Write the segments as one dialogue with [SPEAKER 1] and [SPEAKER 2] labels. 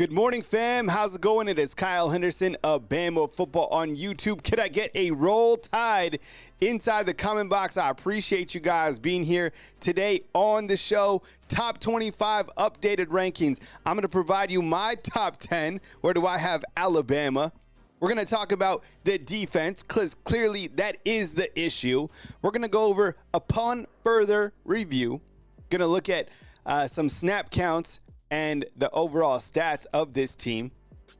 [SPEAKER 1] Good morning, fam. How's it going? It is Kyle Henderson of Bama Football on YouTube. Could I get a roll tide inside the comment box? I appreciate you guys being here today on the show. Top 25 updated rankings. I'm going to provide you my top 10. Where do I have Alabama? We're going to talk about the defense, because clearly that is the issue. We're going to go over, upon further review, going to look at some snap counts and the overall stats of this team.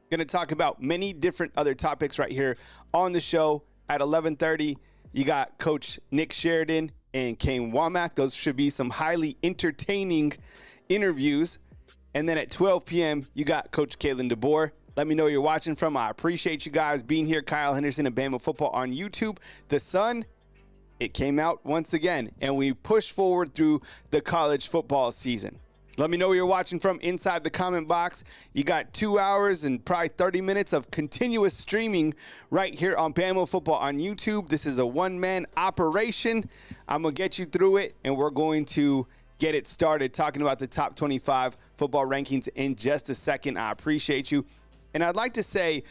[SPEAKER 1] Going to talk about many different other topics right here on the show. At 11:30, you got Coach Nick Sheridan and Kane Womack. Those should be some highly entertaining interviews. And then at 12 p.m., you got Coach Kalen Deboer. Let me know where you're watching from. I appreciate you guys being here. Kyle Henderson of Bama Football on YouTube. The sun, it came out once again, and we push forward through the college football season. Let me know where you're watching from inside the comment box. You got 2 hours and probably 30 minutes of continuous streaming right here on Bama Football on YouTube. This is a one-man operation. I'm going to get you through it, and we're going to get it started talking about the top 25 football rankings in just a second. I appreciate you. And I'd like to say,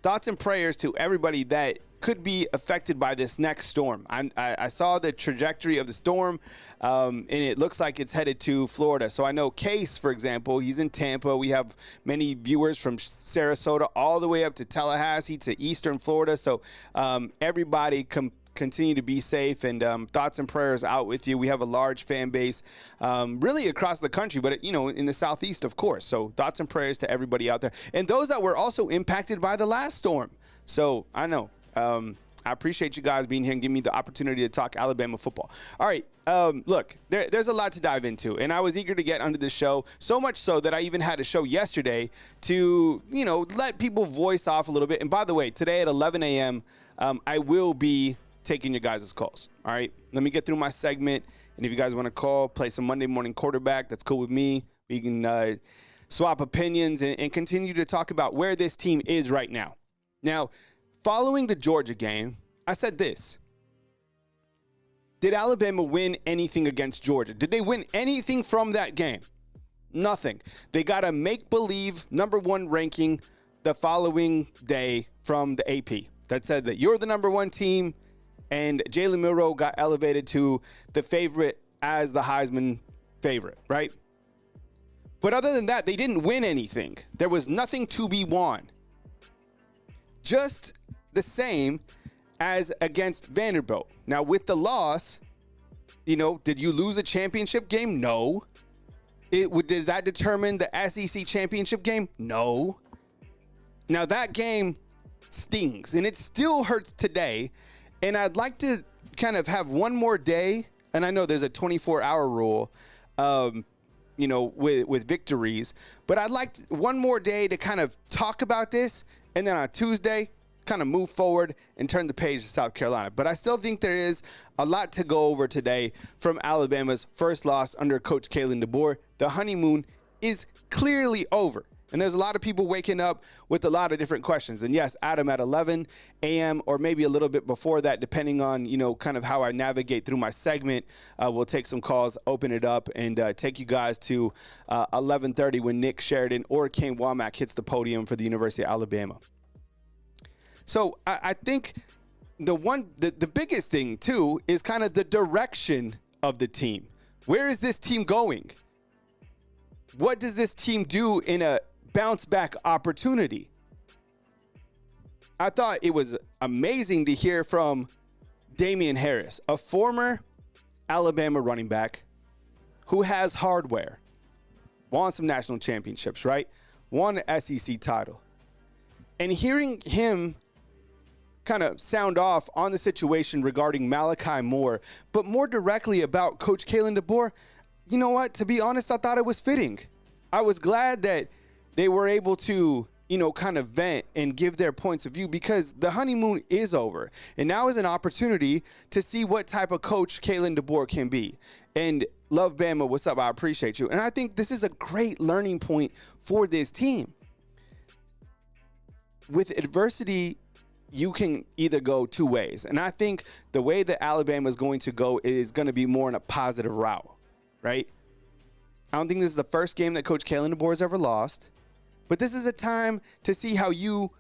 [SPEAKER 1] thoughts and prayers to everybody that could be affected by this next storm. I saw the trajectory of the storm, and it looks like it's headed to Florida. So I know Case, for example, he's in Tampa. We have many viewers from Sarasota all the way up to Tallahassee to Eastern Florida. So everybody continue to be safe, and thoughts and prayers out with you. We have a large fan base really across the country, but in the Southeast, of course. So thoughts and prayers to everybody out there, and those that were also impacted by the last storm. So I know I appreciate you guys being here and giving me the opportunity to talk Alabama football. All right, look, there's a lot to dive into, and I was eager to get onto the show, so much so that I even had a show yesterday to let people voice off a little bit. And by the way, today at 11 a.m. I will be taking your guys' calls. All right, let me get through my segment, and if you guys want to call, play some Monday morning quarterback, that's cool with me. We can swap opinions and continue to talk about where this team is right now. Now, following the Georgia game, I said this: did Alabama win anything against Georgia? Did they win anything from that game? Nothing. They got a make-believe number one ranking the following day from the AP that said that you're the number one team, and Jalen Milroe got elevated to the favorite as the Heisman favorite, right? But other than that, they didn't win anything. There was nothing to be won. Just the same as against Vanderbilt. Now, with the loss, did you lose a championship game? No. Did that determine the SEC championship game? No. Now, that game stings, and it still hurts today. And I'd like to kind of have one more day, and I know there's a 24-hour rule, with victories, but I'd like one more day to kind of talk about this, and then on Tuesday, kind of move forward and turn the page to South Carolina. But I still think there is a lot to go over today from Alabama's first loss under Coach Kalen Deboer. The honeymoon is clearly over. And there's a lot of people waking up with a lot of different questions. And yes, Adam, at 11 a.m. or maybe a little bit before that, depending on, kind of how I navigate through my segment, we'll take some calls, open it up, and take you guys to 11:30 when Nick Sheridan or Kane Womack hits the podium for the University of Alabama. So I think the biggest thing, too, is kind of the direction of the team. Where is this team going? What does this team do in a bounce back opportunity? I thought it was amazing to hear from Damian Harris, a former Alabama running back who has hardware, won some national championships, right? Won an SEC title. And hearing him kind of sound off on the situation regarding Malachi Moore, but more directly about Coach Kalen Deboer, you know what? To be honest, I thought it was fitting. I was glad that they were able to, kind of vent and give their points of view, because the honeymoon is over. And now is an opportunity to see what type of coach Kalen Deboer can be. And love Bama, what's up? I appreciate you. And I think this is a great learning point for this team. With adversity, you can either go two ways. And I think the way that Alabama is going to go is going to be more in a positive route, right? I don't think this is the first game that Coach Kalen Deboer has ever lost. But this is a time to see how you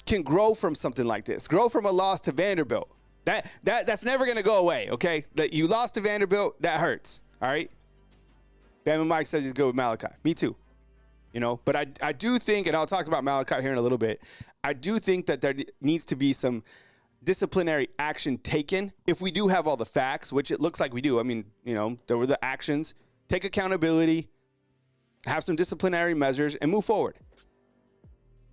[SPEAKER 1] can grow from something like this. Grow from a loss to Vanderbilt. That's never going to go away, okay? That you lost to Vanderbilt, that hurts, all right? Bama Mike says he's good with Malachi. Me too. You know, but I do think, and I'll talk about Malachi here in a little bit, I do think that there needs to be some disciplinary action taken if we do have all the facts, which it looks like we do. I mean, you know, there were the actions. Take accountability, have some disciplinary measures, and move forward.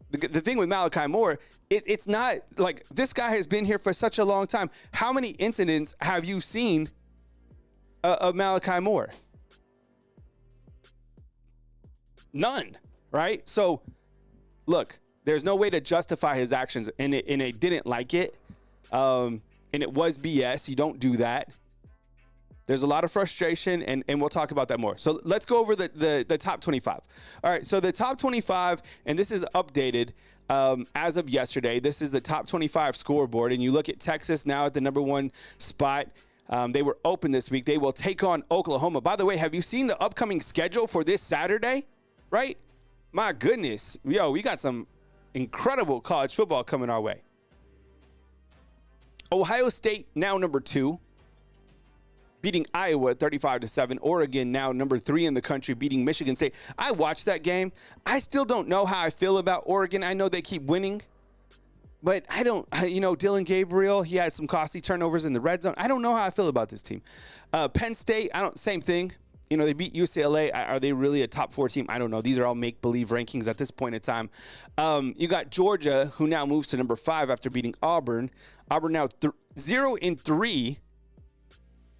[SPEAKER 1] The thing with Malachi Moore, it's not like this guy has been here for such a long time. How many incidents have you seen of Malachi Moore? None, right? So, look, there's no way to justify his actions, and they didn't like it, and it was BS. You don't do that. There's a lot of frustration, and we'll talk about that more. So let's go over the top 25. All right, so the top 25, and this is updated as of yesterday. This is the top 25 scoreboard, and you look at Texas now at the number 1 spot. They were open this week. They will take on Oklahoma. By the way, have you seen the upcoming schedule for this Saturday? Right? My goodness. Yo, we got some incredible college football coming our way. Ohio State now number 2, beating Iowa 35-7. Oregon now number 3 in the country, beating Michigan State. I watched that game. I still don't know how I feel about Oregon. I know they keep winning, but I don't, you know, Dylan Gabriel, he had some costly turnovers in the red zone. I don't know how I feel about this team. Penn State, same thing. You know, they beat UCLA. Are they really a top 4 team? I don't know. These are all make-believe rankings at this point in time. You got Georgia, who now moves to number 5 after beating Auburn. Auburn now 0-3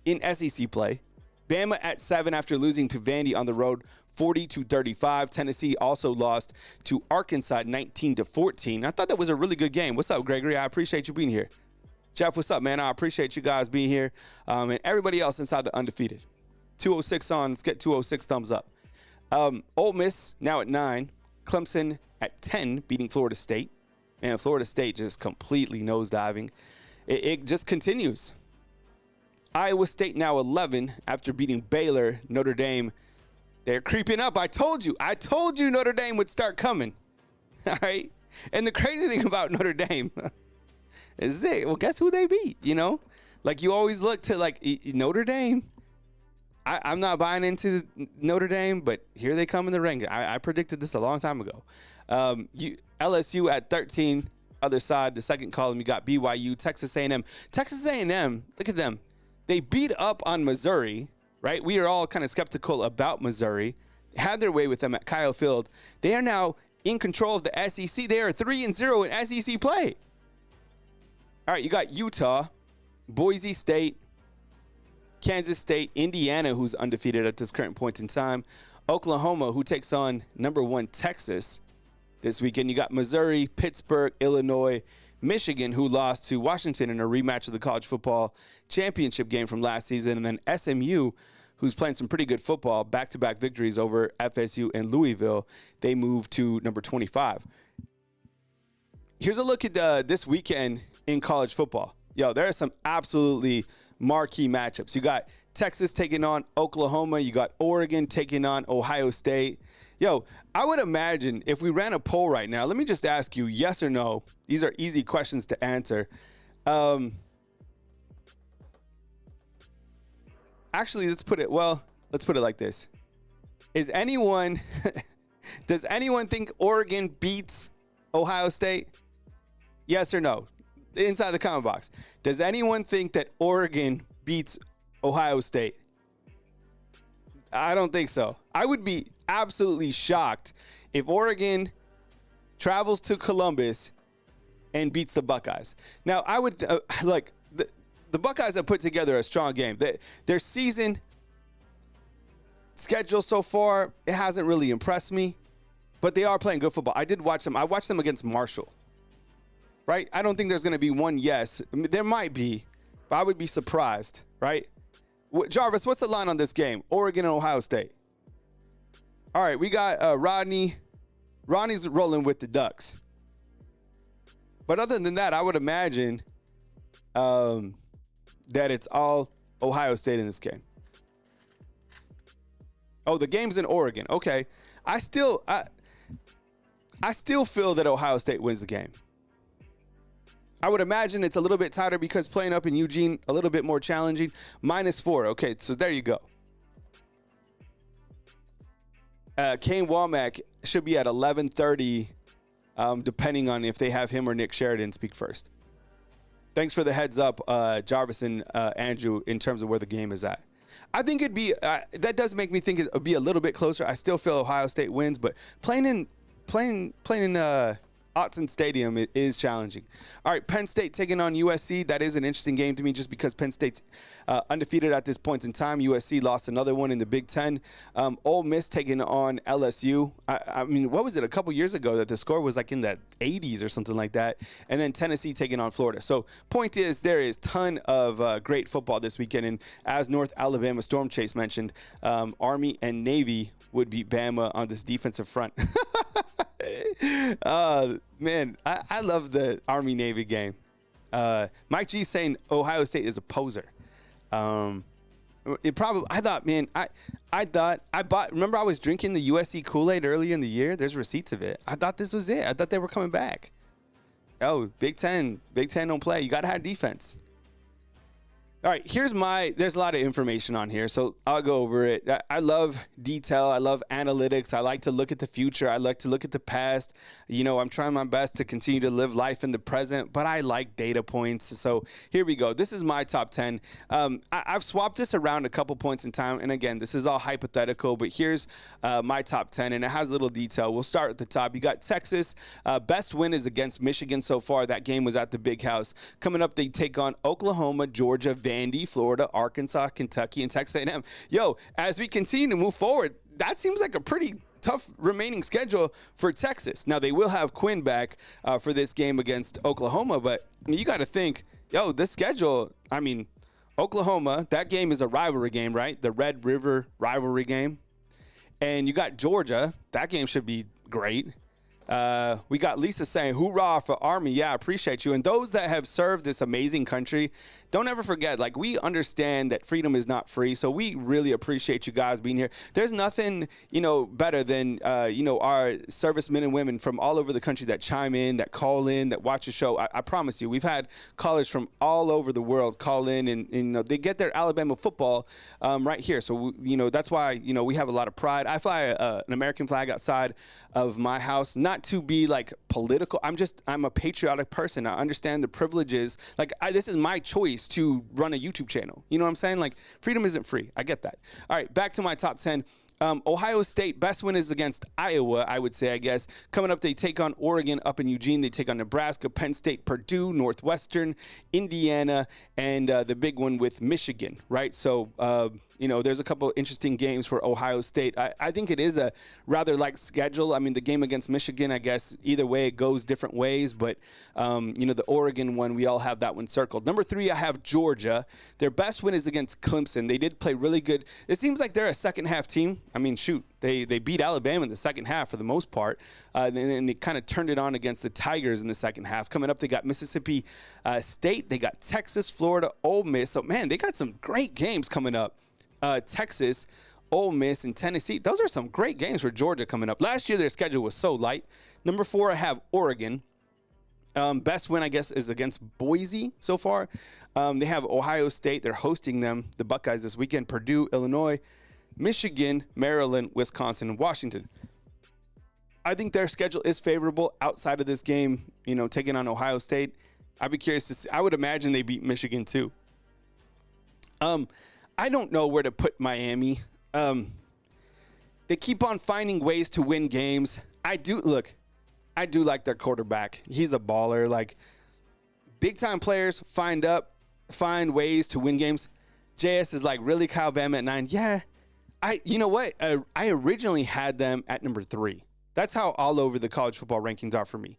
[SPEAKER 1] in SEC play. Bama at 7 after losing to Vandy on the road 40-35. Tennessee also lost to Arkansas 19-14. I thought that was a really good game. What's up, Gregory? I appreciate you being here. Jeff, what's up, man? I appreciate you guys being here. And everybody else inside the undefeated. 206 on. Let's get 206 thumbs up. Ole Miss now at 9. Clemson at 10, beating Florida State. And Florida State just completely nosediving. It just continues. Iowa State now 11 after beating Baylor. Notre Dame, they're creeping up. I told you Notre Dame would start coming. All right. And the crazy thing about Notre Dame is well, guess who they beat? You know, like you always look to like Notre Dame. I'm not buying into Notre Dame, but here they come in the ring. I predicted this a long time ago. LSU at 13, other side, the second column, you got BYU, Texas A&M. Texas A&M, look at them. They beat up on Missouri, right? We are all kind of skeptical about Missouri. Had their way with them at Kyle Field. They are now in control of the SEC. They are 3-0 in SEC play. All right, you got Utah, Boise State, Kansas State, Indiana, who's undefeated at this current point in time, Oklahoma, who takes on number 1 Texas this weekend. You got Missouri, Pittsburgh, Illinois, Michigan, who lost to Washington in a rematch of the college football championship game from last season, and then SMU, who's playing some pretty good football, back-to-back victories over FSU and Louisville. They move to number 25. Here's a look at this weekend in college football. Yo, there are some absolutely marquee matchups. You got Texas taking on Oklahoma. You got Oregon taking on Ohio State. Yo, I would imagine if we ran a poll right now, let me just ask you yes or no. These are easy questions to answer. Actually, let's put it like this. Does anyone think Oregon beats Ohio State? Yes or no? Inside the comment box. Does anyone think that Oregon beats Ohio State? I don't think so. I would be absolutely shocked if Oregon travels to Columbus and beats the Buckeyes. Now, I would the Buckeyes have put together a strong game. Their season schedule so far, it hasn't really impressed me, but they are playing good football. I did watch them. I watched them against Marshall. Right? I don't think there's going to be one yes. I mean, there might be, but I would be surprised, right? Jarvis, what's the line on this game? Oregon and Ohio State. All right, we got Rodney. Ronnie's rolling with the Ducks. But other than that, I would imagine that it's all Ohio State in this game. Oh, the game's in Oregon. Okay. I still feel that Ohio State wins the game. I would imagine it's a little bit tighter because playing up in Eugene, a little bit more challenging. -4. Okay, so there you go. Kane Womack should be at 11:30, depending on if they have him or Nick Sheridan speak first. Thanks for the heads up, Jarvis and Andrew, in terms of where the game is at. I think it'd be that does make me think it would be a little bit closer. I still feel Ohio State wins, but playing in Autzen Stadium is challenging. All right, Penn State taking on USC. That is an interesting game to me just because Penn State's undefeated at this point in time. USC lost another one in the Big Ten. Ole Miss taking on LSU. I mean, what was it, a couple years ago that the score was like in the 80s or something like that? And then Tennessee taking on Florida. So point is, there is ton of great football this weekend. And as North Alabama Storm Chase mentioned, Army and Navy would beat Bama on this defensive front. Man, I love the Army-Navy game. Mike G saying Ohio State is a poser. I remember I was drinking the USC Kool-Aid early in the year. There's receipts of it. I thought this was it. I thought they were coming back. Oh, Big Ten don't play. You got to have defense. All right, there's a lot of information on here, so I'll go over it. I love detail. I love analytics. I like to look at the future. I like to look at the past. You know, I'm trying my best to continue to live life in the present, but I like data points. So here we go. This is my top 10. I've swapped this around a couple points in time, and again, this is all hypothetical, but here's my top 10, and it has a little detail. We'll start at the top. You got Texas. Best win is against Michigan so far. That game was at the Big House. Coming up, they take on Oklahoma, Georgia, Vandy, Florida, Arkansas, Kentucky, and Texas A&M. Yo, as we continue to move forward, that seems like a pretty tough remaining schedule for Texas. Now, they will have Quinn back for this game against Oklahoma, but you got to think, yo, this schedule, I mean, Oklahoma, that game is a rivalry game, right? The Red River rivalry game. And you got Georgia. That game should be great. We got Lisa saying, hoorah for Army. Yeah, I appreciate you. And those that have served this amazing country, don't ever forget, like, we understand that freedom is not free. So we really appreciate you guys being here. There's nothing, better than, our servicemen and women from all over the country that chime in, that call in, that watch the show. I promise you, we've had callers from all over the world call in and they get their Alabama football right here. So, that's why, we have a lot of pride. I fly an American flag outside of my house, not to be like political. I'm a patriotic person. I understand the privileges. Like, this is my choice to run a YouTube channel. You know what I'm saying? Like, freedom isn't free. I get that. All right, back to my top 10. Ohio State, best win is against Iowa, I would say, I guess. Coming up, they take on Oregon up in Eugene. They take on Nebraska, Penn State, Purdue, Northwestern, Indiana, and the big one with Michigan, right? So, there's a couple interesting games for Ohio State. I think it is a rather light schedule. I mean, the game against Michigan, I guess, either way, it goes different ways. But, the Oregon one, we all have that one circled. Number 3, I have Georgia. Their best win is against Clemson. They did play really good. It seems like they're a second-half team. I mean, shoot, they beat Alabama in the second half for the most part. And they kind of turned it on against the Tigers in the second half. Coming up, they got Mississippi State. They got Texas, Florida, Ole Miss. So, man, they got some great games coming up. Texas, Ole Miss, and Tennessee. Those are some great games for Georgia coming up. Last year, their schedule was so light. Number 4, I have Oregon. Best win, I guess, is against Boise so far. They have Ohio State. They're hosting them, the Buckeyes, this weekend. Purdue, Illinois, Michigan, Maryland, Wisconsin, and Washington. I think their schedule is favorable outside of this game, taking on Ohio State. I'd be curious to see. I would imagine they beat Michigan, too. I don't know where to put Miami. They keep on finding ways to win games. I do like their quarterback. He's a baller. Like, big-time players find ways to win games. JS is like, really, Kyle Bama at 9? Yeah. You know what? I originally had them at number 3. That's how all over the college football rankings are for me.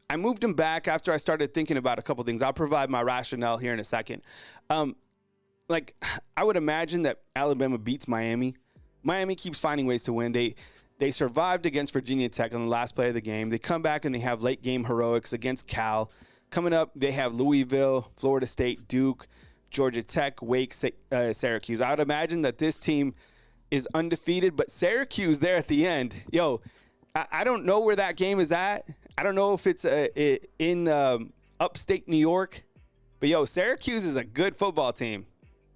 [SPEAKER 1] I moved them back after I started thinking about a couple things. I'll provide my rationale here in a second. I would imagine that Alabama beats Miami. Miami keeps finding ways to win. They survived against Virginia Tech on the last play of the game. They come back and they have late game heroics against Cal. Coming up, they have Louisville, Florida State, Duke, Georgia Tech, Wake, Syracuse. I would imagine that this team is undefeated, but Syracuse there at the end, I don't know where that game is at. I don't know if it's in upstate New York. But, yo, Syracuse is a good football team.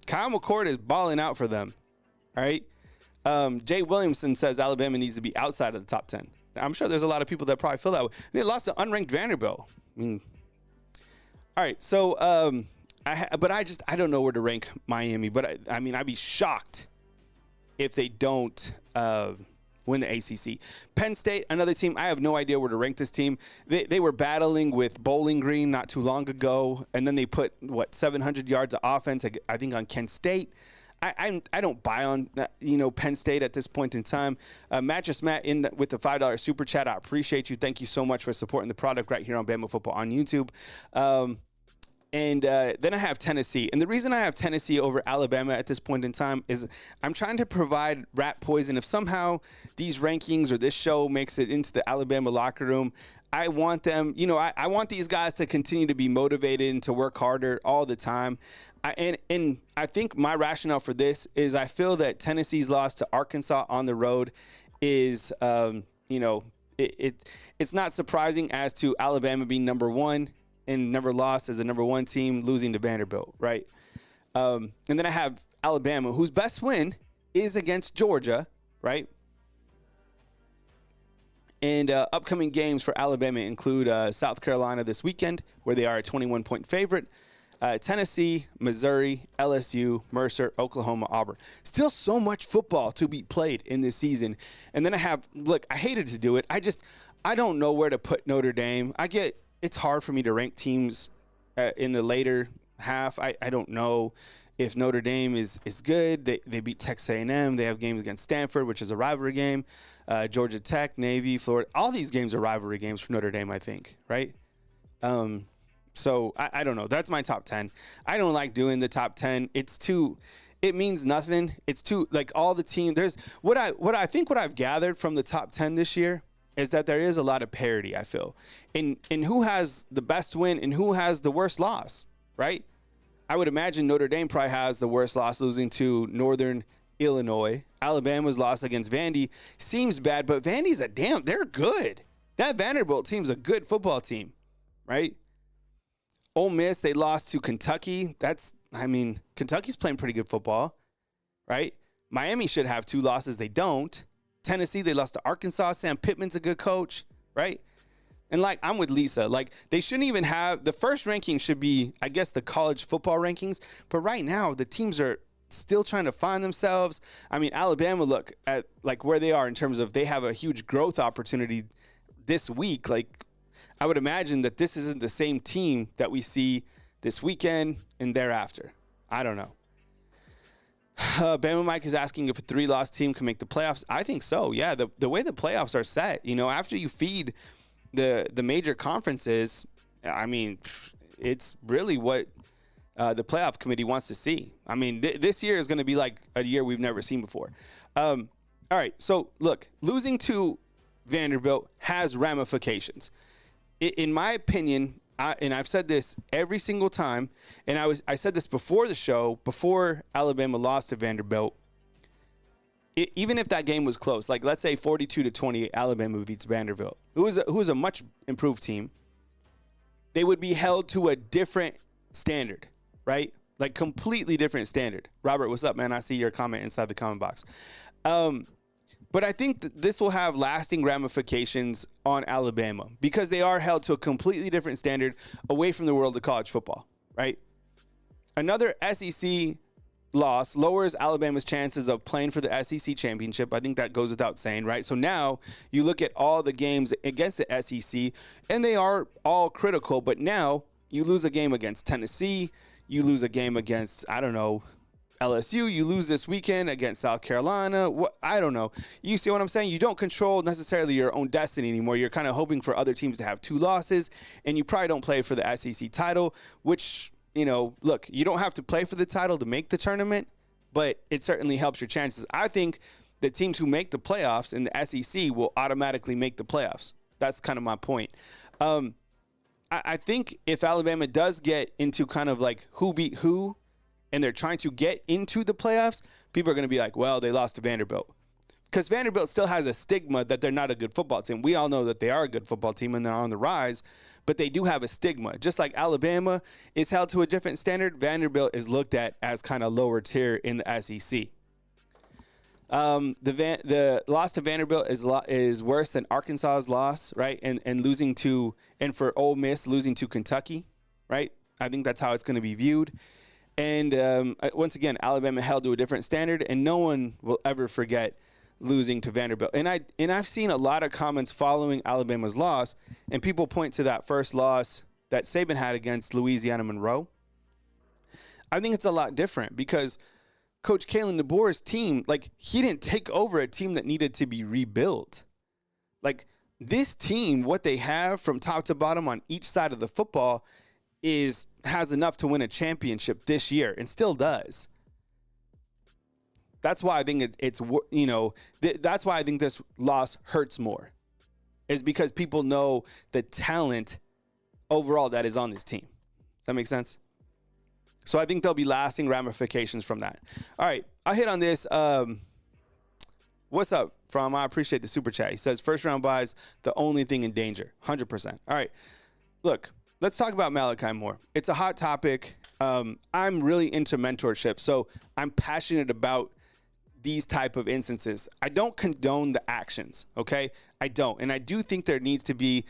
[SPEAKER 1] Kyle McCord is balling out for them. All right. Jay Williamson says Alabama needs to be outside of the top 10. I'm sure there's a lot of people that probably feel that way. They lost to unranked Vanderbilt. I mean, all right. So, I don't know where to rank Miami. But, I mean, I'd be shocked if they don't win the ACC. Penn State, another team. I have no idea where to rank this team. They were battling with Bowling Green not too long ago, and then they put 700 yards of offense, I think, on Kent State. I don't buy on Penn State at this point in time. Mattress Matt with the $5 super chat. I appreciate you. Thank you so much for supporting the product right here on Bama Football on YouTube. And then I have Tennessee. And the reason I have Tennessee over Alabama at this point in time is I'm trying to provide rat poison. If somehow these rankings or this show makes it into the Alabama locker room, I want them, I want these guys to continue to be motivated and to work harder all the time. And I think my rationale for this is I feel that Tennessee's loss to Arkansas on the road is, it's not surprising as to Alabama being number one and never lost as a number one team, losing to Vanderbilt, right? And then I have Alabama, whose best win is against Georgia, right? And upcoming games for Alabama include South Carolina this weekend, where they are a 21-point favorite. Tennessee, Missouri, LSU, Mercer, Oklahoma, Auburn. Still so much football to be played in this season. And then I hated to do it. I don't know where to put Notre Dame. It's hard for me to rank teams in the later half. I don't know if Notre Dame is good. They beat Texas A&M. They have games against Stanford, which is a rivalry game. Georgia Tech, Navy, Florida. All these games are rivalry games for Notre Dame, I think, right? So I don't know. That's my top 10. I don't like doing the top 10. It means nothing. It's too, all the team. There's what I've gathered from the top 10 this year is that there is a lot of parity, I feel, in who has the best win and who has the worst loss, right? I would imagine Notre Dame probably has the worst loss, losing to Northern Illinois. Alabama's loss against Vandy seems bad, but Vandy's they're good. That Vanderbilt team's a good football team, right? Ole Miss, they lost to Kentucky. Kentucky's playing pretty good football, right? Miami should have 2 losses. They don't. Tennessee, they lost to Arkansas. Sam Pittman's a good coach, right? And I'm with Lisa. They shouldn't even have, the first ranking should be, I guess, the college football rankings. But right now, the teams are still trying to find themselves. I mean, Alabama, look at where they are in terms of they have a huge growth opportunity this week. I would imagine that this isn't the same team that we see this weekend and thereafter. I don't know. Bama Mike is asking if a 3-loss team can make the playoffs. I think so. Yeah, the way the playoffs are set, after you feed the major conferences, I mean, it's really what the playoff committee wants to see. I mean, this year is going to be like a year we've never seen before. All right, so look, losing to Vanderbilt has ramifications. In my opinion, and I've said this every single time, and I said this before the show, before Alabama lost to Vanderbilt, even if that game was close, let's say 42-20, Alabama beats Vanderbilt, who is a much improved team, they would be held to a different standard, right? Completely different standard. Robert, what's up, man? I see your comment inside the comment box. But I think this will have lasting ramifications on Alabama because they are held to a completely different standard away from the world of college football, right? Another SEC loss lowers Alabama's chances of playing for the SEC championship. I think that goes without saying, right? So now you look at all the games against the SEC, and they are all critical, but now you lose a game against Tennessee, you lose a game against, LSU, you lose this weekend against South Carolina. I don't know. You see what I'm saying? You don't control necessarily your own destiny anymore. You're kind of hoping for other teams to have 2 losses, and you probably don't play for the SEC title, which, look, you don't have to play for the title to make the tournament, but it certainly helps your chances. I think the teams who make the playoffs in the SEC will automatically make the playoffs. That's kind of my point. I think if Alabama does get into kind of who beat who, and they're trying to get into the playoffs, people are going to be like, well, they lost to Vanderbilt. because Vanderbilt still has a stigma that they're not a good football team. We all know that they are a good football team and they're on the rise, but they do have a stigma. Just like Alabama is held to a different standard, Vanderbilt is looked at as kind of lower tier in the SEC. The loss to Vanderbilt is worse than Arkansas's loss, right? And losing to, and for Ole Miss losing to Kentucky, right? I think that's how it's going to be viewed. And once again, Alabama held to a different standard, and no one will ever forget losing to Vanderbilt. And I've seen a lot of comments following Alabama's loss, and people point to that first loss that Saban had against Louisiana Monroe. I think it's a lot different because Coach Kalen Deboer's team, like, he didn't take over a team that needed to be rebuilt. Like, this team, what they have from top to bottom on each side of the football has enough to win a championship this year, and still does. That's why I think that's why I think this loss hurts more, is because people know the talent overall that is on this team. Does that make sense? So I think there'll be lasting ramifications from that. All right, I'll hit on this. What's up from? I appreciate the super chat. He says, first round buys, the only thing in danger. 100%. All right, look, let's talk about Malachi Moore. It's a hot topic. I'm really into mentorship, so I'm passionate about these type of instances. I don't condone the actions, okay? I don't. And I do think there needs to be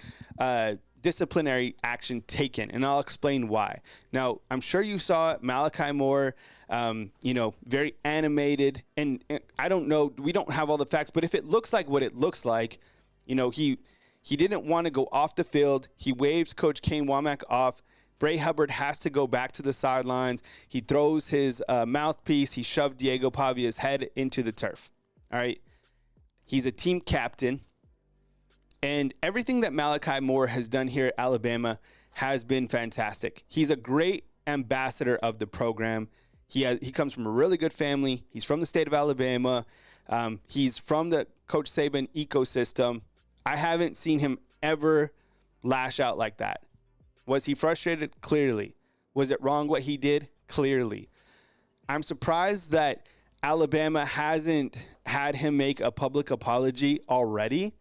[SPEAKER 1] disciplinary action taken, and I'll explain why. Now, I'm sure you saw Malachi Moore, very animated, and I don't know, we don't have all the facts, but if it looks like what it looks like, he didn't want to go off the field. He waved Coach Kane Womack off. Bray Hubbard has to go back to the sidelines. He throws his mouthpiece. He shoved Diego Pavia's head into the turf. All right. He's a team captain. And everything that Malachi Moore has done here at Alabama has been fantastic. He's a great ambassador of the program. He comes from a really good family. He's from the state of Alabama. He's from the Coach Saban ecosystem. I haven't seen him ever lash out like that. Was he frustrated? Clearly. Was it wrong what he did? Clearly. I'm surprised that Alabama hasn't had him make a public apology already.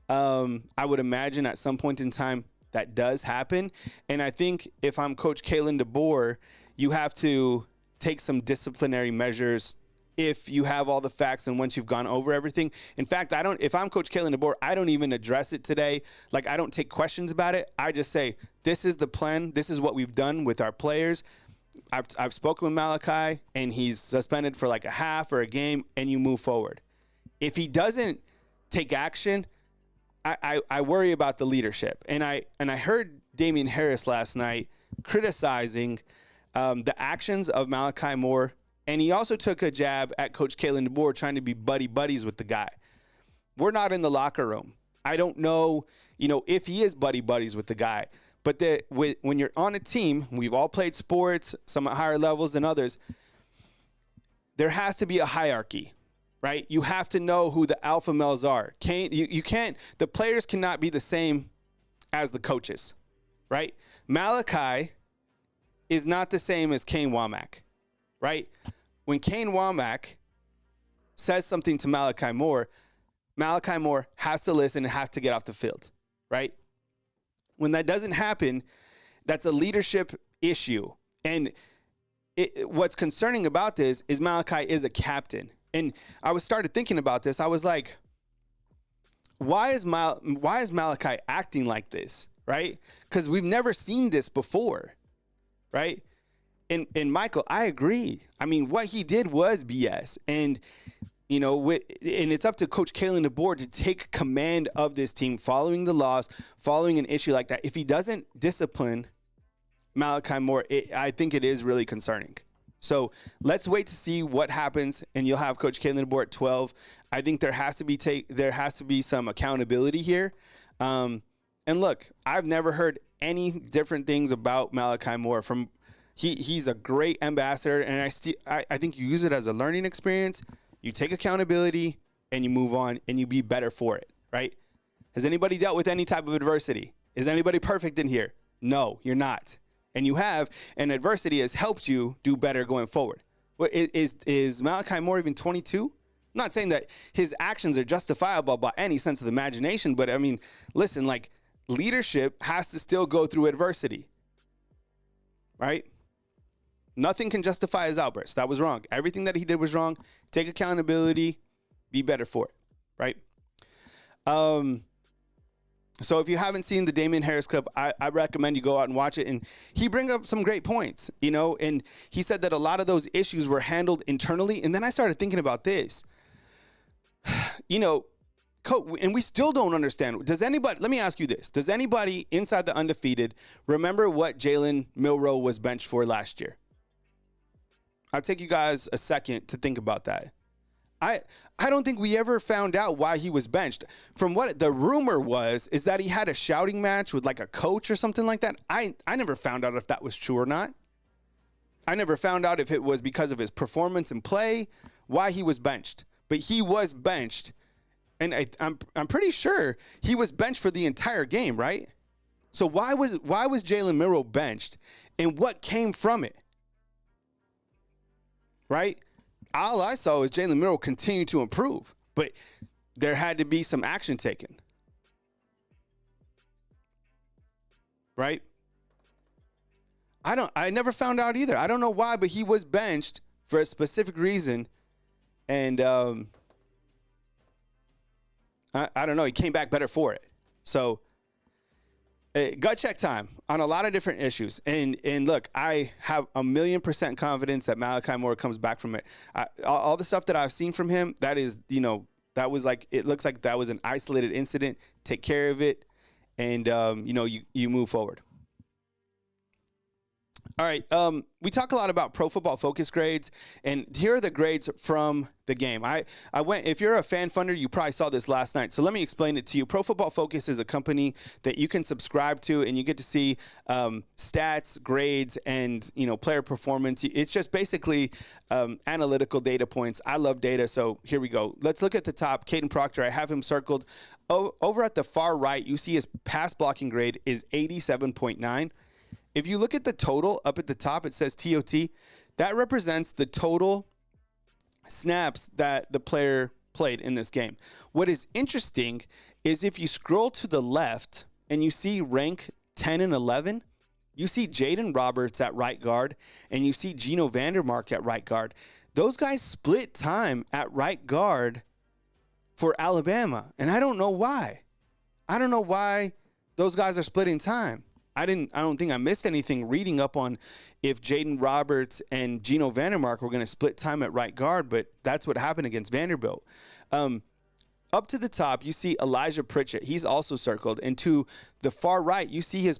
[SPEAKER 1] I would imagine at some point in time that does happen. And I think if I'm Coach Kalen Deboer, you have to take some disciplinary measures if you have all the facts and once you've gone over everything. In fact, if I'm Coach Kalen Deboer, I don't even address it today. Like, I don't take questions about it. I just say, this is the plan. This is what we've done with our players. I've spoken with Malachi, and he's suspended for like a half or a game, and you move forward. If he doesn't take action, I worry about the leadership. And I heard Damian Harris last night criticizing the actions of Malachi Moore, and he also took a jab at Coach Kalen Deboer trying to be buddies with the guy. We're not in the locker room. I don't know, if he is buddies with the guy. But when you're on a team, we've all played sports, some at higher levels than others, there has to be a hierarchy, right? You have to know who the alpha males are. The players cannot be the same as the coaches, right? Malachi is not the same as Kane Womack, right? When Kane Womack says something to Malachi Moore has to listen and has to get off the field, right? When that doesn't happen, that's a leadership issue. And what's concerning about this is Malachi is a captain. And I started thinking about this. I was like, why is Malachi acting like this, right? Because we've never seen this before, right? And Michael, I agree. I mean, what he did was BS. And, and it's up to Coach Kalen Deboer to take command of this team following the loss, following an issue like that. If he doesn't discipline Malachi Moore, I think it is really concerning. So let's wait to see what happens, and you'll have Coach Kalen Deboer at 12. I think there has to be some accountability here. And look, I've never heard any different things about Malachi Moore. He's a great ambassador, and I think you use it as a learning experience. You take accountability, and you move on, and you be better for it, right? Has anybody dealt with any type of adversity? Is anybody perfect in here? No, you're not. And you have, and adversity has helped you do better going forward. Is Malachi Moore even 22? not saying that his actions are justifiable by any sense of the imagination, but I mean, listen, like, leadership has to still go through adversity, right? Nothing can justify his outburst. That was wrong. Everything that he did was wrong. Take accountability, be better for it, right? So if you haven't seen the Damian Harris clip, I recommend you go out and watch it. And he brings up some great points, you know, and he said that a lot of those issues were handled internally. And then I started thinking about this, you know, and we still don't understand. Does anybody, let me ask you this. Does anybody inside the undefeated remember what Jalen Milroe was benched for last year? I'll take you guys a second to think about that. I don't think we ever found out why he was benched. From what the rumor was, is that he had a shouting match with like a coach or something like that. I never found out if that was true or not. I never found out if it was because of his performance and play, why he was benched. But he was benched, and I'm pretty sure he was benched for the entire game, right? So why was Jalen Milroe benched, and what came from it? Right? All I saw was Jalen Milroe continue to improve, but there had to be some action taken. Right? I never found out either. I don't know why, but he was benched for a specific reason. And I don't know, he came back better for it. So gut check time on a lot of different issues. And look, I have 1,000,000% confidence that Malachi Moore comes back from it. All the stuff that I've seen from him, that is, you know, that was like, it looks like that was an isolated incident. Take care of it. And, you know, you move forward. All right, we talk a lot about Pro Football Focus grades, and here are the grades from the game. I went, if you're a fan funder, you probably saw this last night, so let me explain it to you. Pro Football Focus is a company that you can subscribe to, and you get to see stats, grades, and, you know, player performance. It's just basically analytical data points. I love data, so here we go. Let's look at the top. Caden Proctor, I have him circled. Over at the far right, you see his pass blocking grade is 87.9. If you look at the total up at the top, it says TOT. That represents the total snaps that the player played in this game. What is interesting is if you scroll to the left and you see rank 10 and 11, you see Jaden Roberts at right guard and you see Geno Vandermark at right guard. Those guys split time at right guard for Alabama, and I don't know why. I don't know why those guys are splitting time. I don't think I missed anything reading up on if Jaden Roberts and Geno Vandermark were going to split time at right guard, but that's what happened against Vanderbilt. Up to the top, you see Elijah Pritchett. He's also circled. And to the far right, you see his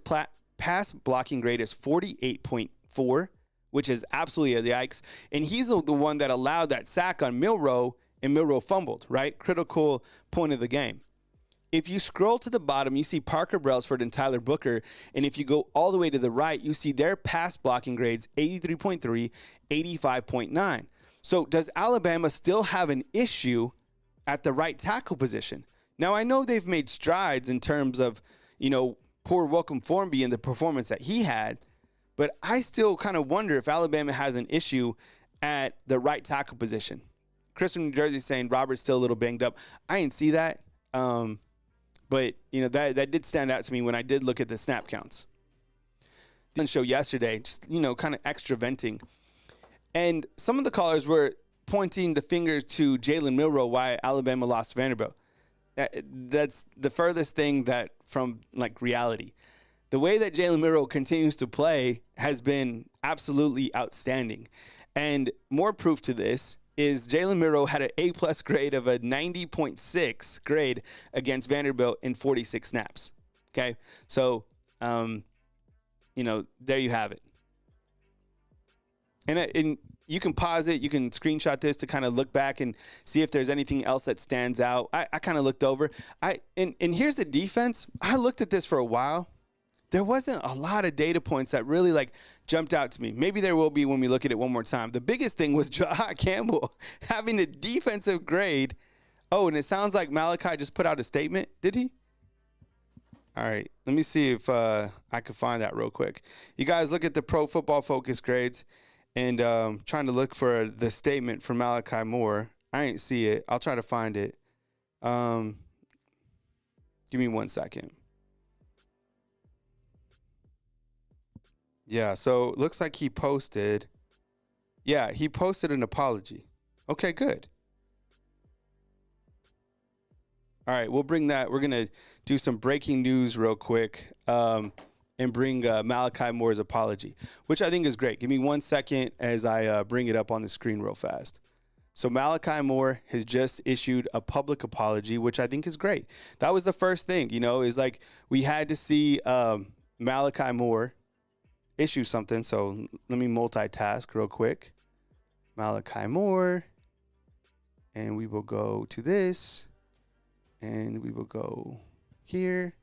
[SPEAKER 1] pass blocking grade is 48.4, which is absolutely a yikes. And he's the one that allowed that sack on Milroe, and Milroe fumbled, right? Critical point of the game. If you scroll to the bottom, you see Parker Brailsford and Tyler Booker. And if you go all the way to the right, you see their pass blocking grades, 83.3, 85.9. So does Alabama still have an issue at the right tackle position? Now, I know they've made strides in terms of, you know, poor Welcome Formby and the performance that he had, but I still kind of wonder if Alabama has an issue at the right tackle position. Chris from New Jersey saying Robert's still a little banged up. I didn't see that. But, you know, that did stand out to me when I did look at the snap counts. The show yesterday, just, you know, kind of extra venting. And some of the callers were pointing the finger to Jalen Milroe why Alabama lost Vanderbilt. That's the furthest thing that from, like, reality. The way that Jalen Milroe continues to play has been absolutely outstanding. And more proof to this is Jalen Milroe had an A-plus grade of a 90.6 grade against Vanderbilt in 46 snaps. Okay? So, you know, there you have it. And you can pause it. You can screenshot this to kind of look back and see if there's anything else that stands out. I kind of looked over. And here's the defense. I looked at this for a while. There wasn't a lot of data points that really, like, jumped out to me. Maybe there will be when we look at it one more time. The biggest thing was Jaha Campbell having a defensive grade. Oh, and it sounds like Malachi just put out a statement. Did he? All right. Let me see if I can find that real quick. You guys look at the Pro Football Focus grades and trying to look for the statement from Malachi Moore. I ain't see it. I'll try to find it. Give me 1 second. Yeah, so it looks like he posted. Yeah, he posted an apology. Okay, good. All right, we'll bring that. We're going to do some breaking news real quick and bring Malachi Moore's apology, which I think is great. Give me 1 second as I bring it up on the screen real fast. So Malachi Moore has just issued a public apology, which I think is great. That was the first thing, is like we had to see Malachi Moore issue something. So let me multitask real quick. Malachi Moore, and we will go to this. And we will go here.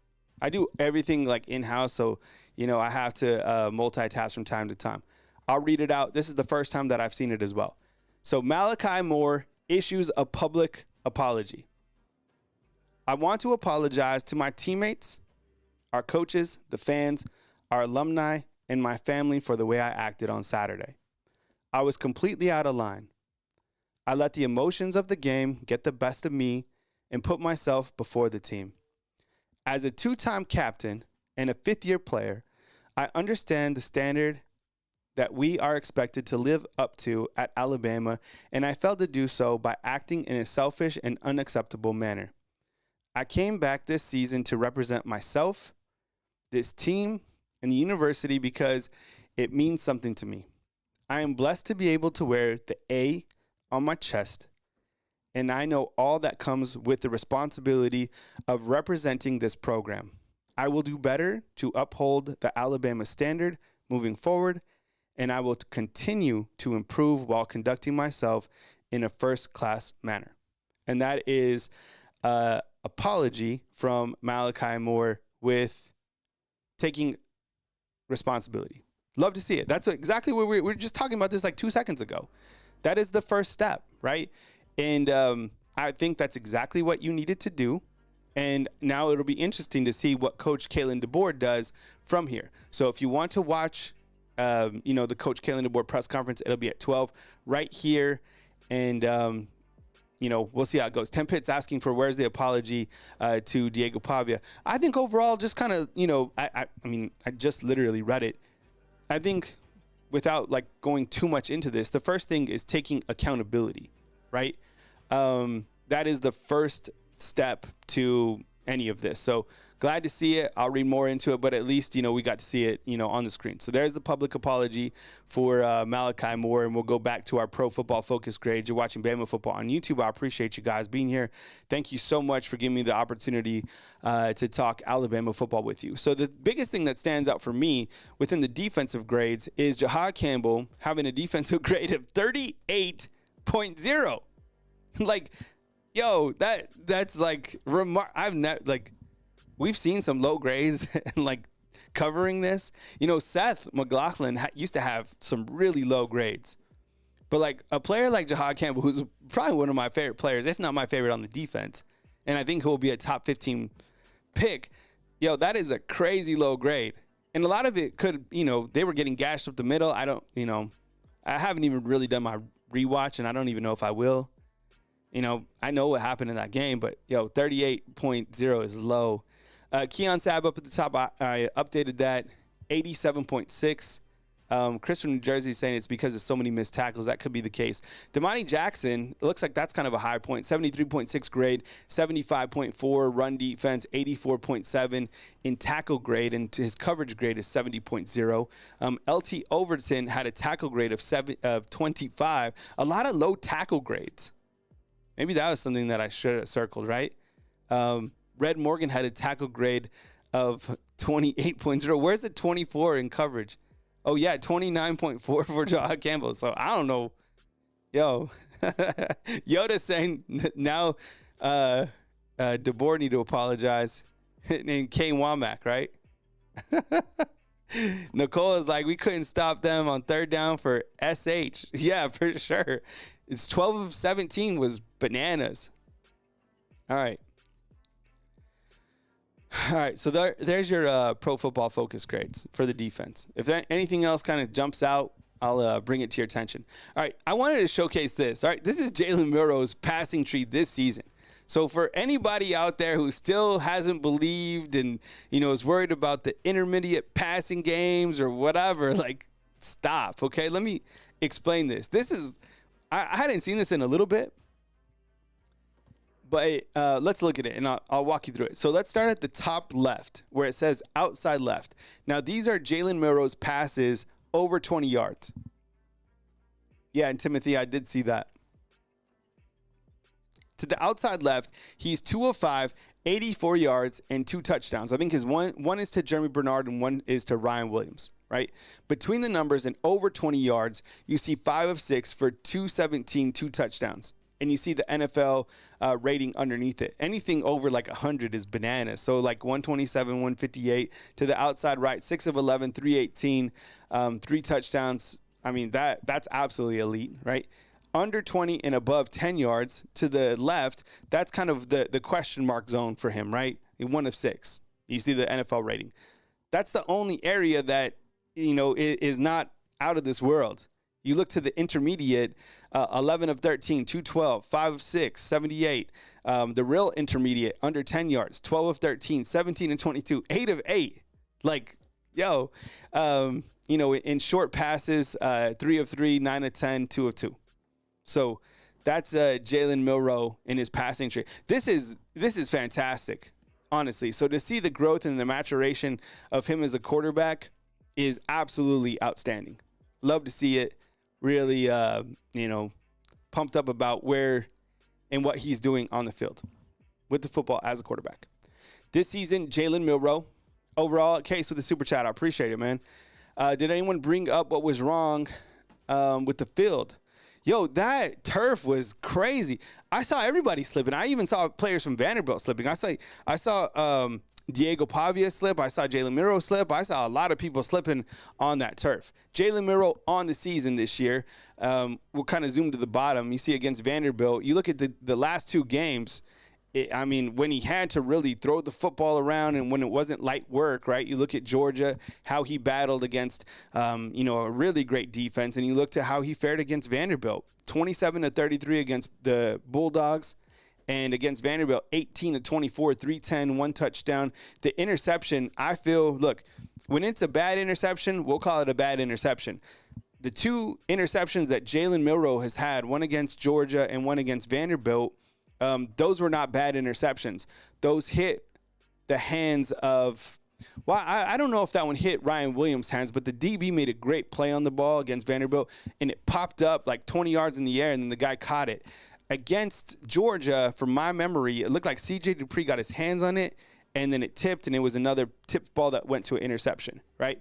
[SPEAKER 1] I do everything like in-house, so, I have to multitask from time to time. I'll read it out. This is the first time that I've seen it as well. So Malachi Moore issues a public apology. I want to apologize to my teammates, our coaches, the fans, our alumni, and my family for the way I acted on Saturday. I was completely out of line. I let the emotions of the game get the best of me and put myself before the team. As a two-time captain and a fifth-year player, I understand the standard that we are expected to live up to at Alabama, and I failed to do so by acting in a selfish and unacceptable manner. I came back this season to represent myself, this team, and the university because it means something to me. I am blessed to be able to wear the A on my chest, and I know all that comes with the responsibility of representing this program. I will do better to uphold the Alabama standard moving forward, and I will continue to improve while conducting myself in a first-class manner. And that is an apology from Malachi Moore with taking responsibility. Love to see it. That's exactly what we were just talking about this like 2 seconds ago. That is the first step, right? And I think that's exactly what you needed to do. And now it'll be interesting to see what Coach Kalen Deboer does from here. So if you want to watch, the Coach Kalen Deboer press conference, it'll be at 12 right here. And, we'll see how it goes. Tim Pitt's asking for where's the apology to Diego Pavia. I think overall, just kind of, I just literally read it. I think without like going too much into this, the first thing is taking accountability, right? That is the first step to any of this. So glad to see it. I'll read more into it, but at least, we got to see it, on the screen. So there's the public apology for Malachi Moore, and we'll go back to our pro football focus grades. You're watching Bama Football on YouTube. I appreciate you guys being here. Thank you so much for giving me the opportunity to talk Alabama football with you. So the biggest thing that stands out for me within the defensive grades is Jahad Campbell having a defensive grade of 38.0. Like, yo, that's like we've seen some low grades and like covering this. Seth McLaughlin used to have some really low grades, but like a player like Jahad Campbell, who's probably one of my favorite players, if not my favorite on the defense, and I think he'll be a top 15 pick. Yo, that is a crazy low grade, and a lot of it could, they were getting gashed up the middle. I haven't even really done my rewatch, and I don't even know if I will. I know what happened in that game, but 38.0 is low. Keon Sabb up at the top, I updated that, 87.6. Chris from New Jersey is saying it's because of so many missed tackles. That could be the case. Damani Jackson, it looks like that's kind of a high point, 73.6 grade, 75.4 run defense, 84.7 in tackle grade, and his coverage grade is 70.0. LT Overton had a tackle grade of 25. A lot of low tackle grades. Maybe that was something that I should have circled, right? Red Morgan had a tackle grade of 28.0. Where's the 24 in coverage? Oh, yeah, 29.4 for Jahad Campbell. So I don't know. Yo, Yoda saying now DeBoer need to apologize. And Kane Womack, right? Nicole is like, we couldn't stop them on third down for SH. Yeah, for sure. It's 12 of 17 was bananas. All right. All right, so there's your pro football focus grades for the defense. If anything else kind of jumps out, I'll bring it to your attention. All right, I wanted to showcase this. All right, this is Jalen Milroe's passing tree this season. So for anybody out there who still hasn't believed and, is worried about the intermediate passing games or whatever, like, stop, okay? Let me explain this. I hadn't seen this in a little bit, but let's look at it, and I'll walk you through it. So let's start at the top left where it says outside left. Now, these are Jalen Milroe's passes over 20 yards. Yeah, and Timothy, I did see that. To the outside left, he's 2 of 5, 84 yards, and 2 touchdowns. I think his one is to Jeremy Bernard and one is to Ryan Williams, right? Between the numbers and over 20 yards, you see 5 of 6 for 217, 2 touchdowns. And you see the NFL rating underneath it. Anything over like 100 is bananas. So like 127, 158. To the outside right, 6 of 11, 318, 3 touchdowns. I mean, that's absolutely elite, right? Under 20 and above 10 yards to the left, that's kind of the question mark zone for him, right? 1 of 6. You see the NFL rating. That's the only area that, is not out of this world. You look to the intermediate, 11 of 13, 212, 5 of 6, 78. The real intermediate, under 10 yards, 12 of 13, 17 and 22, 8 of 8. Like, in short passes, 3 of 3, 9 of 10, 2 of 2. So that's Jalen Milroe in his passing tree. This is fantastic, honestly. So to see the growth and the maturation of him as a quarterback is absolutely outstanding. Love to see it. Really, pumped up about where and what he's doing on the field with the football as a quarterback. This season, Jalen Milroe, overall case with the super chat. I appreciate it, man. Did anyone bring up what was wrong with the field? Yo, that turf was crazy. I saw everybody slipping. I even saw players from Vanderbilt slipping. I saw Diego Pavia slip. I saw Jalen Milroe slip. I saw a lot of people slipping on that turf. Jalen Milroe on the season this year. We'll kind of zoom to the bottom. You see against Vanderbilt. You look at the last 2 games. When he had to really throw the football around and when it wasn't light work, right? You look at Georgia, how he battled against, a really great defense. And you look to how he fared against Vanderbilt. 27 of 33 against the Bulldogs. And against Vanderbilt, 18 of 24, 310, 1 touchdown. The interception, I feel, look, when it's a bad interception, we'll call it a bad interception. The 2 interceptions that Jalen Milroe has had, one against Georgia and one against Vanderbilt, those were not bad interceptions. Those hit the hands of, I don't know if that one hit Ryan Williams' hands, but the DB made a great play on the ball against Vanderbilt, and it popped up like 20 yards in the air, and then the guy caught it. Against Georgia, from my memory, it looked like C.J. Dupree got his hands on it, and then it tipped, and it was another tipped ball that went to an interception, right?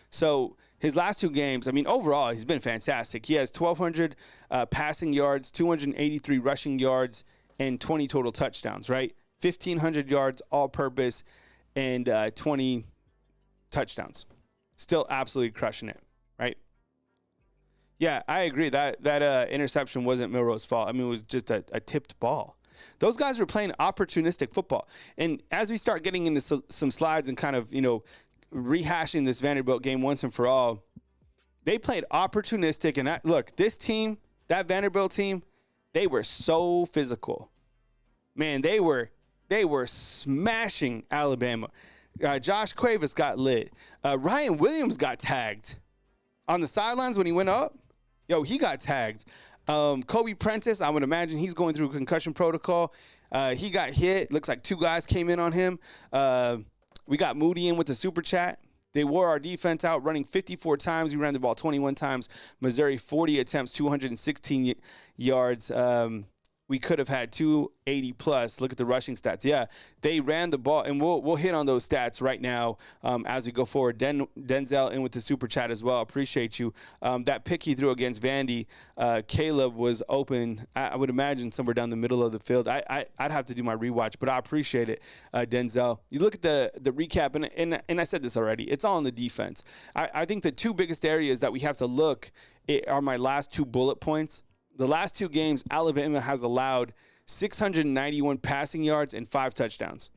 [SPEAKER 1] So his last 2 games, overall, he's been fantastic. He has 1,200 passing yards, 283 rushing yards, and 20 total touchdowns, right? 1,500 yards all-purpose and 20 touchdowns. Still absolutely crushing it, right? Yeah, I agree. That interception wasn't Milroe's fault. It was just a tipped ball. Those guys were playing opportunistic football. And as we start getting into some slides and kind of, rehashing this Vanderbilt game once and for all, they played opportunistic. And look, this team, that Vanderbilt team, they were so physical. Man, they were smashing Alabama. Josh Cuevas got lit. Ryan Williams got tagged on the sidelines when he went up. He got tagged. Kobe Prentice, I would imagine he's going through concussion protocol. He got hit. Looks like 2 guys came in on him. We got Moody in with the super chat. They wore our defense out, running 54 times. We ran the ball 21 times. Missouri, 40 attempts, 216 yards. We could have had 280 plus. Look at the rushing stats. Yeah, they ran the ball, and we'll hit on those stats right now as we go forward. Denzel in with the super chat as well. Appreciate you. That pick he threw against Vandy, Caleb was open. I would imagine somewhere down the middle of the field. I'd have to do my rewatch, but I appreciate it, Denzel. You look at the recap, and I said this already. It's all on the defense. I think the 2 biggest areas that we have to look are my last 2 bullet points. The last 2 games, Alabama has allowed 691 passing yards and 5 touchdowns.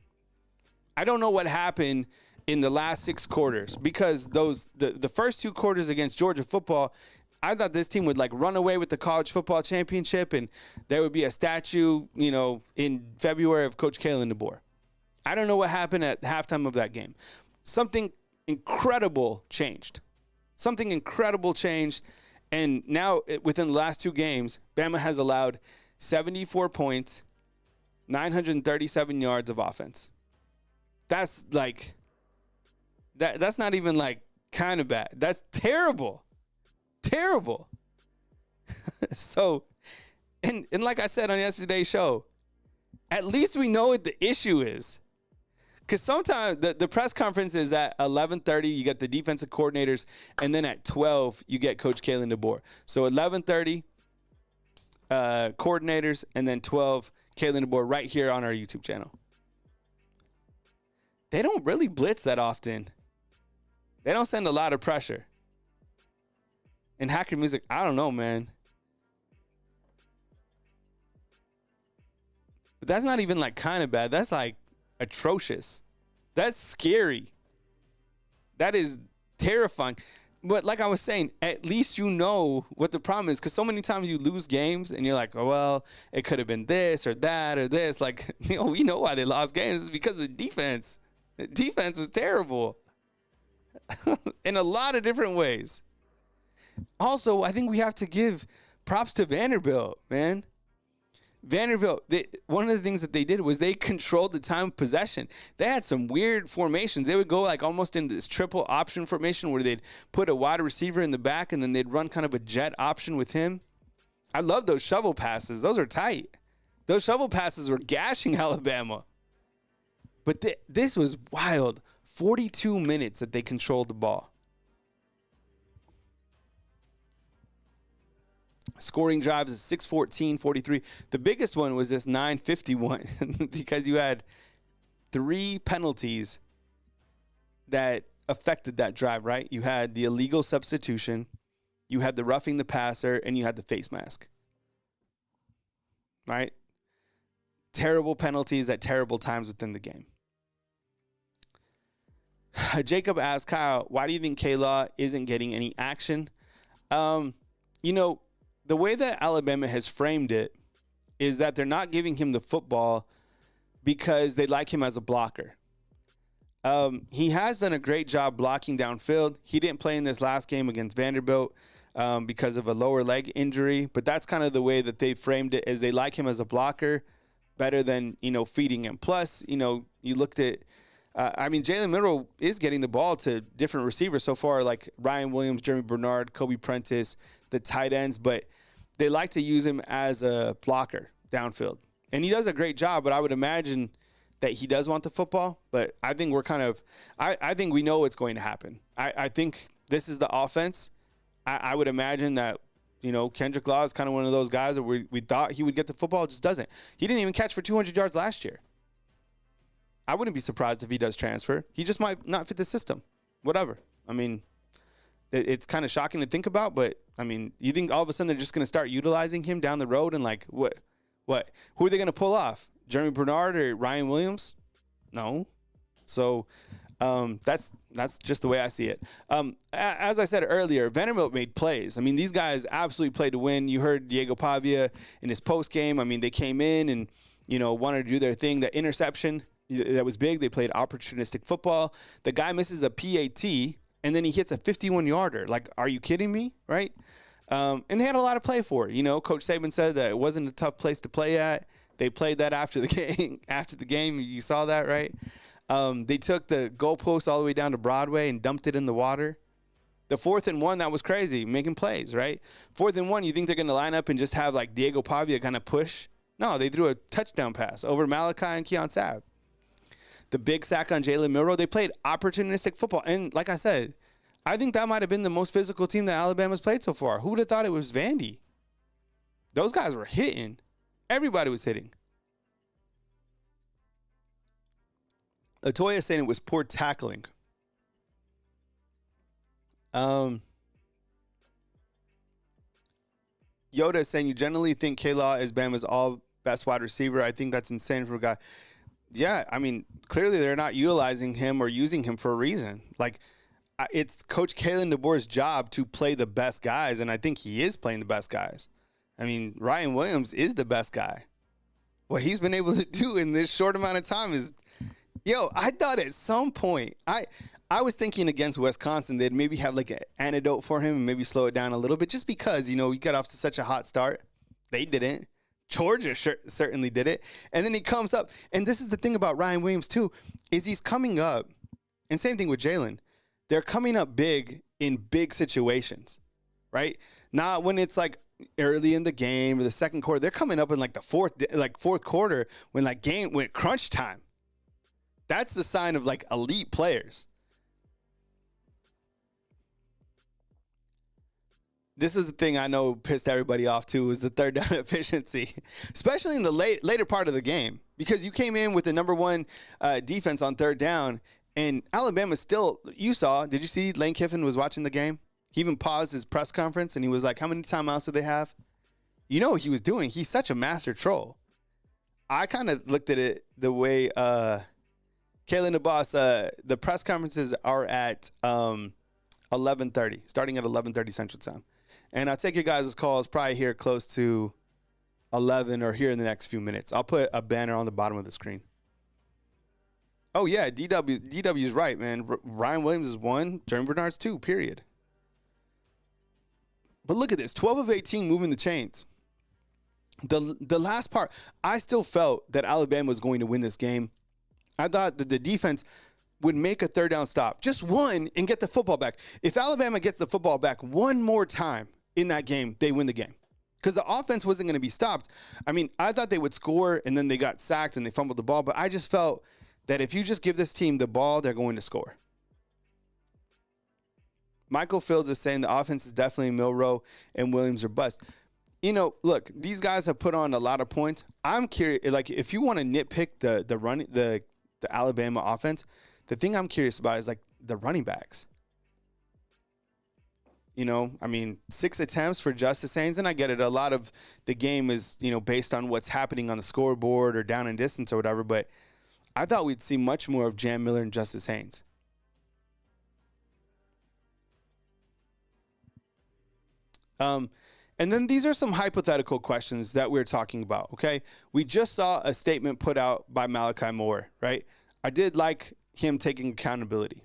[SPEAKER 1] I don't know what happened in the last 6 quarters, because the first 2 quarters against Georgia football, I thought this team would like run away with the college football championship, and there would be a statue, in February of Coach Kalen Deboer. I don't know what happened at halftime of that game. Something incredible changed. And now within the last 2 games, Bama has allowed 74 points, 937 yards of offense. That's like that's not even like kind of bad. That's terrible. So, and like I said on yesterday's show, at least we know what the issue is. Because sometimes the press conference is at 11:30, you get the defensive coordinators, and then at 12, you get Coach Kalen Deboer. So 11:30, coordinators, and then 12, Kalen Deboer right here on our YouTube channel. They don't really blitz that often. They don't send a lot of pressure. And Hacker Music, I don't know, man. But that's not even like kind of bad. That's like atrocious. That's scary. That is terrifying. But like I was saying, at least you know what the problem is, because so many times you lose games and you're like, oh, well, it could have been this or that or this. Like, we know why they lost games. It's because of the defense. The defense was terrible in a lot of different ways. Also, I think we have to give props to Vanderbilt, man. Vanderbilt, one of the things that they did was they controlled the time of possession. They had some weird formations. They would go like almost into this triple option formation where they'd put a wide receiver in the back and then they'd run kind of a jet option with him. I love those shovel passes. Those are tight. Those shovel passes were gashing Alabama. But this was wild. 42 minutes that they controlled the ball. Scoring drives is 6:14, 43. The biggest one was this 9:51 because you had 3 penalties that affected that drive, right? You had the illegal substitution, you had the roughing the passer, and you had the face mask, right? Terrible penalties at terrible times within the game. Jacob asked, Kyle, why do you think K-Law isn't getting any action? The way that Alabama has framed it is that they're not giving him the football because they like him as a blocker. He has done a great job blocking downfield. He didn't play in this last game against Vanderbilt because of a lower leg injury, but that's kind of the way that they framed it, is they like him as a blocker better than, feeding him. Plus, you looked at Jalen Milroe is getting the ball to different receivers so far, like Ryan Williams, Jeremy Bernard, Kobe Prentice, the tight ends, but they like to use him as a blocker downfield. And he does a great job, but I would imagine that he does want the football. But I think I think we know what's going to happen. I think this is the offense. I would imagine that, Kendrick Law is kind of one of those guys that we thought he would get the football, just doesn't. He didn't even catch for 200 yards last year. I wouldn't be surprised if he does transfer. He just might not fit the system. Whatever. It's kind of shocking to think about, but, you think all of a sudden they're just going to start utilizing him down the road and, like, what? Who are they going to pull off? Jeremy Bernard or Ryan Williams? No. So that's just the way I see it. As I said earlier, Vanderbilt made plays. These guys absolutely played to win. You heard Diego Pavia in his postgame. They came in and, wanted to do their thing. The interception, that was big. They played opportunistic football. The guy misses a PAT, and then he hits a 51-yarder. Like, are you kidding me? Right? And they had a lot of play for it. Coach Saban said that it wasn't a tough place to play at. They played that after the game. After the game, you saw that, right? They took the goalpost all the way down to Broadway and dumped it in the water. The 4th and 1, that was crazy, making plays, right? 4th and 1, you think they're going to line up and just have, like, Diego Pavia kind of push? No, they threw a touchdown pass over Malachi and Keon Sabb. The big sack on Jalen Milroe, they played opportunistic football. And like I said, I think that might have been the most physical team that Alabama's played so far. Who would have thought it was Vandy? Those guys were hitting. Everybody was hitting. Latoya saying it was poor tackling. Yoda is saying you generally think K-Law is Bama's all best wide receiver. I think that's insane for a guy. Yeah, I mean, clearly they're not utilizing him or using him for a reason. Like, it's Coach Kalen Deboer's job to play the best guys, and I think he is playing the best guys. I mean, Ryan Williams is the best guy. What he's been able to do in this short amount of time is, I thought at some point, I was thinking against Wisconsin, they'd maybe have like an antidote for him and maybe slow it down a little bit just because, he got off to such a hot start. They didn't. Georgia certainly did it. And then he comes up. And this is the thing about Ryan Williams, too, is he's coming up. And same thing with Jalen. They're coming up big in big situations, right? Not when it's like early in the game or the second quarter. They're coming up in like the fourth quarter when crunch time. That's the sign of like elite players. This is the thing I know pissed everybody off too, is the third down efficiency, especially in the later part of the game, because you came in with the number one defense on third down, and Alabama still, did you see Lane Kiffin was watching the game? He even paused his press conference, and he was like, how many timeouts do they have? You know what he was doing? He's such a master troll. I kind of looked at it the way Kalen Deboer, the press conferences are at 11:30, starting at 11:30 Central Time. And I'll take your guys' calls probably here close to 11 or here in the next few minutes. I'll put a banner on the bottom of the screen. Oh, yeah, DW's right, man. Ryan Williams is 1, Jeremy Bernard's 2, period. But look at this, 12 of 18 moving the chains. The last part, I still felt that Alabama was going to win this game. I thought that the defense would make a third down stop, just one, and get the football back. If Alabama gets the football back one more time in that game, they win the game. Because the offense wasn't going to be stopped. I mean, I thought they would score, and then they got sacked and they fumbled the ball, but I just felt that if you just give this team the ball, they're going to score. Michael Fields is saying the offense is definitely Milroe and Williams are bust. Look, these guys have put on a lot of points. I'm curious, like, if you want to nitpick the Alabama offense, the thing I'm curious about is like the running backs. 6 attempts for Justice Haynes, and I get it. A lot of the game is, based on what's happening on the scoreboard or down in distance or whatever, but I thought we'd see much more of Jam Miller and Justice Haynes. And then these are some hypothetical questions that we're talking about, okay? We just saw a statement put out by Malachi Moore, right? I did like him taking accountability.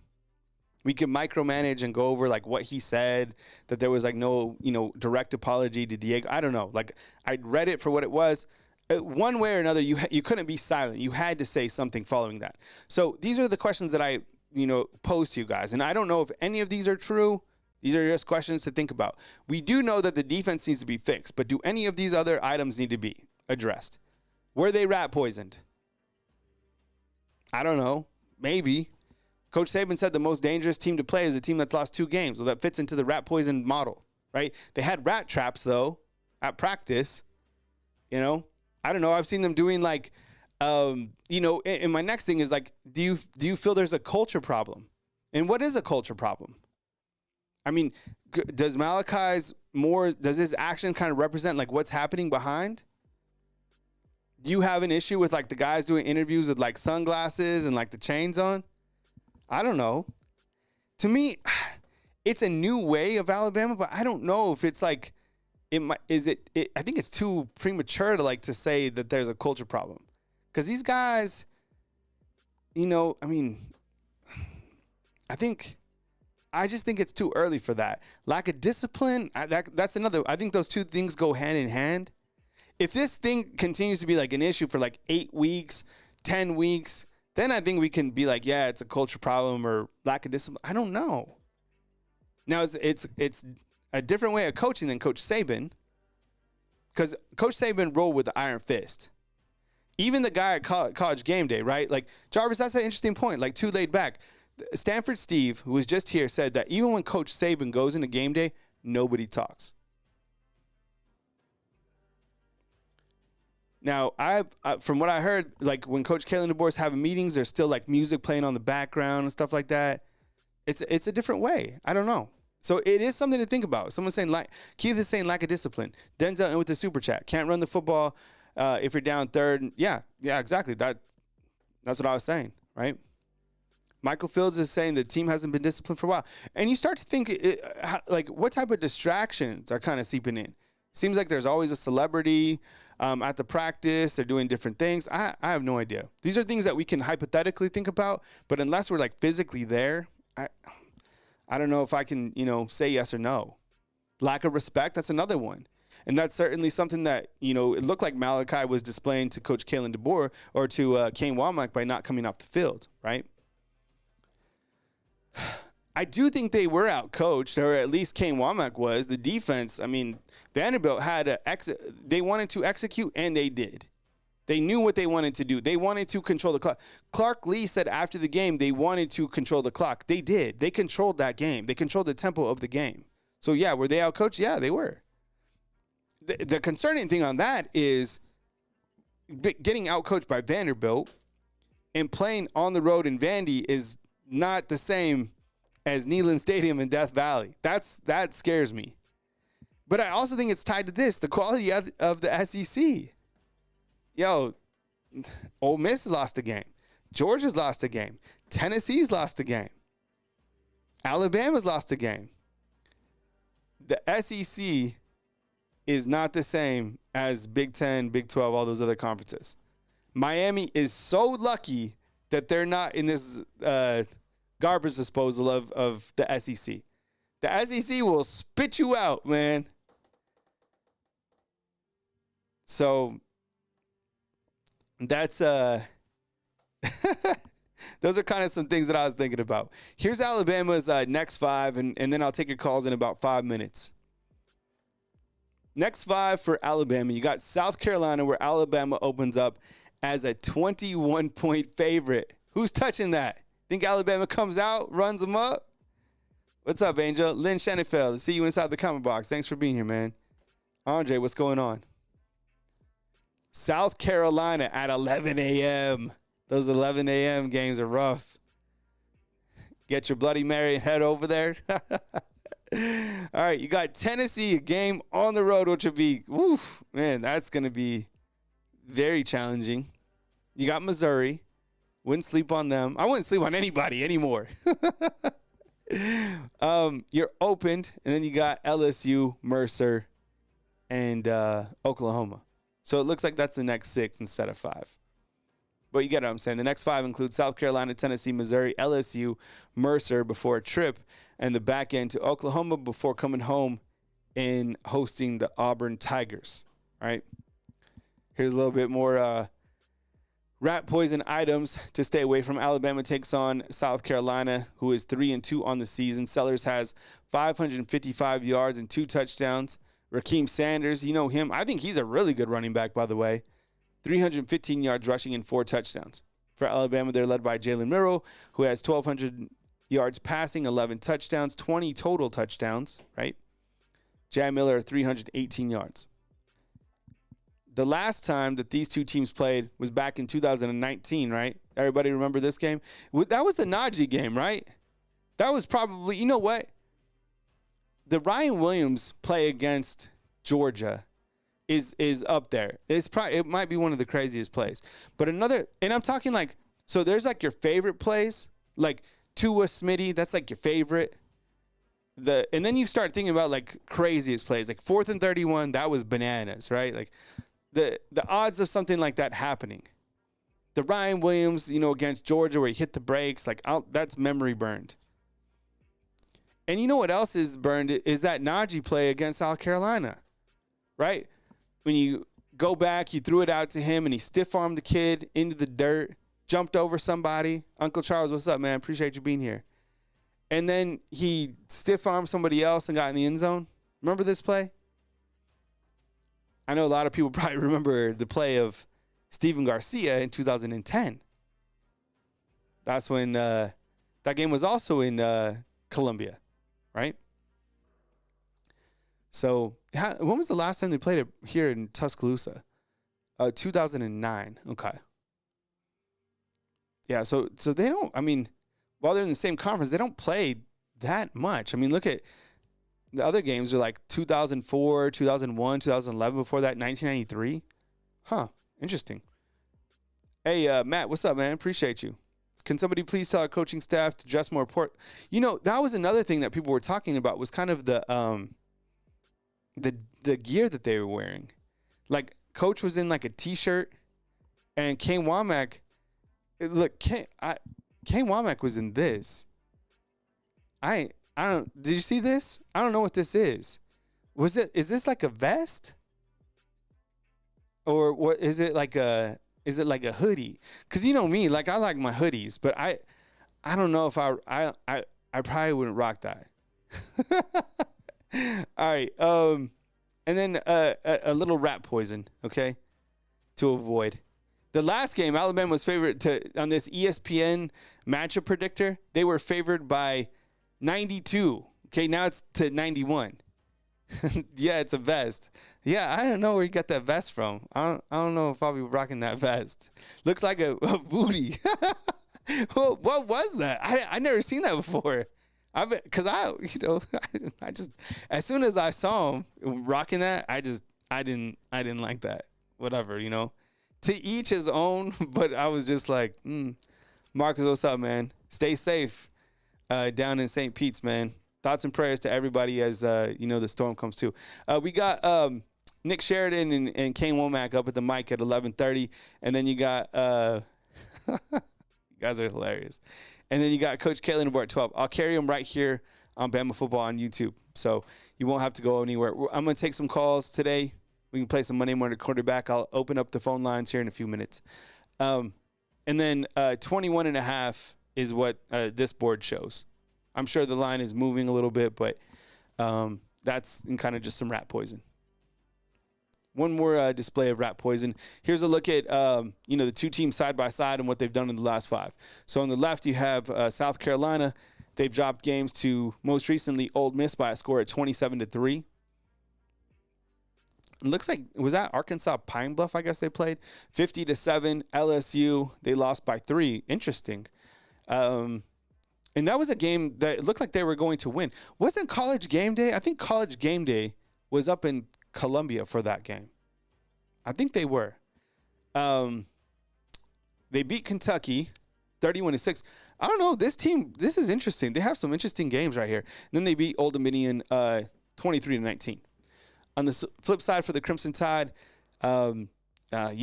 [SPEAKER 1] We could micromanage and go over like what he said, that there was like no, direct apology to Diego. I don't know. Like, I read it for what it was. One way or another, you couldn't be silent. You had to say something following that. So these are the questions that I, pose to you guys. And I don't know if any of these are true. These are just questions to think about. We do know that the defense needs to be fixed, but do any of these other items need to be addressed? Were they rat poisoned? I don't know. Maybe. Coach Saban said the most dangerous team to play is a team that's lost 2 games. Well, that fits into the rat poison model, right? They had rat traps, though, at practice. I don't know. I've seen them doing like, and my next thing is like, do you feel there's a culture problem? And what is a culture problem? I mean, does does his action kind of represent like what's happening behind? Do you have an issue with like the guys doing interviews with like sunglasses and like the chains on? I don't know. To me, it's a new way of Alabama, but I don't know if it's like, I think it's too premature to say that there's a culture problem. Because these guys, I just think it's too early for that. Lack of discipline, that's another. I think those two things go hand in hand. If this thing continues to be like an issue for like 8 weeks, 10 weeks, then I think we can be like, yeah, it's a culture problem or lack of discipline. I don't know. Now, it's a different way of coaching than Coach Saban, because Coach Saban rolled with the iron fist. Even the guy at College Game Day, right? Like, Jarvis, that's an interesting point, like too laid back. Stanford Steve, who was just here, said that even when Coach Saban goes into game day, nobody talks. Now, from what I heard, like when Coach Kalen Deboer is having meetings, there's still like music playing on the background and stuff like that. It's a different way. I don't know. So it is something to think about. Someone's saying Keith is saying lack of discipline. Denzel in with the super chat. Can't run the football if you're down third. Yeah, exactly. That's what I was saying, right? Michael Fields is saying the team hasn't been disciplined for a while. And you start to think, like, what type of distractions are kind of seeping in? Seems like there's always a celebrity at the practice. They're doing different things. I have no idea. These are things that we can hypothetically think about, but unless we're, like, physically there, I don't know if I can, say yes or no. Lack of respect, that's another one. And that's certainly something that, it looked like Malachi was displaying to Coach Kalen Deboer or to Kane Womack by not coming off the field, right? I do think they were out-coached, or at least Kane Womack was. The defense, Vanderbilt they wanted to execute, and they did. They knew what they wanted to do. They wanted to control the clock. Clark Lee said after the game they wanted to control the clock. They did. They controlled that game. They controlled the tempo of the game. So, yeah, were they out-coached? Yeah, they were. The concerning thing on that is getting out-coached by Vanderbilt and playing on the road in Vandy is not the same as Neyland Stadium in Death Valley. That scares me. But I also think it's tied to this, the quality of the SEC. Yo, Ole Miss has lost a game. Georgia's lost a game. Tennessee's lost a game. Alabama's lost a game. The SEC is not the same as Big 10, Big 12, all those other conferences. Miami is so lucky that they're not in this garbage disposal of the SEC. The SEC will spit you out, man. So that's those are kind of some things that I was thinking about. Here's Alabama's next five, and then I'll take your calls in about 5 minutes. Next five for Alabama. You got South Carolina, where Alabama opens up as a 21-point favorite. Who's touching that? Think Alabama comes out, runs them up? What's up, Angel? Lynn Shenefeld, see you inside the comment box. Thanks for being here, man. Andre, what's going on? South Carolina at 11 a.m. Those 11 a.m. games are rough. Get your Bloody Mary and head over there. All right, you got Tennessee, a game on the road, which would be, man, that's going to be very challenging. You got Missouri. Wouldn't sleep on them. I wouldn't sleep on anybody anymore. You're opened, and then you got LSU, Mercer, and Oklahoma. So it looks like that's the next six instead of five. But you get what I'm saying. The next five include South Carolina, Tennessee, Missouri, LSU, Mercer before a trip, and the back end to Oklahoma before coming home and hosting the Auburn Tigers. All right. Here's a little bit more rat poison items to stay away from. Alabama takes on South Carolina, who is 3-2 on the season. Sellers has 555 yards and 2 touchdowns. Raheem Sanders, you know him. I think he's a really good running back, by the way. 315 yards rushing and 4 touchdowns. For Alabama, they're led by Jalen Milroe, who has 1,200 yards passing, 11 touchdowns, 20 total touchdowns, right? Jam Miller, 318 yards. The last time that these two teams played was back in 2019, right? Everybody remember this game? That was the Najee game, right? That was probably, you know what? The Ryan Williams play against Georgia is up there. It might be one of the craziest plays. But another, and I'm talking like, so there's like your favorite plays, like Tua Smitty, that's like your favorite. And then you start thinking about like craziest plays, like 4th and 31, that was bananas, right? Like the odds of something like that happening. The Ryan Williams, against Georgia where he hit the brakes, like that's memory burned. And you know what else is burned is that Najee play against South Carolina, right? When you go back, you threw it out to him, and he stiff-armed the kid into the dirt, jumped over somebody. Uncle Charles, what's up, man? Appreciate you being here. And then he stiff-armed somebody else and got in the end zone. Remember this play? I know a lot of people probably remember the play of Steven Garcia in 2010. That's when that game was also in Columbia, right? So when was the last time they played it here in Tuscaloosa? 2009. Okay. Yeah, so they don't, while they're in the same conference, they don't play that much. Look at the other games are like 2004, 2001, 2011, before that, 1993. Huh, interesting. Hey, Matt, what's up, man? Appreciate you. Can somebody please tell our coaching staff to dress more important? That was another thing that people were talking about was kind of the gear that they were wearing. Like, Coach was in like a T-shirt, and Kane Womack. Look, Kane Womack was in this. I don't. Did you see this? I don't know what this is. Is this like a vest? Or what is it like a? Is it like a hoodie? Because you know me, like I like my hoodies, but I don't know if I probably wouldn't rock that. All right. And then a little rat poison, okay, to avoid. The last game, Alabama was favored on this ESPN matchup predictor. They were favored by 92. Okay, now it's to 91. Yeah, it's a vest. Yeah, I don't know where you got that vest from. I don't know if I'll be rocking that vest. Looks like a booty. Well, what was that? I never seen that before. I just as soon as I saw him rocking that, I didn't like that. Whatever, To each his own, but I was just like, Marcus, what's up, man? Stay safe down in St. Pete's, man. Thoughts and prayers to everybody as the storm comes too. We got Nick Sheridan and Kane Womack up at the mic at 11:30, and then you got you guys are hilarious. And then you got Coach Kalen Deboer at 12. I'll carry him right here on Bama Football on YouTube, so you won't have to go anywhere. I'm going to take some calls today. We can play some Monday morning quarterback. I'll open up the phone lines here in a few minutes. And then 21.5 is what this board shows. I'm sure the line is moving a little bit, but that's kind of just some rat poison. One more display of rat poison. Here's a look at, the two teams side by side and what they've done in the last 5. So on the left, you have South Carolina. They've dropped games to most recently Ole Miss by a score at 27-3. It looks like, was that Arkansas Pine Bluff, I guess they played? 50-7. LSU, they lost by 3. Interesting. And that was a game that it looked like they were going to win. Wasn't College Game Day? I think College Game Day was up in Columbia for that game. I think they were. They beat Kentucky 31-6. I don't know. This team, this is interesting. They have some interesting games right here. And then they beat Old Dominion 23-19. On the flip side for the Crimson Tide, you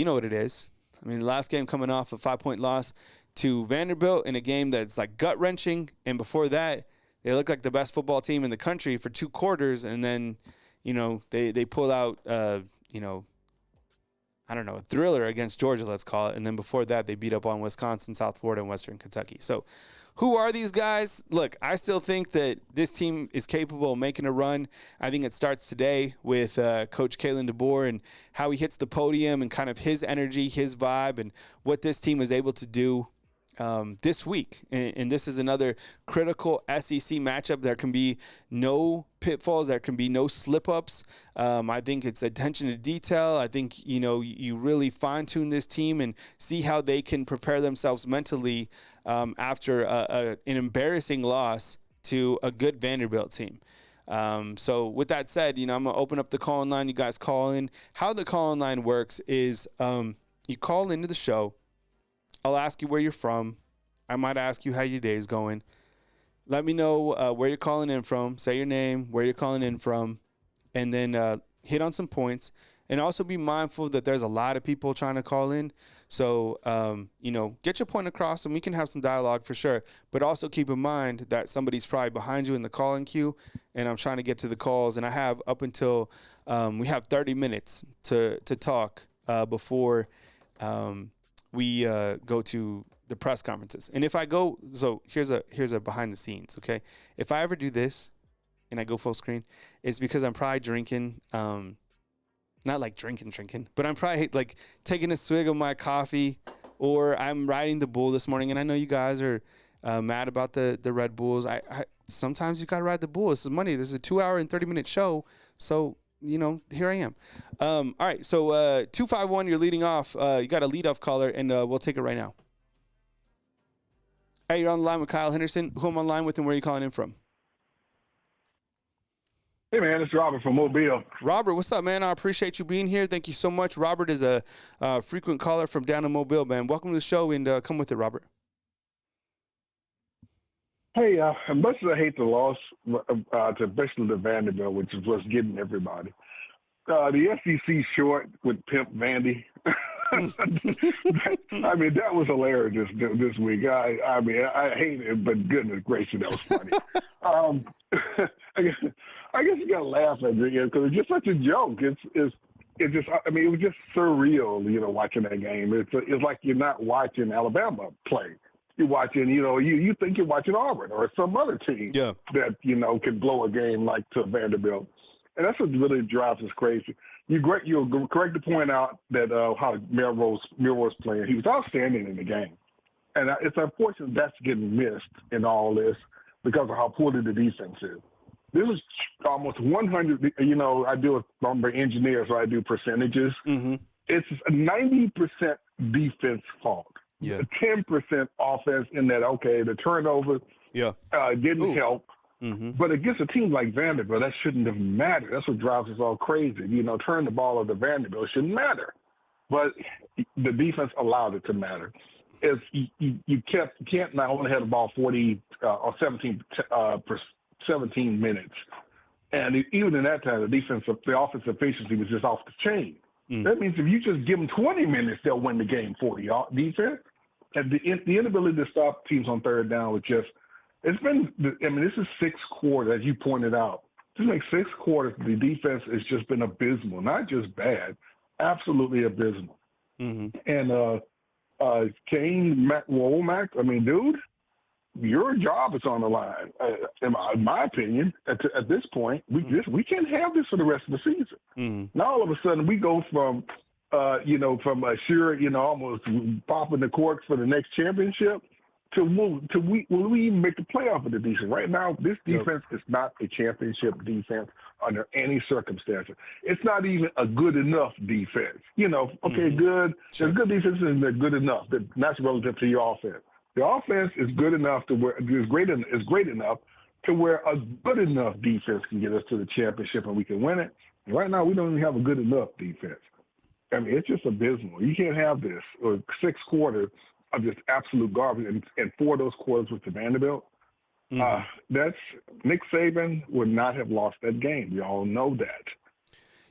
[SPEAKER 1] know what it is. I mean, the last game coming off a 5-point loss to Vanderbilt in a game that's like gut-wrenching. And before that, they looked like the best football team in the country for 2 quarters. And then, they pulled out, I don't know, a thriller against Georgia, let's call it. And then before that, they beat up on Wisconsin, South Florida, and Western Kentucky. So who are these guys? Look, I still think that this team is capable of making a run. I think it starts today with Coach Kalen Deboer and how he hits the podium and kind of his energy, his vibe, and what this team is able to do this week. And this is another critical SEC matchup. There can be no pitfalls. There can be no slip-ups. I think it's attention to detail. I think, you really fine-tune this team and see how they can prepare themselves mentally after an embarrassing loss to a good Vanderbilt team. So with that said, I'm going to open up the call-in line. You guys call in. How the call-in line works is you call into the show. I'll ask you where you're from. I might ask you how your day is going. Let me know where you're calling in from. Say your name, where you're calling in from, and then hit on some points. And also be mindful that there's a lot of people trying to call in. So, get your point across and we can have some dialogue for sure. But also keep in mind that somebody's probably behind you in the calling queue, and I'm trying to get to the calls. And I have up until we have 30 minutes to talk before we go to the press conferences. And if I go, so here's a behind the scenes, okay? If I ever do this and I go full screen, it's because I'm probably drinking, not like drinking, but I'm probably like taking a swig of my coffee, or I'm riding the bull this morning. And I know you guys are mad about the Red Bulls. I sometimes you got to ride the bull. This is Monday. This is a 2-hour and 30-minute show. So, here I am. All right, so 251, you're leading off. You got a leadoff caller, and we'll take it right now. Hey, you're on the line with Kyle Henderson. Who am I on the line with, and where are you calling in from?
[SPEAKER 2] Hey, man, it's Robert from Mobile.
[SPEAKER 1] Robert, what's up, man? I appreciate you being here. Thank you so much. Robert is a frequent caller from down in Mobile, man. Welcome to the show, and come with it, Robert.
[SPEAKER 2] Hey, as much as I hate the loss to basically the Vanderbilt, which is what's getting everybody, the SEC short with Pimp Vandy. I mean, that was hilarious this week. I mean, I hate it, but goodness gracious, that was funny. I guess you got to laugh at it because it's just such a joke. It's just, I mean, it was just surreal, watching that game. It's like you're not watching Alabama play. You're watching, you think you're watching Auburn or some other team that, can blow a game like to Vanderbilt. And that's what really drives us crazy. You're correct to point out that how Milroe's playing. He was outstanding in the game. And it's unfortunate that's getting missed in all this because of how poorly the defense is. This is almost 100, I deal with number engineers, so I do percentages. Mm-hmm. It's a 90% defense fault. Yeah. 10% offense in that, okay, the turnover didn't help. Mm-hmm. But against a team like Vanderbilt, that shouldn't have mattered. That's what drives us all crazy. Turn the ball over to Vanderbilt shouldn't matter. But the defense allowed it to matter. You can't not only have the ball 40 or 17 minutes. And even in that time, the offensive efficiency was just off the chain. Mm. That means if you just give them 20 minutes, they'll win the game 40 defense. And the inability to stop teams on third down was just, this is 6 quarters, as you pointed out. This makes 6 quarters, the defense has just been abysmal, not just bad, absolutely abysmal. Mm-hmm. And Kane Womack, I mean, dude, your job is on the line. In my opinion, at this point, we can't have this for the rest of the season. Mm-hmm. Now all of a sudden we go from almost popping the cork for the next championship to will we even make the playoff of the defense? Right now, this defense is not a championship defense under any circumstances. It's not even a good enough defense. Good. Sure. There's good defense and they're good enough. That's relative to your offense. The offense is good enough to where is great enough to where a good enough defense can get us to the championship and we can win it. And right now, we don't even have a good enough defense. I mean, it's just abysmal. You can't have this or 6 quarters of just absolute garbage, and 4 of those quarters with the Vanderbilt. Mm-hmm. That's Nick Saban would not have lost that game. We all know that.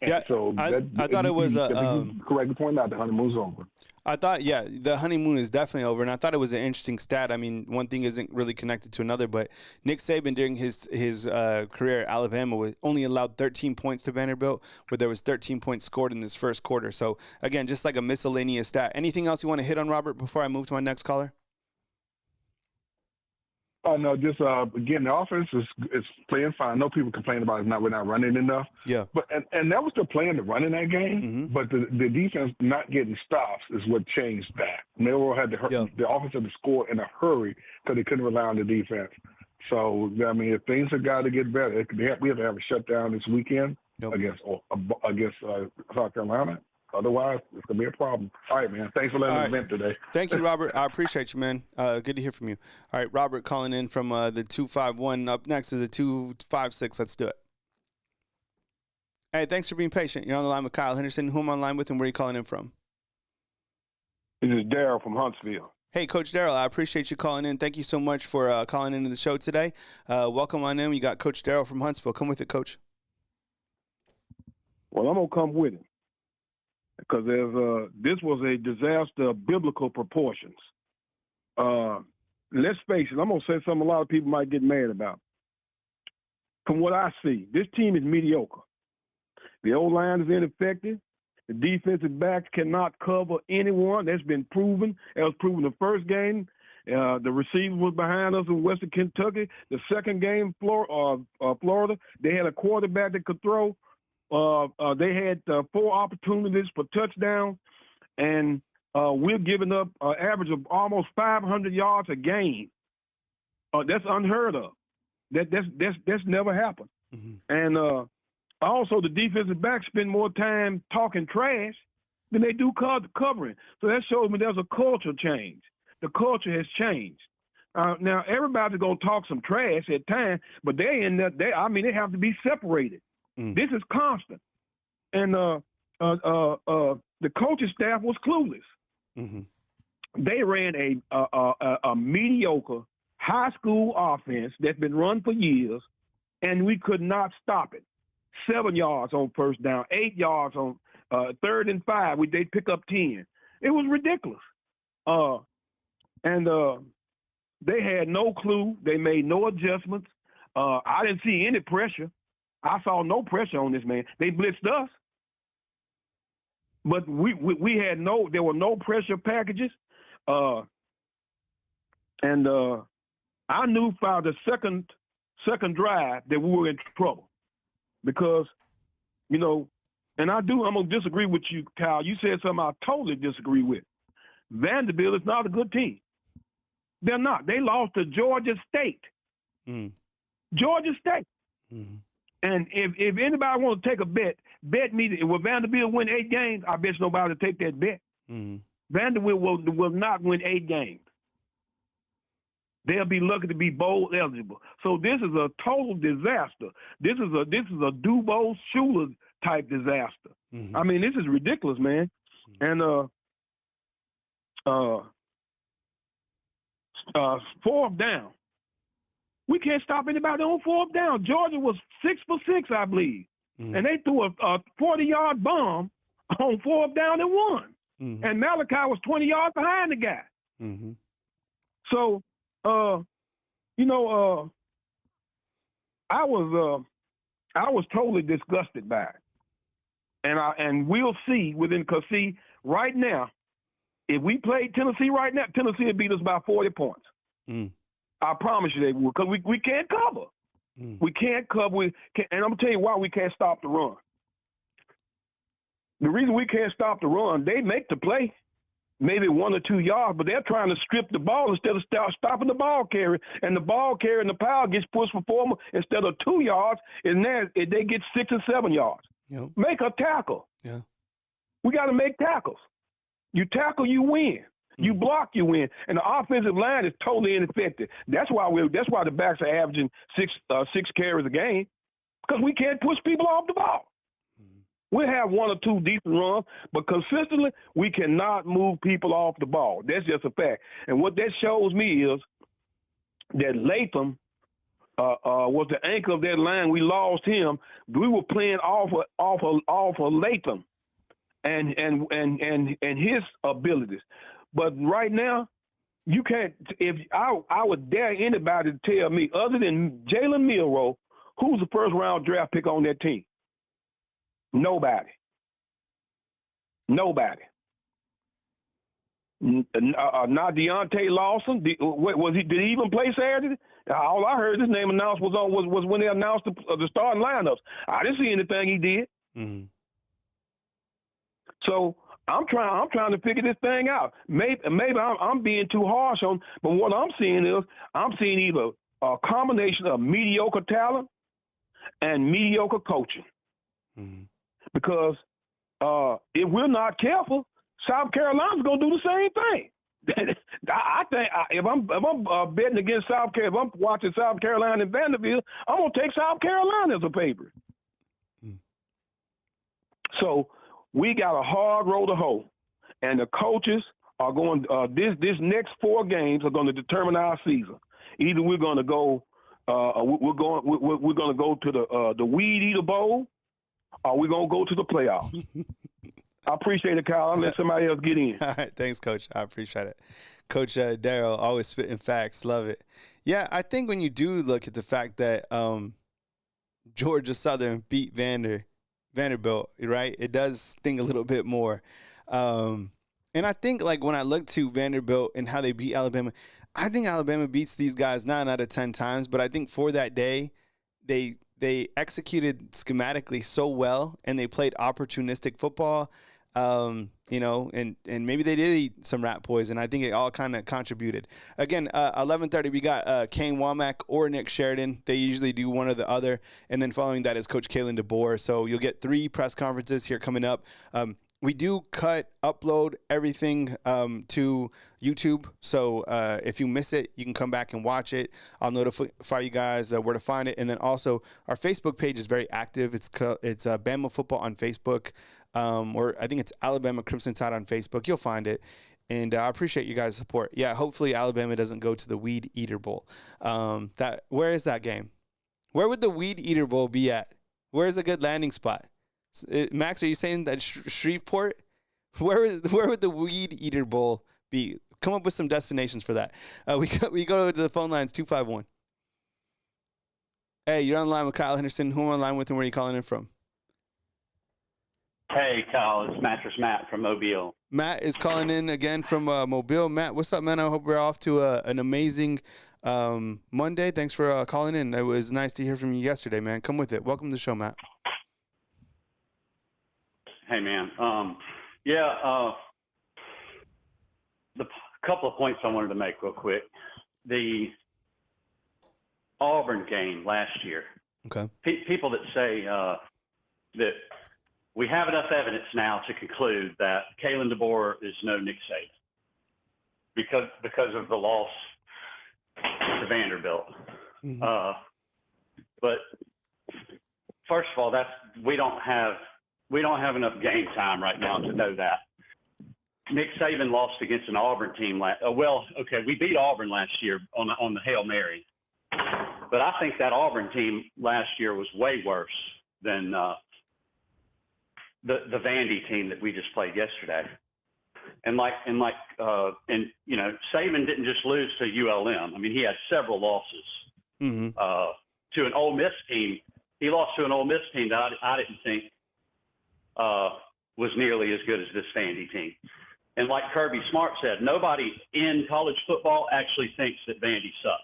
[SPEAKER 2] And so
[SPEAKER 1] I thought it was
[SPEAKER 2] correct point out the honeymoon's over.
[SPEAKER 1] I thought, the honeymoon is definitely over, and I thought it was an interesting stat. I mean, one thing isn't really connected to another, but Nick Saban during his career at Alabama only allowed 13 points to Vanderbilt, where there was 13 points scored in this first quarter. So, again, just like a miscellaneous stat. Anything else you want to hit on, Robert, before I move to my next caller?
[SPEAKER 2] No, just again, the offense is playing fine. I know people complain about we're not running enough. Yeah. But and that was the plan to run in that game. Mm-hmm. But the defense not getting stops is what changed that. Milroe had the offense had to score in a hurry because they couldn't rely on the defense. So I mean, if things have got to get better, we have to have a shutdown this weekend against South Carolina. Otherwise, it's going to be a problem. All right, man. Thanks for letting me vent today.
[SPEAKER 1] Thank you, Robert. I appreciate you, man. Good to hear from you. All right, Robert calling in from the 251. Up next is a 256. Let's do it. Hey, thanks for being patient. You're on the line with Kyle Henderson. Who am I on the line with and where are you calling in from?
[SPEAKER 3] This is Daryl from Huntsville.
[SPEAKER 1] Hey, Coach Daryl, I appreciate you calling in. Thank you so much for calling into the show today. Welcome on in. We got Coach Daryl from Huntsville. Come with it, Coach.
[SPEAKER 3] Well, I'm going to come with it. Because this was a disaster of biblical proportions. Let's face it, I'm going to say something a lot of people might get mad about. From what I see, this team is mediocre. The O-line is ineffective. The defensive backs cannot cover anyone. That's been proven. That was proven the first game. The receiver was behind us in Western Kentucky. The second game, Florida, they had a quarterback that could throw. They had 4 opportunities for touchdowns, and we're giving up an average of almost 500 yards a game. That's unheard of. That's never happened. Mm-hmm. And also, the defensive backs spend more time talking trash than they do covering. So that shows me there's a culture change. The culture has changed. Now everybody's gonna talk some trash at times, but they have to be separated. This is constant. And the coaching staff was clueless. They ran a mediocre high school offense that's been run for years, and we could not stop it. 7 yards on first down, 8 yards on 3rd and 5. They pick up 10. It was ridiculous. And they had no clue. They made no adjustments. I didn't see any pressure. I saw no pressure on this man. They blitzed us. But we had there were no pressure packages. And I knew by the second drive that we were in trouble because, and I'm going to disagree with you, Kyle. You said something I totally disagree with. Vanderbilt is not a good team. They're not. They lost to Georgia State. Georgia State. And if anybody wants to take a bet me, will Vanderbilt win 8 games? I bet nobody will take that bet. Vanderbilt will not win 8 games. They'll be lucky to be bowl eligible. So this is a total disaster. This is a Dubo Schuler type disaster. I mean, this is ridiculous, man. And 4th down. We can't stop anybody on 4th down. Georgia was 6 for 6, I believe. And they threw a 40-yard bomb on 4th down and won. And Malachi was 20 yards behind the guy. So, I was totally disgusted by it. And we'll see because right now, if we played Tennessee right now, Tennessee would beat us by 40 points. I promise you they will, because we can't cover. We can't cover. And I'm going to tell you why we can't stop the run. The reason we can't stop the run, they make the play, maybe 1 or 2 yards, but they're trying to strip the ball instead of stopping the ball carrier. And the ball carrier and the power gets pushed for 4 instead of 2 yards, and then they get 6 or 7 yards. Make a tackle. We got to make tackles. You tackle, you win. You block, you win. And the offensive line is totally ineffective. That's why the backs are averaging 6 carries a game, because we can't push people off the ball. We'll have 1 or 2 decent runs, but consistently we cannot move people off the ball. That's just a fact. And what that shows me is that Latham was the anchor of that line. We lost him. We were playing off of Latham and his abilities. But right now, you can't. If I would dare anybody to tell me, other than Jalen Milroe, who's the 1st round draft pick on that team? Nobody. Not Deontay Lawson. Did he even play Saturday? All I heard his name announced was when they announced the starting lineups. I didn't see anything he did. So I'm trying to figure this thing out. Maybe I'm being too harsh on, but what I'm seeing is either a combination of mediocre talent and mediocre coaching. Because if we're not careful, South Carolina's gonna do the same thing. I think if I'm betting against South Carolina, if I'm watching South Carolina and Vanderbilt, I'm gonna take South Carolina as a favorite. So we got a hard road to hoe, and the coaches are going. This next 4 games are going to determine our season. Either we're going to go, we're going to go to the Weed Eater Bowl, or we're going to go to the playoffs. I appreciate it, Kyle. I'll let somebody else get in.
[SPEAKER 1] All right, thanks, Coach. I appreciate it. Coach Darryl, always spitting facts. Love it. Yeah, I think when you do look at the fact that Georgia Southern beat Vanderbilt, right? It does sting a little bit more. And I think, like, when I look to Vanderbilt and how they beat Alabama, I think Alabama beats these guys 9 out of 10 times. But I think for that day, they executed schematically so well, and they played opportunistic football, and maybe they did eat some rat poison. I think it all kind of contributed. Again, 11:30, we got Kane Womack or Nick Sheridan. They usually do one or the other. And then following that is Coach Kalen Deboer. So you'll get 3 press conferences here coming up. We do upload everything to YouTube. So if you miss it, you can come back and watch it. I'll notify you guys where to find it. And then also our Facebook page is very active. It's Bama Football on Facebook, or I think it's Alabama Crimson Tide on Facebook. You'll find it. And I appreciate you guys' support. Yeah, hopefully Alabama doesn't go to the Weed Eater Bowl. Where is that game? Where would the Weed Eater Bowl be at? Where's a good landing spot? Max, are you saying that Shreveport? Where would the Weed Eater Bowl be? Come up with some destinations for that. We go to the phone lines, 251. Hey, you're on the line with Kyle Henderson. Who am I on line with and where are you calling in from?
[SPEAKER 4] Hey, Kyle, it's Mattress Matt from Mobile.
[SPEAKER 1] Matt is calling in again from Mobile. Matt, what's up, man? I hope we're off to an amazing Monday. Thanks for calling in. It was nice to hear from you yesterday, man. Come with it. Welcome to the show, Matt.
[SPEAKER 4] Hey, man. The couple of points I wanted to make real quick. The Auburn game last year.
[SPEAKER 1] Okay.
[SPEAKER 4] People that say that we have enough evidence now to conclude that Kalen Deboer is no Nick Saban because of the loss to Vanderbilt.
[SPEAKER 1] Mm-hmm.
[SPEAKER 4] But first of all, we don't have enough game time right now to know that. Nick Saban lost against an Auburn team we beat Auburn last year on the Hail Mary. But I think that Auburn team last year was way worse than the Vandy team that we just played yesterday. And Saban didn't just lose to ULM. I mean, he had several losses to an Ole Miss team. He lost to an Ole Miss team that I didn't think was nearly as good as this Vandy team. And like Kirby Smart said, nobody in college football actually thinks that Vandy sucks.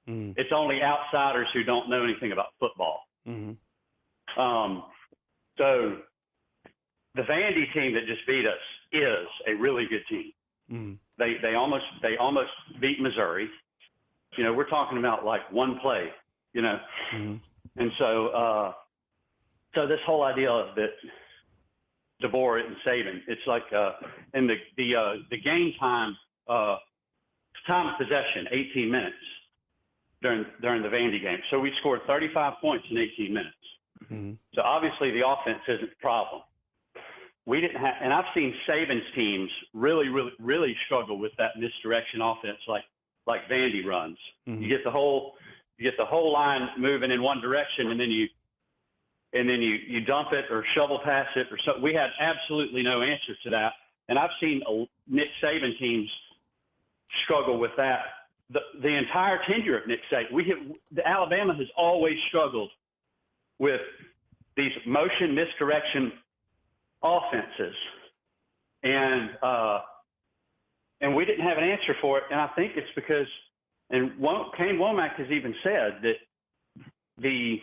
[SPEAKER 1] Mm-hmm.
[SPEAKER 4] It's only outsiders who don't know anything about football.
[SPEAKER 1] Mm-hmm.
[SPEAKER 4] So the Vandy team that just beat us is a really good team. Mm-hmm. They almost beat Missouri. We're talking about like one play.
[SPEAKER 1] Mm-hmm.
[SPEAKER 4] And so this whole idea of that Deboer and Saban, it's like and the game time of possession, 18 minutes during the Vandy game. So we scored 35 points in 18 minutes.
[SPEAKER 1] Mm-hmm.
[SPEAKER 4] So obviously the offense isn't the problem. We didn't have, and I've seen Saban's teams really, really, really struggle with that misdirection offense, like Vandy runs. Mm-hmm. You get the whole line moving in one direction, and then you dump it or shovel pass it or so. We had absolutely no answer to that, and I've seen Nick Saban teams struggle with that. The entire tenure of Nick Saban, Alabama has always struggled with these motion misdirection offenses, and we didn't have an answer for it. And I think it's because, and Kane Womack has even said that he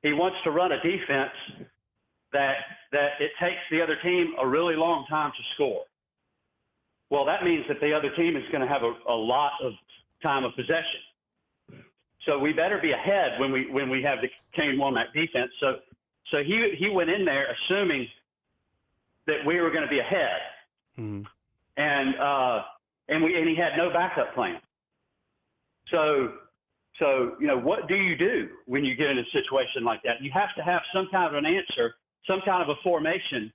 [SPEAKER 4] wants to run a defense that it takes the other team a really long time to score. Well, that means that the other team is going to have a lot of time of possession. So we better be ahead when we have the Kane Womack defense. So he went in there assuming that we were going to be ahead,
[SPEAKER 1] mm-hmm.
[SPEAKER 4] and he had no backup plan. So what do you do when you get in a situation like that? You have to have some kind of an answer, some kind of a formation,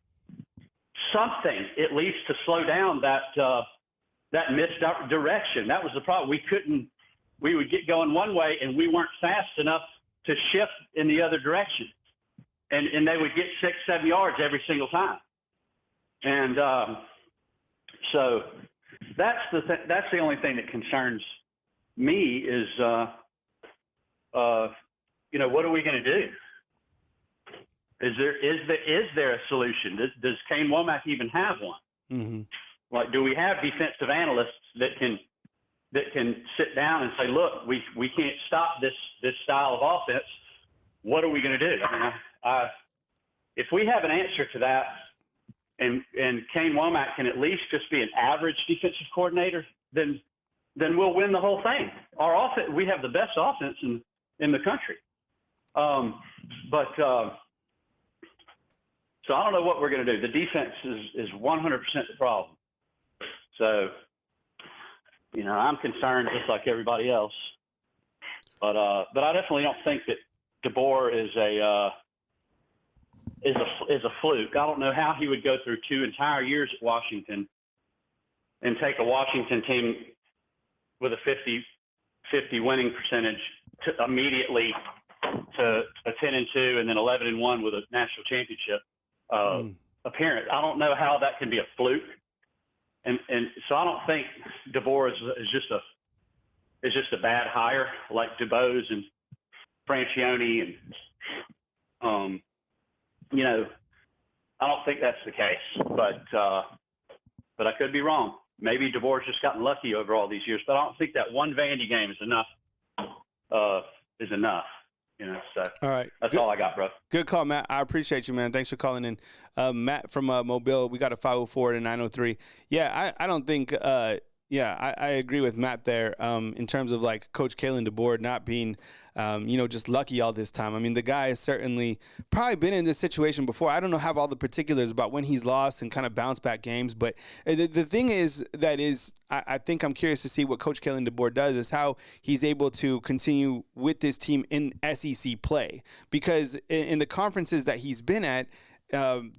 [SPEAKER 4] something at least to slow down that misdirection. That was the problem. We would get going one way and we weren't fast enough to shift in the other direction. And they would get 6-7 yards every single time. And so that's the only thing that concerns me is, what are we going to do? Is there a solution? Does Kane Womack even have one?
[SPEAKER 1] Mm-hmm.
[SPEAKER 4] Like, do we have defensive analysts that can sit down and say, look, we can't stop this style of offense. What are we going to do? I mean, if we have an answer to that, and Kane Womack can at least just be an average defensive coordinator, then we'll win the whole thing. Our offense, we have the best offense in the country. So I don't know what we're going to do. The defense is 100% the problem. So, I'm concerned just like everybody else. But I definitely don't think that Deboer is a fluke. I don't know how he would go through 2 entire years at Washington and take a Washington team with a 50 winning percentage to immediately to a 10-2 and then 11-1 with a national championship appearance. I don't know how that can be a fluke, and so I don't think Deboer is just a bad hire like DuBose and Francione and I don't think that's the case, but I could be wrong. Maybe Deboer's just gotten lucky over all these years, but I don't think that one Vandy game is enough. So
[SPEAKER 1] all right.
[SPEAKER 4] That's all I got, bro.
[SPEAKER 1] Good call, Matt. I appreciate you, man. Thanks for calling in. Matt from Mobile, we got a 504 and a 903. Yeah, I don't think I agree with Matt there in terms of like Coach Kalen Deboer not being, just lucky all this time. I mean, the guy has certainly probably been in this situation before. I don't know have all the particulars about when he's lost and kind of bounce back games. But the thing is I think I'm curious to see what Coach Kalen Deboer does is how he's able to continue with this team in SEC play. Because in the conferences that he's been at,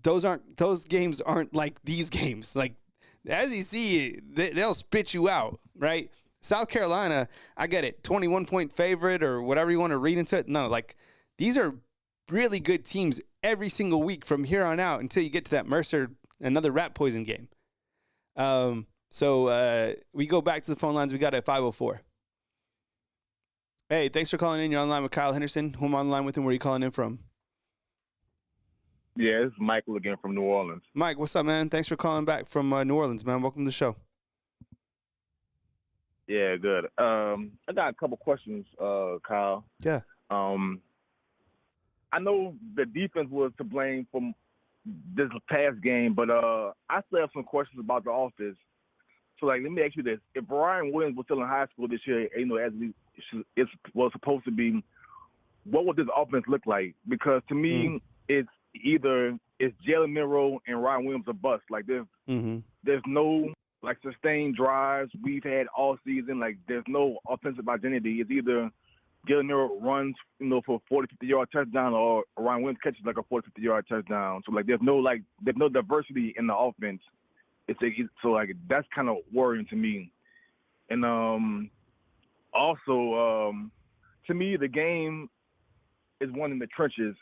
[SPEAKER 1] those games aren't like these games. Like, the SEC, they'll spit you out, right? South Carolina, I get it, 21-point favorite or whatever you want to read into it. No, like these are really good teams every single week from here on out until you get to that Mercer, another rat poison game. So we go back to the phone lines. We got a 504. Hey, thanks for calling in. You're online with Kyle Henderson. Who am I online with and where are you calling in from?
[SPEAKER 5] Yeah, this is Michael again from New Orleans.
[SPEAKER 1] Mike, what's up, man? Thanks for calling back from New Orleans, man. Welcome to the show.
[SPEAKER 5] Yeah, good. I got a couple questions, Kyle.
[SPEAKER 1] Yeah.
[SPEAKER 5] I know the defense was to blame for this past game, but I still have some questions about the offense. So, let me ask you this. If Brian Williams was still in high school this year, as it was supposed to be, what would this offense look like? Because to me, it's Jalen Milroe and Ryan Williams a bust. Like there's no sustained drives we've had all season. Like there's no offensive identity. It's either Jalen Milroe runs, for a 40-50-yard touchdown or Ryan Williams catches like a 40-50-yard touchdown. So there's no diversity in the offense. That's kind of worrying to me. And also to me the game is won in the trenches.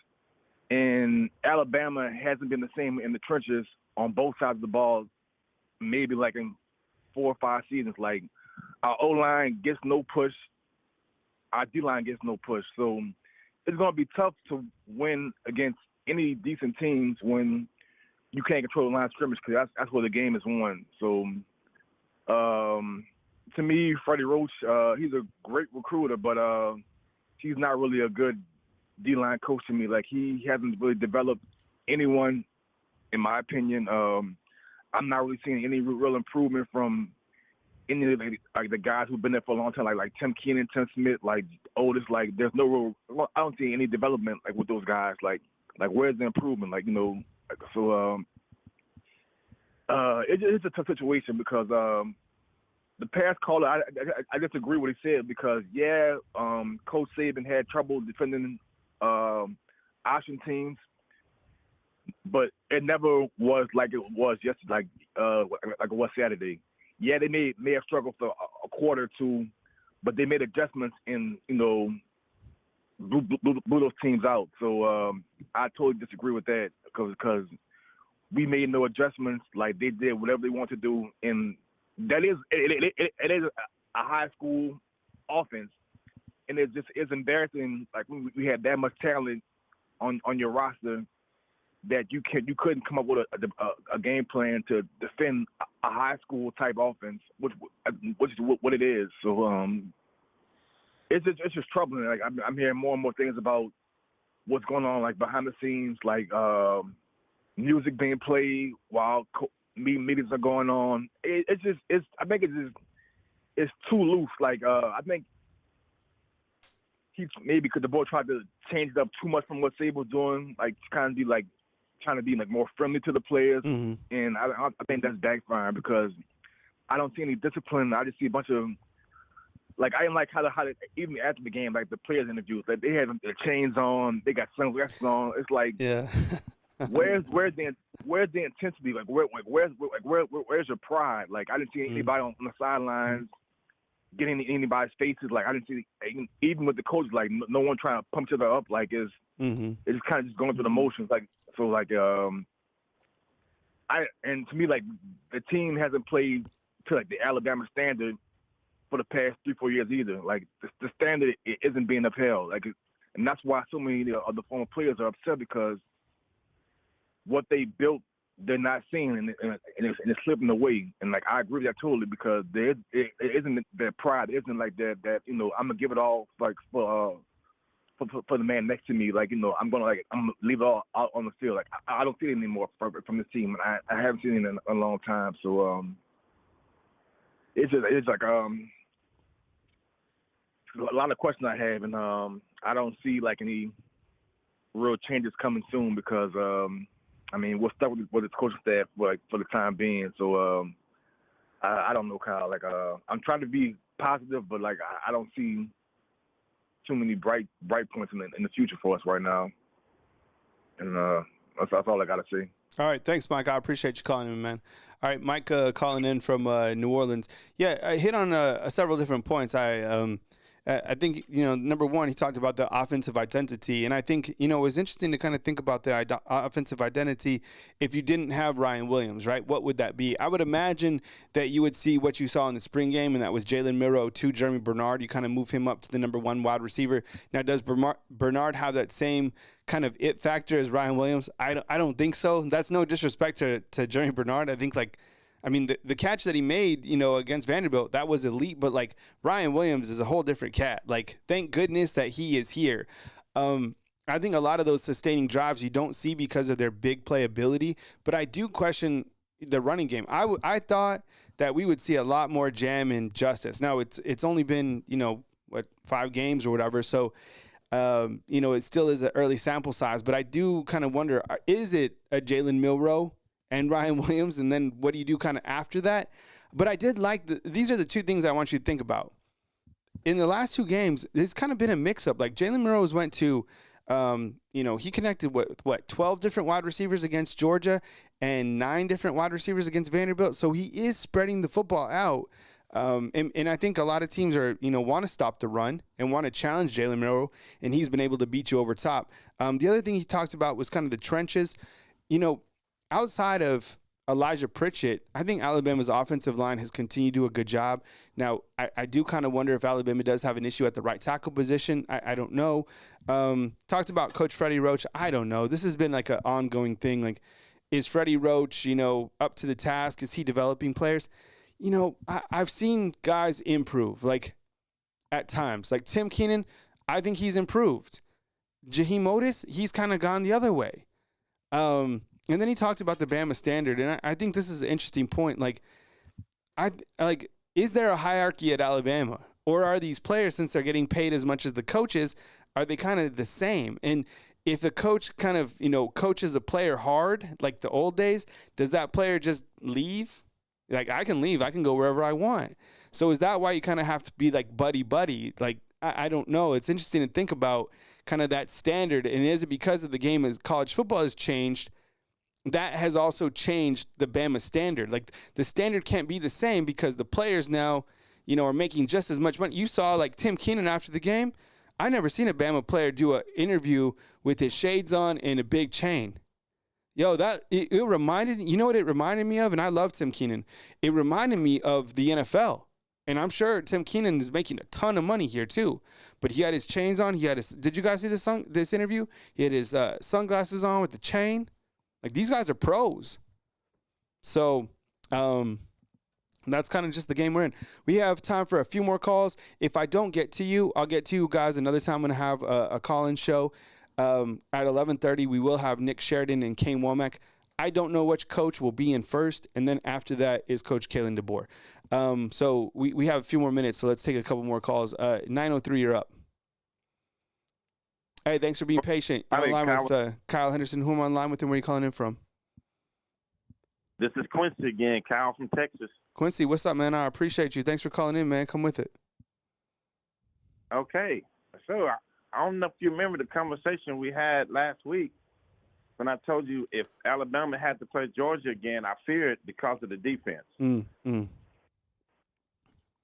[SPEAKER 5] And Alabama hasn't been the same in the trenches on both sides of the ball, maybe like in 4 or 5 seasons. Like our O-line gets no push, our D-line gets no push. So it's going to be tough to win against any decent teams when you can't control the line of scrimmage because that's where the game is won. So to me, Freddie Roach, he's a great recruiter, but he's not really a good D-line coach to me. Like he hasn't really developed anyone, in my opinion. I'm not really seeing any real improvement from any of the guys who've been there for a long time, like Tim Keenan, Tim Smith, like Otis. Like there's no real. I don't see any development like with those guys. Like where's the improvement? It's a tough situation because the past caller, I disagree with what he said because Coach Saban had trouble defending option teams, but it never was like it was yesterday, like it was Saturday. Yeah, they may have struggled for a quarter or two, but they made adjustments and blew those teams out. So I totally disagree with that because we made no adjustments. Like they did whatever they want to do, and that is it is a high school offense. And it's embarrassing. Like we had that much talent on your roster that you couldn't come up with a game plan to defend a high school type offense, which is what it is. So it's just troubling. Like I'm hearing more and more things about what's going on, like behind the scenes, like music being played while meetings are going on. I think it's too loose. Like I think. Maybe because the boy tried to change it up too much from what Sable's doing, like kind of be like trying to be like more friendly to the players,
[SPEAKER 1] Mm-hmm.
[SPEAKER 5] and I think that's backfiring because I don't see any discipline. I just see a bunch of like I didn't like how they, even after the game, like the players interviews, like they had their chains on, they got sunglasses on. It's like,
[SPEAKER 1] Yeah.
[SPEAKER 5] where's the intensity? Like where's your pride? Like I didn't see anybody on the sidelines getting anybody's faces. Like I didn't see even with the coaches, like no one trying to pump each other up. Like it's kind of just going through the motions. Like so, like and to me, like the team hasn't played to like the Alabama standard for the past 3-4 years either. Like the standard isn't being upheld. Like, and that's why so many of the former players are upset because what they built, they're not seeing, and it's slipping away. And like I agree with that totally because it isn't that pride. It isn't like that I'm gonna give it all like for the man next to me. Like I'm gonna leave it all out on the field. Like I don't see it anymore from this team, and I haven't seen it in a long time. So it's like a lot of questions I have, and I don't see like any real changes coming soon because we're stuck with this coaching staff for the time being. So I don't know, Kyle. Like I'm trying to be positive, but like I don't see too many bright points in the future for us right now. And that's all I gotta say.
[SPEAKER 1] All right, thanks, Mike. I appreciate you calling in, man. All right, Mike calling in from New Orleans. Yeah, I hit on several different points. I think, number one, he talked about the offensive identity. And I think, it was interesting to kind of think about the offensive identity if you didn't have Ryan Williams, right? What would that be? I would imagine that you would see what you saw in the spring game, and that was Jalen Milroe to Jeremy Bernard. You kind of move him up to the number one wide receiver. Now, does Bernard have that same kind of it factor as Ryan Williams? I don't think so. That's no disrespect to Jeremy Bernard. I think, the catch that he made, against Vanderbilt, that was elite. But, Ryan Williams is a whole different cat. Thank goodness that he is here. I think a lot of those sustaining drives you don't see because of their big playability. But I do question the running game. I thought that we would see a lot more jam and justice. Now, it's only been, 5 games or whatever. So, it still is an early sample size. But I do kind of wonder, is it a Jalen Milroe and Ryan Williams, and then what do you do kind of after that? But I did like these are the two things I want you to think about. In the last 2 games, there's kind of been a mix-up. Like Jalen Milroe went to, he connected with 12 different wide receivers against Georgia and 9 different wide receivers against Vanderbilt. So he is spreading the football out. And I think a lot of teams are, want to stop the run and want to challenge Jalen Milroe, and he's been able to beat you over top. The other thing he talked about was kind of the trenches. Outside of Elijah Pritchett, I think Alabama's offensive line has continued to do a good job. Now, I do kind of wonder if Alabama does have an issue at the right tackle position. I don't know. Talked about Coach Freddie Roach. I don't know. This has been like an ongoing thing. Is Freddie Roach, up to the task? Is he developing players? I've seen guys improve, at times. Like Tim Keenan, I think he's improved. Jaheim Otis, he's kind of gone the other way. And then he talked about the Bama standard, and I think this is an interesting point. Is there a hierarchy at Alabama, or are these players, since they're getting paid as much as the coaches, are they kind of the same? And if the coach kind of coaches a player hard, like the old days, does that player just leave? I can leave, I can go wherever I want. So is that why you kind of have to be buddy? I don't know. It's interesting to think about kind of that standard, and is it because of the game as college football has changed? That has also changed the Bama standard. The standard can't be the same because the players now, are making just as much money. You saw Tim Keenan after the game. I never seen a Bama player do an interview with his shades on and a big chain. It reminded, what it reminded me of? And I love Tim Keenan. It reminded me of the NFL. And I'm sure Tim Keenan is making a ton of money here too. But he had his chains on. Did you guys see this interview? He had his sunglasses on with the chain. These guys are pros. So that's kind of just the game we're in. We have time for a few more calls. If I don't get to you, I'll get to you guys another time. I'm going to have a call-in show. At 11:30, we will have Nick Sheridan and Kane Womack. I don't know which coach will be in first, and then after that is Coach Kalen Deboer. So we have a few more minutes, so let's take a couple more calls. 903, you're up. Hey, thanks for being patient. You're
[SPEAKER 5] Hi,
[SPEAKER 1] online
[SPEAKER 5] Kyle.
[SPEAKER 1] with Kyle Henderson. Who am I online with, and where are you calling in from?
[SPEAKER 5] This is Quincy again, Kyle from Texas.
[SPEAKER 1] Quincy, what's up, man? I appreciate you. Thanks for calling in, man. Come with it.
[SPEAKER 5] Okay. So I don't know if you remember the conversation we had last week when I told you if Alabama had to play Georgia again, I feared because of the defense.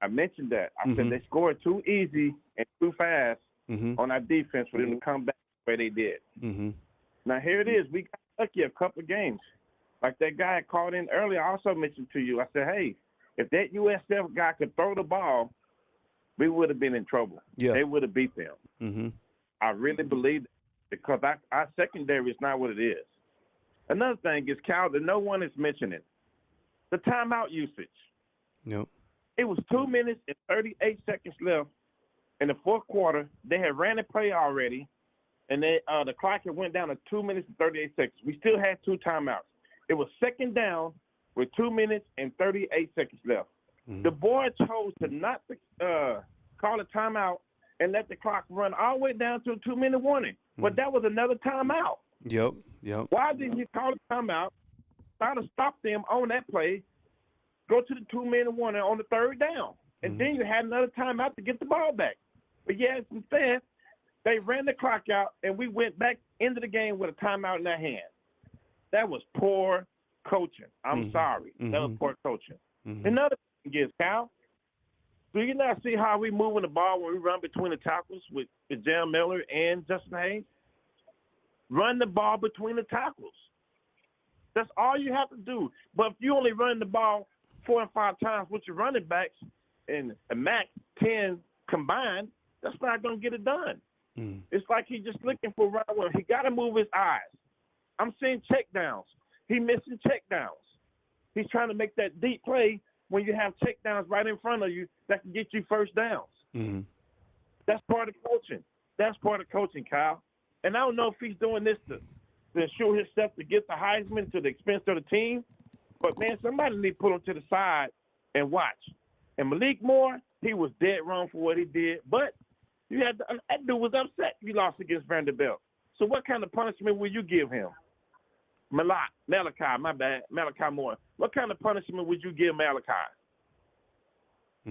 [SPEAKER 5] I mentioned that. I said they scored too easy and too fast on our defense for them to come back the way they did. Now, here it is. We got lucky a couple of games. Like that guy called in earlier, I also mentioned to you, I said, hey, if that USF guy could throw the ball, we would have been in trouble.
[SPEAKER 1] Yeah.
[SPEAKER 5] They would have beat them. I really believe that because our secondary is not what it is. Another thing is, Cal, that no one is mentioning, the timeout usage.
[SPEAKER 1] Nope.
[SPEAKER 5] It was 2 minutes and 38 seconds left in the fourth quarter. They had ran a play already, and the clock had went down to 2 minutes and 38 seconds. We still had 2 timeouts. It was second down with 2 minutes and 38 seconds left. The board chose to not call a timeout and let the clock run all the way down to a 2-minute warning. But that was another timeout.
[SPEAKER 1] Yep.
[SPEAKER 5] Why didn't you call a timeout, try to stop them on that play, go to the 2-minute warning on the third down, and then you had another timeout to get the ball back? But yes, instead, they ran the clock out, and we went back into the game with a timeout in their hand. That was poor coaching. I'm sorry. That was poor coaching. Another thing is, Cal, do you not see how we moving the ball when we run between the tackles with Jalen Milroe and Justin Hayes? Run the ball between the tackles. That's all you have to do. But if you only run the ball 4 and 5 times with your running backs and a max 10 combined, that's not going to get it done. It's like he's just looking for right one. He got to move his eyes. I'm seeing checkdowns. He's missing checkdowns. He's trying to make that deep play when you have checkdowns right in front of you that can get you first downs. That's part of coaching. That's part of coaching, Kyle. And I don't know if he's doing this to ensure himself to get the Heisman to the expense of the team. But, man, somebody need to put him to the side and watch. And Malik Moore, he was dead wrong for what he did. But you had that dude was upset he lost against Vanderbilt. So what kind of punishment will you give him? Malachi Moore. What kind of punishment would you give Malachi?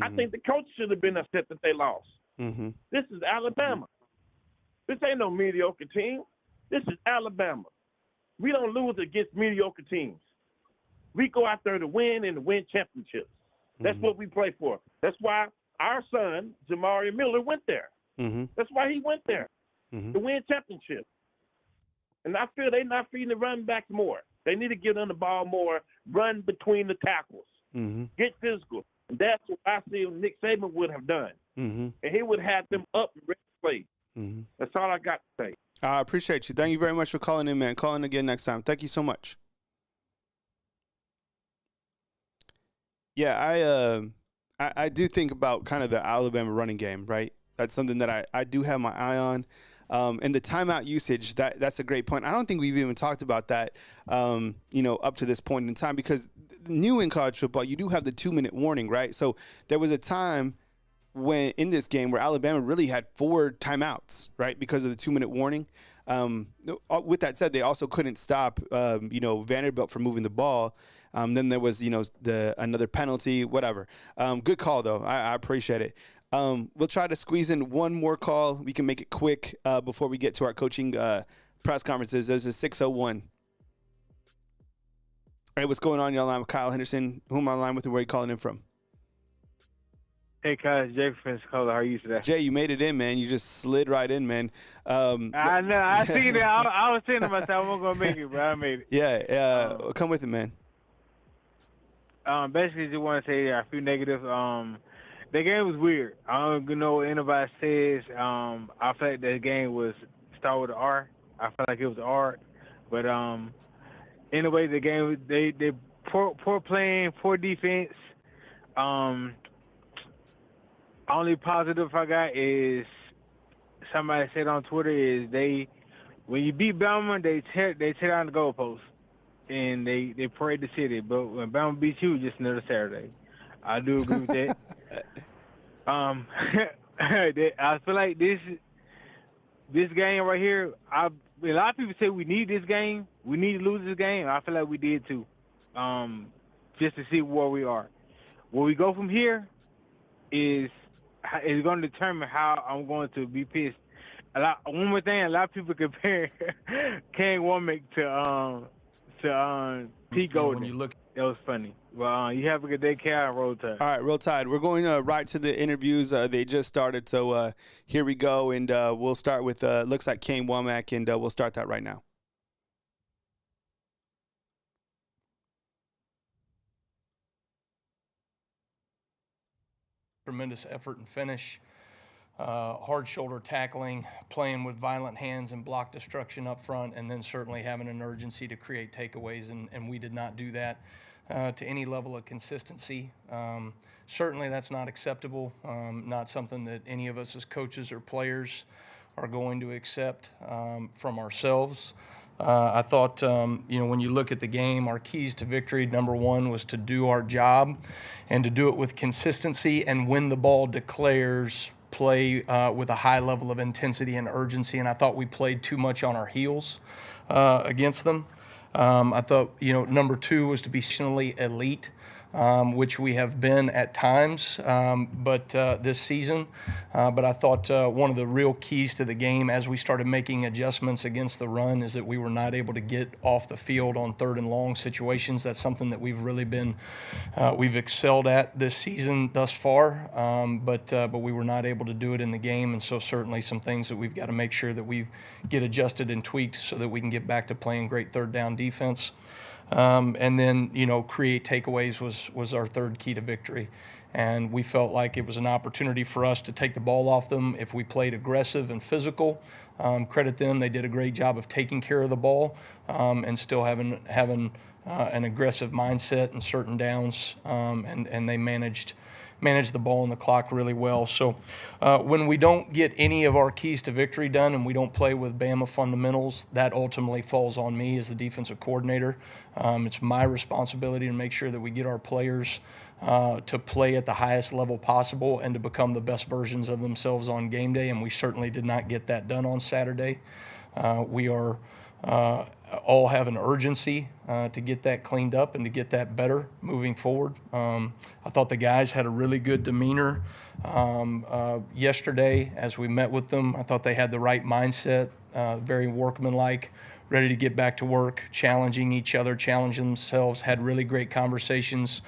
[SPEAKER 5] I think the coach should have been upset that they lost. This is Alabama. This ain't no mediocre team. This is Alabama. We don't lose against mediocre teams. We go out there to win and to win championships. That's what we play for. That's why our son, Jamari Miller, went there. That's why he went there, to win championships. And I feel they're not feeding the running backs more. They need to get on the ball more, run between the tackles, get physical. And that's what I see Nick Saban would have done. And he would have them up and ready to play. That's all I got to say.
[SPEAKER 1] I appreciate you. Thank you very much for calling in, man. Call in again next time. Thank you so much. Yeah, I do think about kind of the Alabama running game, right? That's something that I do have my eye on. And the timeout usage, that's a great point. I don't think we've even talked about that, up to this point in time, because new in college football, you do have the 2-minute warning, right? So there was a time when in this game where Alabama really had 4 timeouts, right, because of the 2-minute warning. With that said, they also couldn't stop, Vanderbilt from moving the ball. Then there was, another penalty, whatever. Good call, though. I appreciate it. We'll try to squeeze in one more call. We can make it quick before we get to our coaching press conferences. This is 601. Hey, what's going on? You're online with Kyle Henderson. Who am I online with and where are you calling in from?
[SPEAKER 6] Hey, Kyle, it's Jay from Pensacola. How are you today?
[SPEAKER 1] Jay, you made it in, man. You just slid right in, man.
[SPEAKER 6] I know. I seen it. I was saying to myself, I wasn't going to make it, but I made it.
[SPEAKER 1] Yeah, come with it, man.
[SPEAKER 6] Basically, just want to say a few negatives. The game was weird. I don't know what anybody says. I feel like the game was start with an R. I felt like it was art. But anyway, the game, they poor playing, poor defense. Only positive I got is somebody said on Twitter is when you beat Bama, they tear down the goalpost and they parade the city. But when Bama beats you, it's just another Saturday. I do agree with that. I feel like this this game right here, a lot of people say we need this game. We need to lose this game. I feel like we did too, just to see where we are. Where we go from here is going to determine how I'm going to be pissed. One more thing, a lot of people compare Kane Womack to Pete Golden.
[SPEAKER 7] When you look,
[SPEAKER 6] that was funny. Well, you have a good day, Cal. Roll Tide.
[SPEAKER 1] All right, Roll Tide. We're going right to the interviews. They just started, so here we go, and we'll start with looks like Kane Womack, and we'll start that right now.
[SPEAKER 7] tremendous effort and finish, hard shoulder tackling, playing with violent hands and block destruction up front, and then certainly having an urgency to create takeaways, and we did not do that to any level of consistency. Certainly that's not acceptable, not something that any of us as coaches or players are going to accept from ourselves. I thought, when you look at the game, our keys to victory, number one, was to do our job and to do it with consistency, and when the ball declares, play with a high level of intensity and urgency. And I thought we played too much on our heels against them. I thought, number two was to be seasonally elite, which we have been at times, but this season. But I thought one of the real keys to the game as we started making adjustments against the run is that we were not able to get off the field on third and long situations. That's something that we've really been, we've excelled at this season thus far, but we were not able to do it in the game. And so certainly some things that we've got to make sure that we get adjusted and tweaked so that we can get back to playing great third down defense. And then, create takeaways was our third key to victory. And we felt like it was an opportunity for us to take the ball off them if we played aggressive and physical. Credit them. They did a great job of taking care of the ball and still having an aggressive mindset in certain downs. And they managed the ball and the clock really well. So when we don't get any of our keys to victory done and we don't play with Bama fundamentals, that ultimately falls on me as the defensive coordinator. It's my responsibility to make sure that we get our players to play at the highest level possible and to become the best versions of themselves on game day, and we certainly did not get that done on Saturday. We are all have an urgency to get that cleaned up and to get that better moving forward. I thought the guys had a really good demeanor yesterday as we met with them. I thought they had the right mindset, very workmanlike, ready to get back to work, challenging each other, challenging themselves, had really great conversations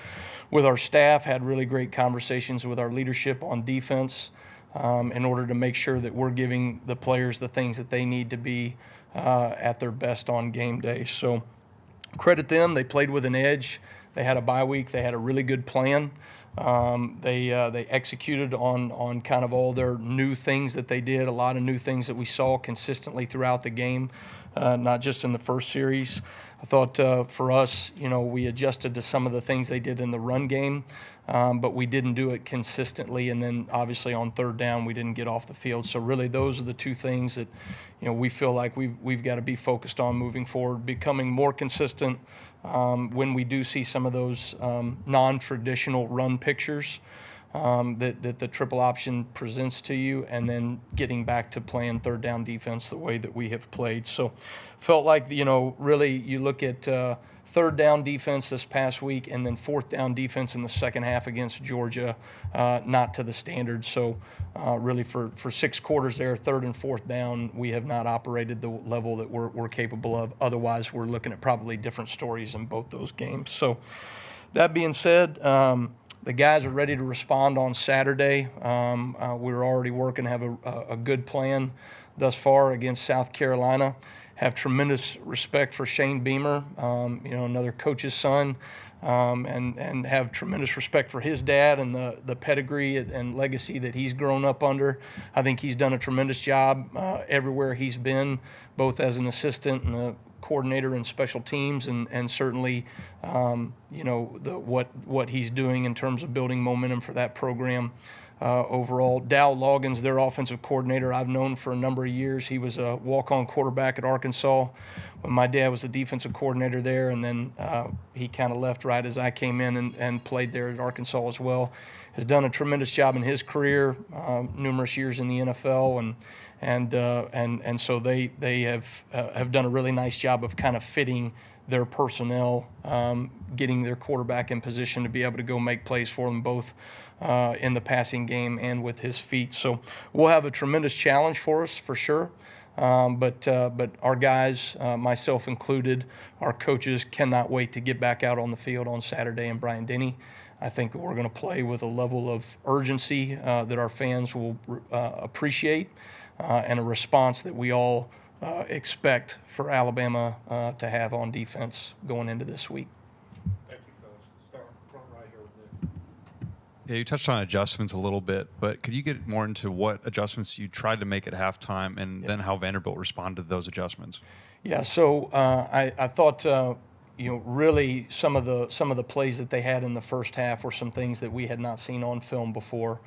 [SPEAKER 7] with our staff, had really great conversations with our leadership on defense in order to make sure that we're giving the players the things that they need to be at their best on game day. So credit them. They played with an edge. They had a bye week. They had a really good plan. They executed on kind of all their new things that they did, a lot of new things that we saw consistently throughout the game, not just in the first series. I thought for us, we adjusted to some of the things they did in the run game, but we didn't do it consistently. And then obviously on third down, we didn't get off the field. So really those are the two things that, we feel like we've got to be focused on moving forward, becoming more consistent when we do see some of those non-traditional run pictures that the triple option presents to you, and then getting back to playing third down defense the way that we have played. So felt like, really you look at third down defense this past week and then fourth down defense in the second half against Georgia, not to the standard. So really for 6 quarters there, third and fourth down, we have not operated the level that we're capable of. Otherwise, we're looking at probably different stories in both those games. So that being said, the guys are ready to respond on Saturday. We're already working, have a good plan thus far against South Carolina. Have tremendous respect for Shane Beamer, another coach's son, and have tremendous respect for his dad and the pedigree and legacy that he's grown up under. I think he's done a tremendous job everywhere he's been, both as an assistant and a coordinator in special teams, and certainly, what he's doing in terms of building momentum for that program. Overall, Dow Loggins, their offensive coordinator, I've known for a number of years. He was a walk-on quarterback at Arkansas when my dad was the defensive coordinator there, and then he kind of left right as I came in and played there at Arkansas as well. Has done a tremendous job in his career, numerous years in the NFL, and so they have done a really nice job of kind of fitting their personnel, getting their quarterback in position to be able to go make plays for them both in the passing game and with his feet. So we'll have a tremendous challenge for us for sure. But our guys, myself included, our coaches cannot wait to get back out on the field on Saturday in Bryant-Denny. I think we're going to play with a level of urgency that our fans will appreciate, and a response that we all expect for Alabama to have on defense going into this week.
[SPEAKER 8] Thank you, Coach. Start front right here with Nick.
[SPEAKER 9] Yeah, you touched on adjustments a little bit, but could you get more into what adjustments you tried to make at halftime, and then how Vanderbilt responded to those adjustments?
[SPEAKER 7] Yeah, so I thought really some of the plays that they had in the first half were some things that we had not seen on film before.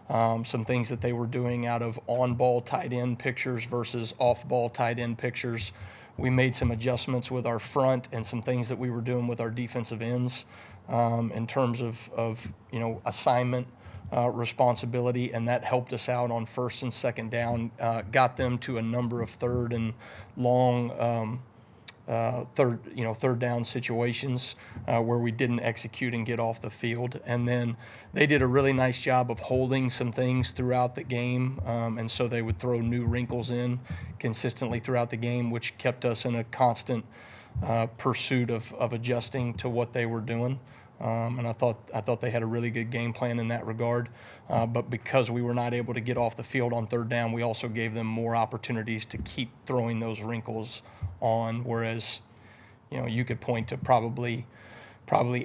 [SPEAKER 7] Some things that they were doing out of on-ball tight end pictures versus off-ball tight end pictures. We made some adjustments with our front and some things that we were doing with our defensive ends in terms of assignment responsibility, and that helped us out on first and second down, got them to a number of third and long third down situations where we didn't execute and get off the field. And then they did a really nice job of holding some things throughout the game, and so they would throw new wrinkles in consistently throughout the game, which kept us in a constant pursuit of adjusting to what they were doing. And I thought they had a really good game plan in that regard. But because we were not able to get off the field on third down, we also gave them more opportunities to keep throwing those wrinkles on. Whereas, you could point to probably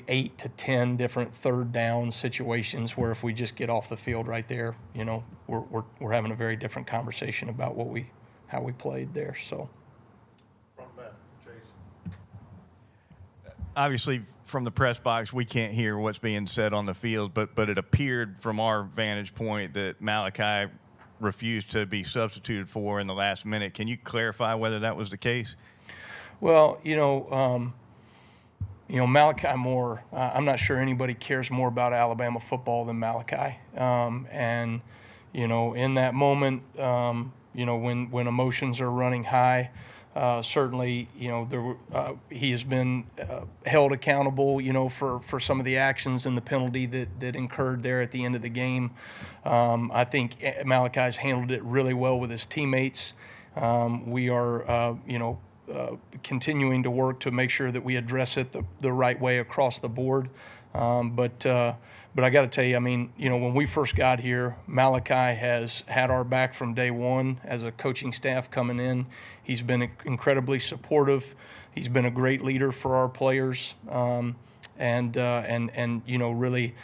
[SPEAKER 7] 8 to 10 different third down situations where if we just get off the field right there, we're having a very different conversation about how we played there. So.
[SPEAKER 8] Front left, Chase.
[SPEAKER 10] Obviously, from the press box, we can't hear what's being said on the field, but it appeared from our vantage point that Malachi refused to be substituted for in the last minute. Can you clarify whether that was the case?
[SPEAKER 7] Well, Malachi Moore, I'm not sure anybody cares more about Alabama football than Malachi. And in that moment, when emotions are running high, certainly, he has been held accountable, for some of the actions and the penalty that incurred there at the end of the game. I think Malachi's handled it really well with his teammates. We are, continuing to work to make sure that we address it the right way across the board. But I got to tell you, when we first got here, Malachi has had our back from day one as a coaching staff coming in. He's been incredibly supportive. He's been a great leader for our players, and really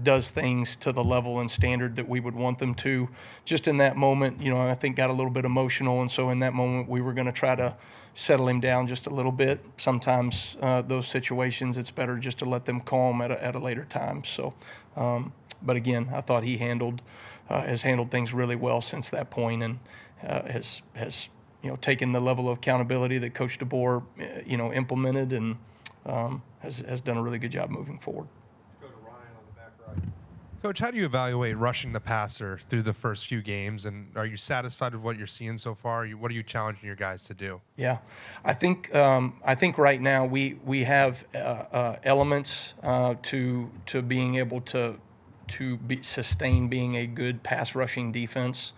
[SPEAKER 7] does things to the level and standard that we would want them to. Just in that moment, I think got a little bit emotional, and so in that moment we were going to try to settle him down just a little bit. Sometimes those situations, it's better just to let them calm at a later time. So, but again, I thought he has handled things really well since that point, and has taken the level of accountability that Coach Deboer implemented, and has done a really good job moving forward.
[SPEAKER 8] Let's go to Ryan on the back right.
[SPEAKER 11] Coach, how do you evaluate rushing the passer through the first few games, and are you satisfied with what you're seeing so far? What are you challenging your guys to do?
[SPEAKER 7] Yeah, I think right now we have elements to being able to sustain being a good pass rushing defense.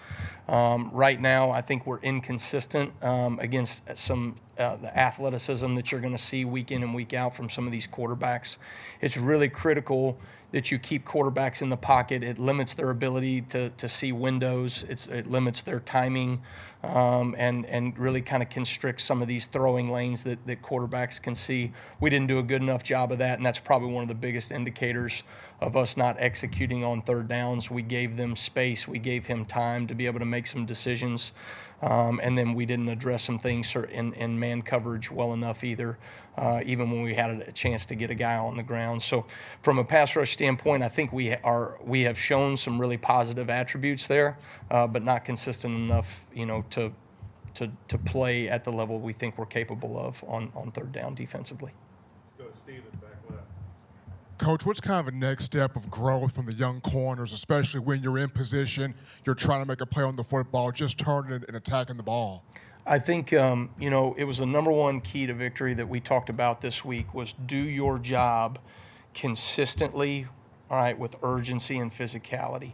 [SPEAKER 7] Right now, I think we're inconsistent against some the athleticism that you're going to see week in and week out from some of these quarterbacks. It's really critical that you keep quarterbacks in the pocket. It limits their ability to see windows. It limits their timing, and really kind of constricts some of these throwing lanes that quarterbacks can see. We didn't do a good enough job of that, and that's probably one of the biggest indicators of us not executing on third downs. We gave them space. We gave him time to be able to make some decisions, and then we didn't address some things in man coverage well enough either, even when we had a chance to get a guy on the ground. So from a pass rush standpoint, I think we have shown some really positive attributes there, but not consistent enough, to play at the level we think we're capable of on third down defensively.
[SPEAKER 8] Let's go to Steven back left. Coach, what's kind of a next step of growth from the young corners, especially when you're in position, you're trying to make a play on the football, just turning it and attacking the ball?
[SPEAKER 7] I think, it was the number one key to victory that we talked about this week was do your job consistently, all right, with urgency and physicality.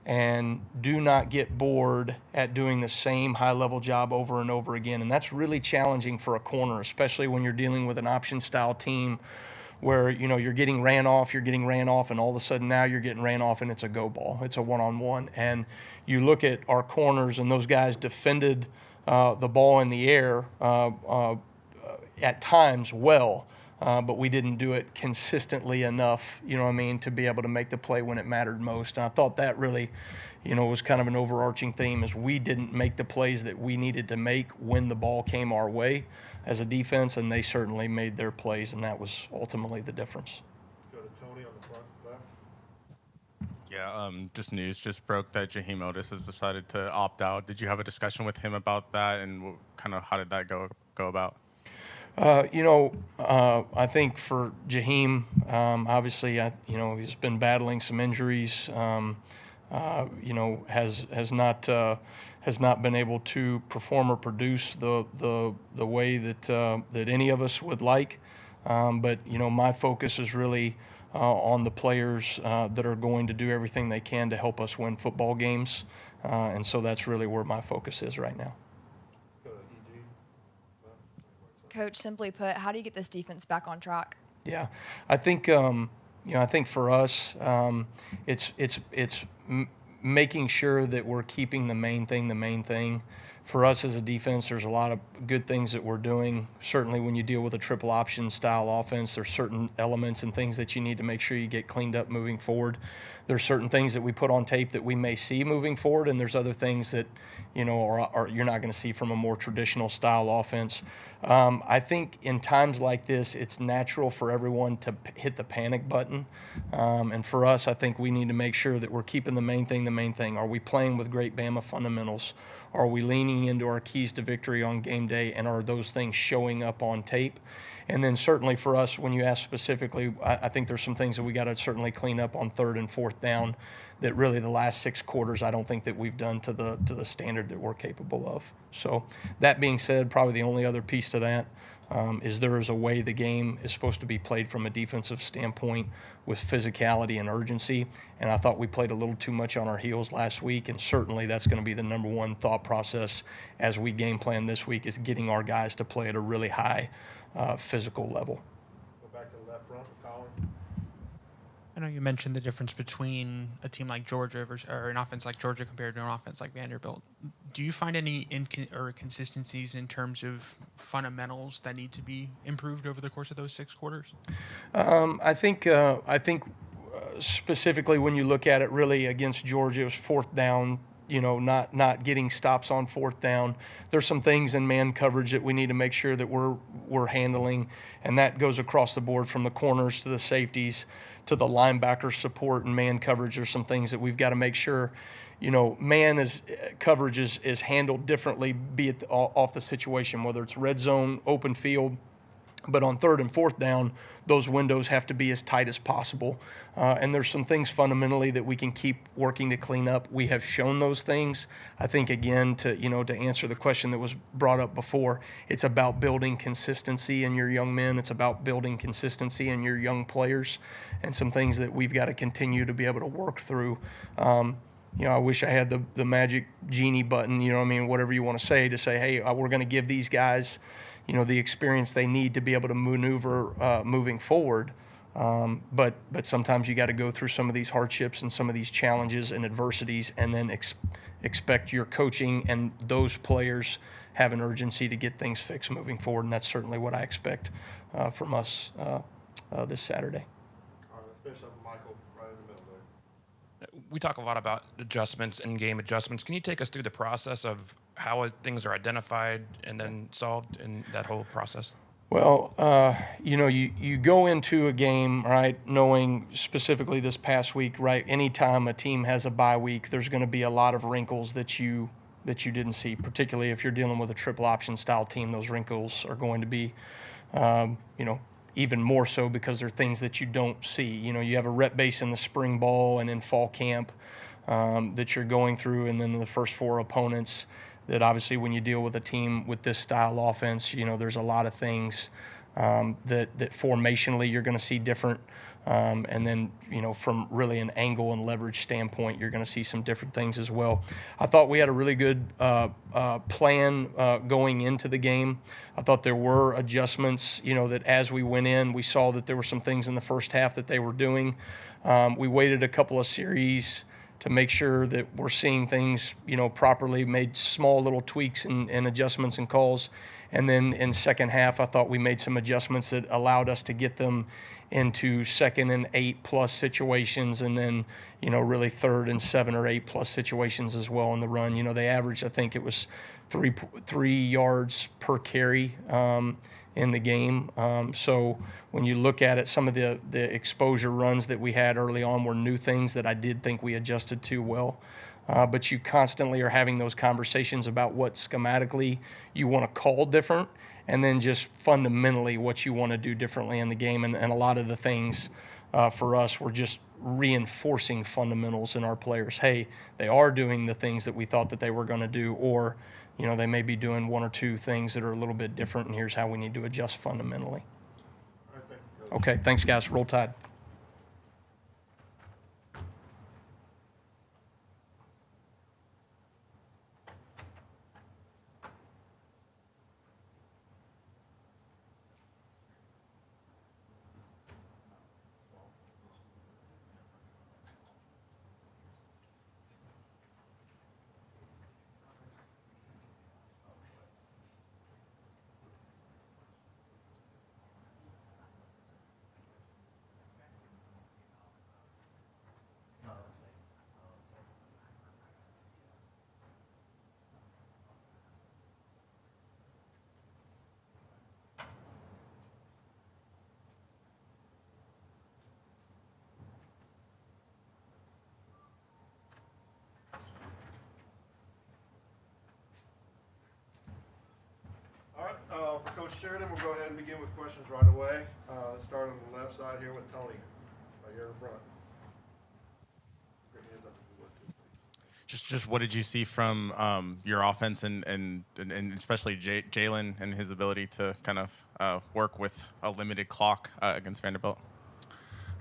[SPEAKER 7] And do not get bored at doing the same high-level job over and over again. And that's really challenging for a corner, especially when you're dealing with an option-style team where, you're getting ran off, and all of a sudden now you're getting ran off and it's a go ball. It's a one-on-one. And you look at our corners, and those guys defended the ball in the air at times well, but we didn't do it consistently enough, to be able to make the play when it mattered most. And I thought that really, was kind of an overarching theme is we didn't make the plays that we needed to make when the ball came our way as a defense, and they certainly made their plays, and that was ultimately the difference.
[SPEAKER 8] Go to Tony on the front left.
[SPEAKER 12] Yeah, just news just broke that Jaheim Otis has decided to opt out. Did you have a discussion with him about that, and kind of how did that go about?
[SPEAKER 7] I think for Jaheim, obviously, he's been battling some injuries. Has not been able to perform or produce the way that any of us would like. But my focus is really on the players that are going to do everything they can to help us win football games, and so that's really where my focus is right now.
[SPEAKER 13] Coach, simply put, how do you get this defense back on track?
[SPEAKER 7] Yeah, I think I think for us, it's making sure that we're keeping the main thing. For us as a defense, there's a lot of good things that we're doing. Certainly when you deal with a triple option style offense, there's certain elements and things that you need to make sure you get cleaned up moving forward. There's certain things that we put on tape that we may see moving forward, and there's other things that, are you're not going to see from a more traditional style offense. I think in times like this, it's natural for everyone to hit the panic button. And for us, I think we need to make sure that we're keeping the main thing. Are we playing with great Bama fundamentals? Are we leaning into our keys to victory on game day, and are those things showing up on tape? And then certainly for us, when you ask specifically, I think there's some things that we got to certainly clean up on third and fourth down that really the last 6 quarters I don't think that we've done to the standard that we're capable of. So that being said, probably the only other piece to that is there is a way the game is supposed to be played from a defensive standpoint with physicality and urgency, and I thought we played a little too much on our heels last week, and certainly that's going to be the number one thought process as we game plan this week is getting our guys to play at a really high physical level.
[SPEAKER 8] Go back to the left front with Colin.
[SPEAKER 14] I know you mentioned the difference between a team like Georgia or an offense like Georgia compared to an offense like Vanderbilt. Do you find any inconsistencies in terms of fundamentals that need to be improved over the course of those 6 quarters?
[SPEAKER 7] I think specifically when you look at it, really against Georgia, it was fourth down. Not getting stops on fourth down. There's some things in man coverage that we need to make sure that we're handling, and that goes across the board from the corners to the safeties to the linebacker support and man coverage. There's some things that we've got to make sure, man coverage is handled differently, be it off the situation, whether it's red zone, open field. But on third and fourth down, those windows have to be as tight as possible. And there's some things fundamentally that we can keep working to clean up. We have shown those things. I think, again, to answer the question that was brought up before, it's about building consistency in your young men. It's about building consistency in your young players and some things that we've got to continue to be able to work through. I wish I had the magic genie button, whatever you want to say, hey, we're going to give these guys the experience they need to be able to maneuver moving forward. But sometimes you got to go through some of these hardships and some of these challenges and adversities, and then expect your coaching and those players have an urgency to get things fixed moving forward. And that's certainly what I expect from us this Saturday.
[SPEAKER 8] All right, let's finish up with Michael right in the middle there.
[SPEAKER 15] We talk a lot about adjustments and game adjustments. Can you take us through the process of how things are identified and then solved in that whole process?
[SPEAKER 7] Well, you go into a game, right, knowing specifically this past week, right, anytime a team has a bye week, there's going to be a lot of wrinkles that you didn't see, particularly if you're dealing with a triple option style team. Those wrinkles are going to be, even more so because there are things that you don't see. You have a rep base in the spring ball and in fall camp that you're going through, and then the first 4 opponents that obviously when you deal with a team with this style offense, there's a lot of things that formationally you're going to see different. And then, from really an angle and leverage standpoint, you're going to see some different things as well. I thought we had a really good plan going into the game. I thought there were adjustments, that as we went in, we saw that there were some things in the first half that they were doing. We waited a couple of series to make sure that we're seeing things, properly, made small little tweaks and adjustments and calls. And then in second half, I thought we made some adjustments that allowed us to get them into 2nd and 8+ situations, and then, really 3rd and 7 or 8+ situations as well on the run. They averaged, I think it was 3 yards per carry in the game. So when you look at it, some of the exposure runs that we had early on were new things that I did think we adjusted to well. But you constantly are having those conversations about what schematically you want to call different, and then just fundamentally what you want to do differently in the game. And a lot of the things for us were just reinforcing fundamentals in our players. Hey, they are doing the things that we thought that they were going to do, or they may be doing 1 or 2 things that are a little bit different, and here's how we need to adjust fundamentally. Okay, thanks, guys. Roll Tide.
[SPEAKER 16] For Coach Sheridan, we'll go ahead and begin with questions right away. Let's start on the left side here with Tony, right here in front.
[SPEAKER 12] Just what did you see from your offense and especially Jalen and his ability to kind of work with a limited clock against Vanderbilt?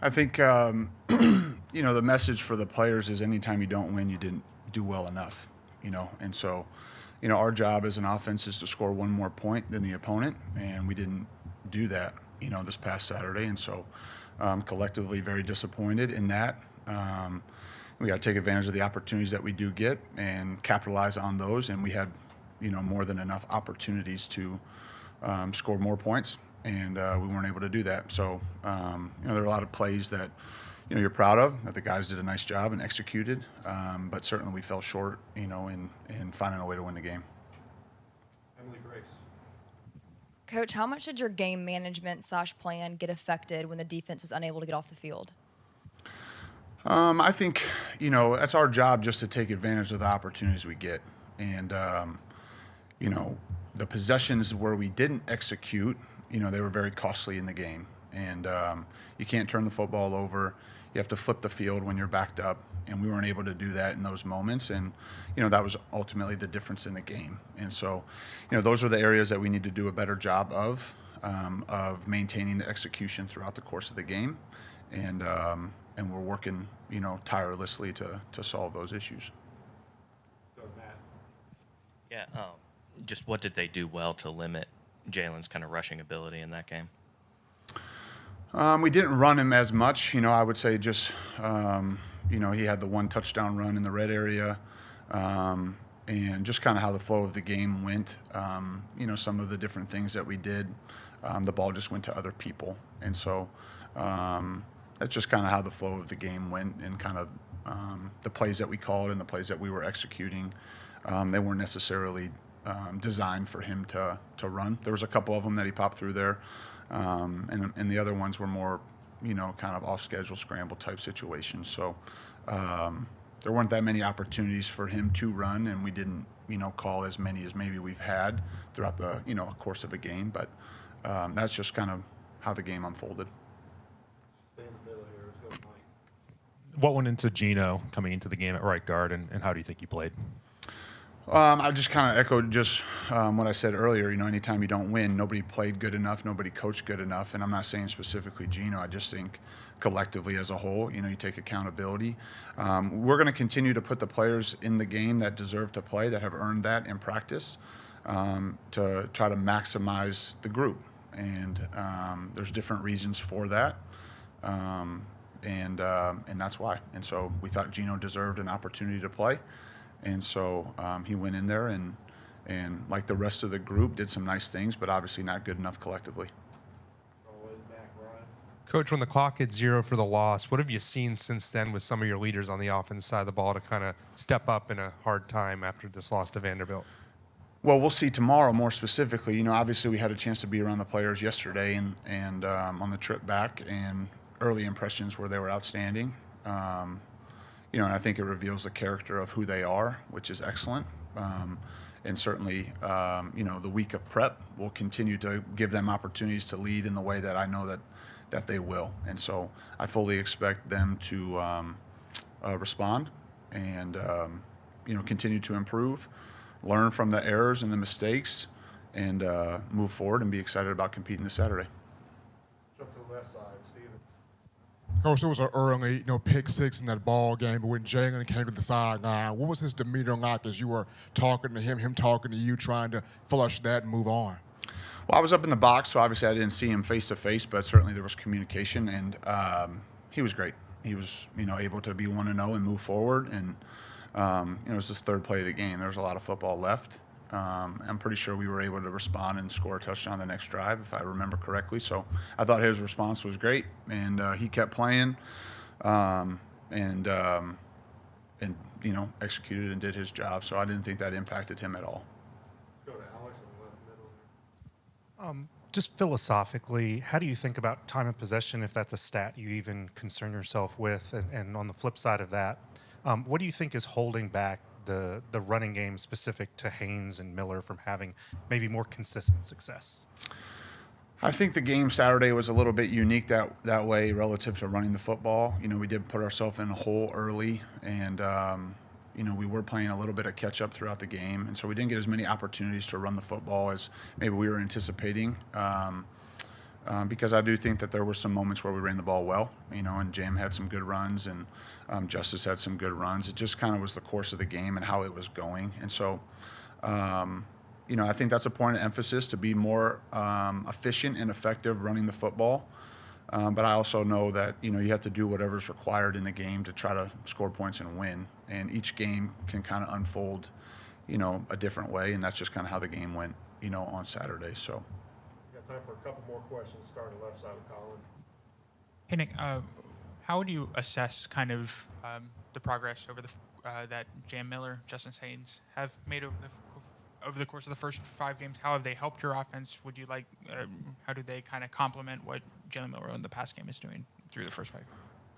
[SPEAKER 17] I think the message for the players is anytime you don't win, you didn't do well enough, and so. Our job as an offense is to score 1 more point than the opponent, and we didn't do that, this past Saturday. And so collectively very disappointed in that. We got to take advantage of the opportunities that we do get and capitalize on those. And we had, more than enough opportunities to score more points, and we weren't able to do that. So, there are a lot of plays that, you're proud of, that the guys did a nice job and executed, but certainly we fell short, in finding a way to win the game.
[SPEAKER 16] Emily Grace.
[SPEAKER 13] Coach, how much did your game management / plan get affected when the defense was unable to get off the field?
[SPEAKER 17] I think, that's our job, just to take advantage of the opportunities we get. And, the possessions where we didn't execute, they were very costly in the game. And you can't turn the football over. You have to flip the field when you're backed up, and we weren't able to do that in those moments. And, that was ultimately the difference in the game. And so, those are the areas that we need to do a better job of maintaining the execution throughout the course of the game. And we're working, tirelessly to solve those issues.
[SPEAKER 18] Yeah, just what did they do well to limit Jalen's kind of rushing ability in that game?
[SPEAKER 17] We didn't run him as much. I would say just, he had the 1 touchdown run in the red area, and just kind of how the flow of the game went. Some of the different things that we did, the ball just went to other people. And so that's just kind of how the flow of the game went, and kind of the plays that we called and the plays that we were executing. They weren't necessarily designed for him to run. There was a couple of them that he popped through there. And the other ones were more, kind of off-schedule scramble type situations. So there weren't that many opportunities for him to run, and we didn't, call as many as maybe we've had throughout the, course of a game. But that's just kind of how the game unfolded.
[SPEAKER 19] What went into Gino coming into the game at right guard, and how do you think he played?
[SPEAKER 17] I just kind of echoed just what I said earlier. Anytime you don't win, nobody played good enough, nobody coached good enough, and I'm not saying specifically Gino. I just think collectively as a whole, you take accountability. We're going to continue to put the players in the game that deserve to play, that have earned that in practice, to try to maximize the group. And there's different reasons for that. And that's why. And so we thought Gino deserved an opportunity to play. And so he went in there and like the rest of the group did some nice things, but obviously not good enough collectively.
[SPEAKER 11] Coach, when the clock hit 0 for the loss, what have you seen since then with some of your leaders on the offense side of the ball to kind of step up in a hard time after this loss to Vanderbilt?
[SPEAKER 17] Well, we'll see tomorrow more specifically. Obviously we had a chance to be around the players yesterday and on the trip back, and early impressions were they were outstanding. And I think it reveals the character of who they are, which is excellent. And certainly, the week of prep will continue to give them opportunities to lead in the way that I know that they will. And so I fully expect them to respond and, continue to improve, learn from the errors and the mistakes, and move forward and be excited about competing this Saturday.
[SPEAKER 16] Jump to the left side, Steven.
[SPEAKER 8] Coach, there was an early, pick six in that ball game, but when Jalen came to the sideline, what was his demeanor like as you were talking to him talking to you, trying to flush that and move on?
[SPEAKER 17] Well, I was up in the box, so obviously I didn't see him face to face, but certainly there was communication, and he was great. He was, able to be 1-0 and move forward, and it was the third play of the game. There was a lot of football left. I'm pretty sure we were able to respond and score a touchdown the next drive, if I remember correctly. So I thought his response was great, and he kept playing, and executed and did his job. So I didn't think that impacted him at all.
[SPEAKER 16] Go to Alex in the left middle.
[SPEAKER 19] Just philosophically, how do you think about time of possession, if that's a stat you even concern yourself with? And on the flip side of that, what do you think is holding back the running game specific to Haynes and Miller from having maybe more consistent success?
[SPEAKER 17] I think the game Saturday was a little bit unique that way relative to running the football. We did put ourselves in a hole early, and we were playing a little bit of catch up throughout the game, and so we didn't get as many opportunities to run the football as maybe we were anticipating. Because I do think that there were some moments where we ran the ball well, and Jam had some good runs, and Justice had some good runs. It just kind of was the course of the game and how it was going. And so, I think that's a point of emphasis, to be more efficient and effective running the football. But I also know that, you have to do whatever's required in the game to try to score points and win. And each game can kind of unfold, a different way. And that's just kind of how the game went, on Saturday. So.
[SPEAKER 16] Time for a couple more questions, starting left side of Colin.
[SPEAKER 14] Hey, Nick, how would you assess kind of the progress over that Jam Miller, Justice Haynes have made over the course of the first 5 games? How have they helped your offense? Would you like, how do they kind of complement what Jalen Milroe in the past game is doing through the first 5?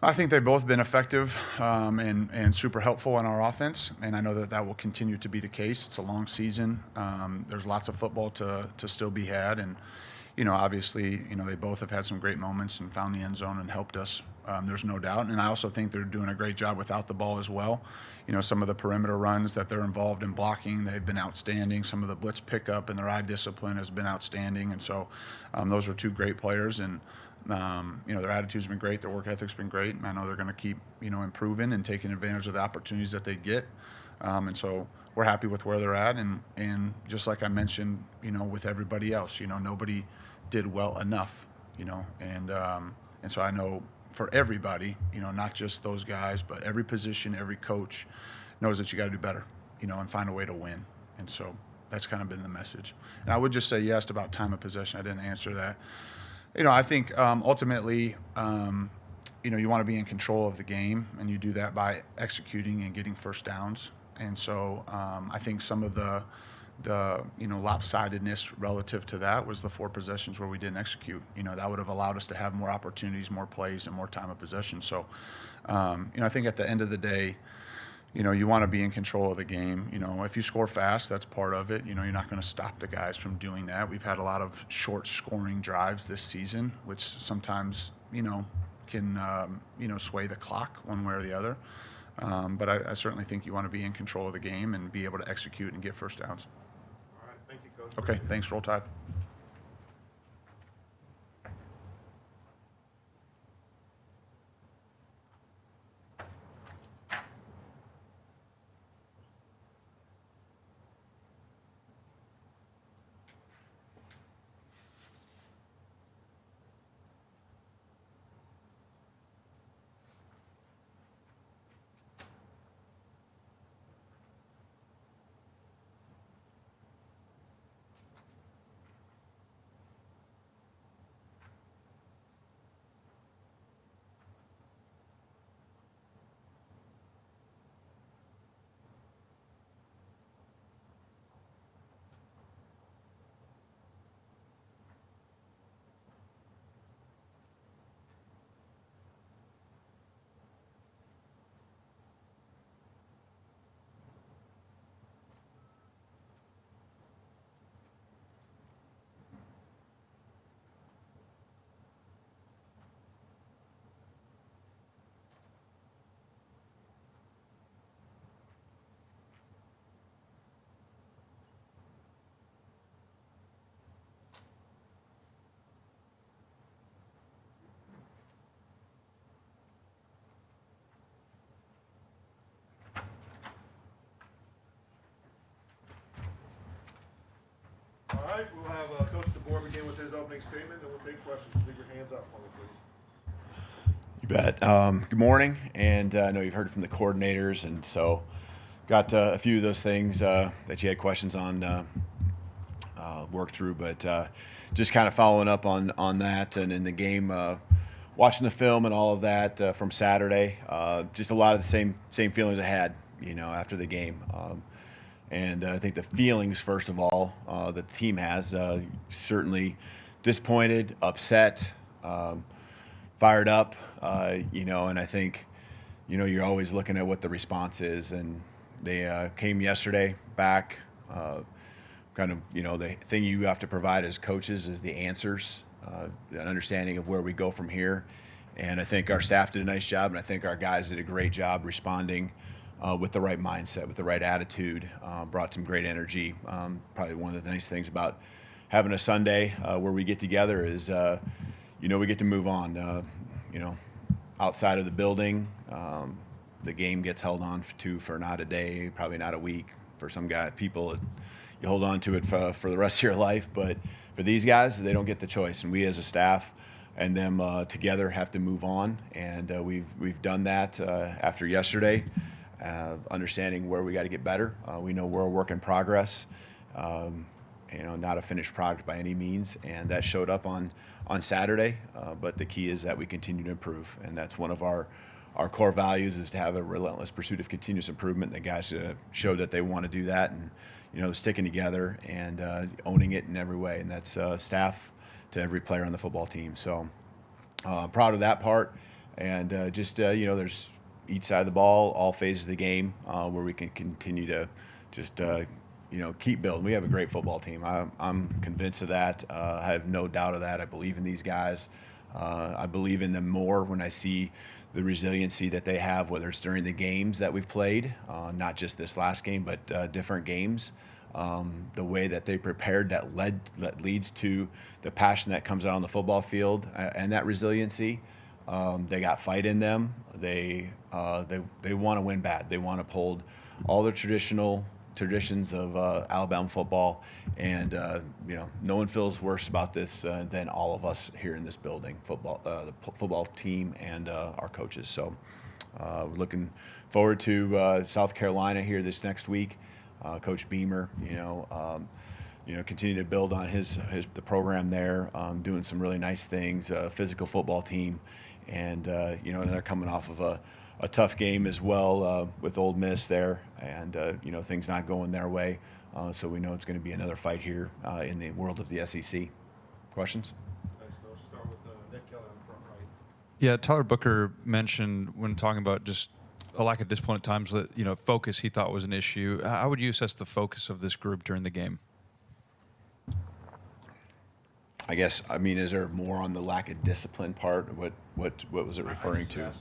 [SPEAKER 17] I think they've both been effective and super helpful in our offense, and I know that will continue to be the case. It's a long season. There's lots of football to still be had, and obviously, they both have had some great moments and found the end zone and helped us. There's no doubt. And I also think they're doing a great job without the ball as well. Some of the perimeter runs that they're involved in blocking, they've been outstanding. Some of the blitz pickup and their eye discipline has been outstanding. And so those are 2 great players. And, their attitude's been great. Their work ethic's been great. And I know they're going to keep, improving and taking advantage of the opportunities that they get. And so we're happy with where they're at. And just like I mentioned, with everybody else, nobody did well enough, and so I know for everybody, not just those guys, but every position, every coach knows that you got to do better, and find a way to win. And so that's kind of been the message. And I would just say, you asked about time of possession. I didn't answer that. I think ultimately, you want to be in control of the game, and you do that by executing and getting first downs. And so I think some of the lopsidedness relative to that was the 4 possessions where we didn't execute. That would have allowed us to have more opportunities, more plays, and more time of possession. So, I think at the end of the day, you want to be in control of the game. If you score fast, that's part of it. You're not going to stop the guys from doing that. We've had a lot of short scoring drives this season, which sometimes, can, sway the clock one way or the other. But I certainly think you want to be in control of the game and be able to execute and get first downs.
[SPEAKER 16] All right, thank you, Coach.
[SPEAKER 17] Okay, thanks. Roll Tide.
[SPEAKER 16] All right, we'll have Coach Deboer begin with his opening statement, and we'll take questions. Leave your hands up for me, please.
[SPEAKER 20] You bet. Good morning, and I know you've heard from the coordinators, and so got a few of those things that you had questions on work through, but just kind of following up on that and in the game, watching the film and all of that from Saturday, just a lot of the same feelings I had, after the game. And I think the feelings, first of all, the team has, certainly disappointed, upset, fired up, and I think, you're always looking at what the response is. And they came yesterday back, the thing you have to provide as coaches is the answers, an understanding of where we go from here. And I think our staff did a nice job, and I think our guys did a great job responding with the right mindset, with the right attitude, brought some great energy. Probably one of the nice things about having a Sunday where we get together is, we get to move on. Outside of the building, the game gets held on to for not a day, probably not a week. For some people, you hold on to it for the rest of your life. But for these guys, they don't get the choice. And we as a staff and them together have to move on. And we've done that after yesterday. Understanding where we got to get better. We know we're a work in progress, not a finished product by any means, and that showed up on Saturday. But the key is that we continue to improve, and that's one of our core values is to have a relentless pursuit of continuous improvement. And the guys showed that they want to do that, and sticking together and owning it in every way, and that's staff to every player on the football team. So proud of that part, and there's each side of the ball, all phases of the game, where we can continue to just, keep building. We have a great football team. I'm convinced of that. I have no doubt of that. I believe in these guys. I believe in them more when I see the resiliency that they have, whether it's during the games that we've played, not just this last game, but different games. The way that they prepared that leads to the passion that comes out on the football field and that resiliency. They got fight in them. They want to win bad. They want to uphold all the traditions of Alabama football, and no one feels worse about this than all of us here in this building, the football team and our coaches. So we're looking forward to South Carolina here this next week. Coach Beamer, continue to build on the program there, doing some really nice things. Physical football team. And they're coming off of a tough game as well with Ole Miss there, and things not going their way. So we know it's going to be another fight here in the world of the SEC. Questions?
[SPEAKER 16] Thanks, Coach. Start with Nick Kelly on the front right.
[SPEAKER 9] Yeah, Tyler Booker mentioned when talking about just a lack of discipline at times. That focus he thought was an issue. How would you assess the focus of this group during the game?
[SPEAKER 20] I guess, I mean, is there more on the lack of discipline part? What was it referring to?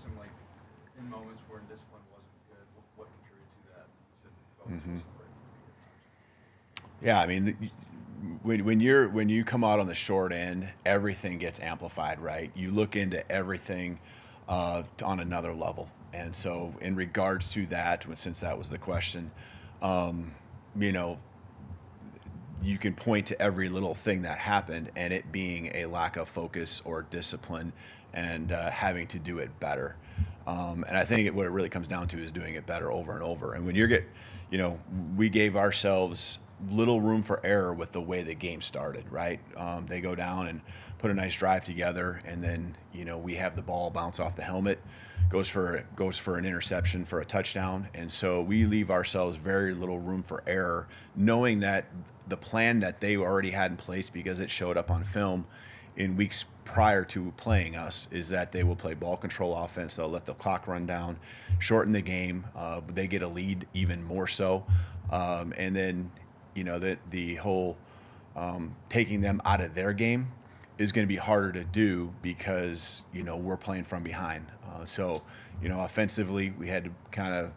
[SPEAKER 9] In moments where discipline wasn't good, what contributed to that?
[SPEAKER 20] Mm-hmm. Yeah, I mean, when you come out on the short end, everything gets amplified, right? You look into everything on another level, and so in regards to that, since that was the question, you can point to every little thing that happened and it being a lack of focus or discipline and having to do it better. And I think what it really comes down to is doing it better over and over. And when we gave ourselves little room for error with the way the game started, right? They go down and put a nice drive together, and then, we have the ball bounce off the helmet, goes for an interception for a touchdown. And so we leave ourselves very little room for error, knowing that the plan that they already had in place, because it showed up on film in weeks prior to playing us, is that they will play ball control offense. They'll let the clock run down, shorten the game. They get a lead even more so. And then, the whole taking them out of their game is going to be harder to do because, we're playing from behind. So, offensively, we had to kind of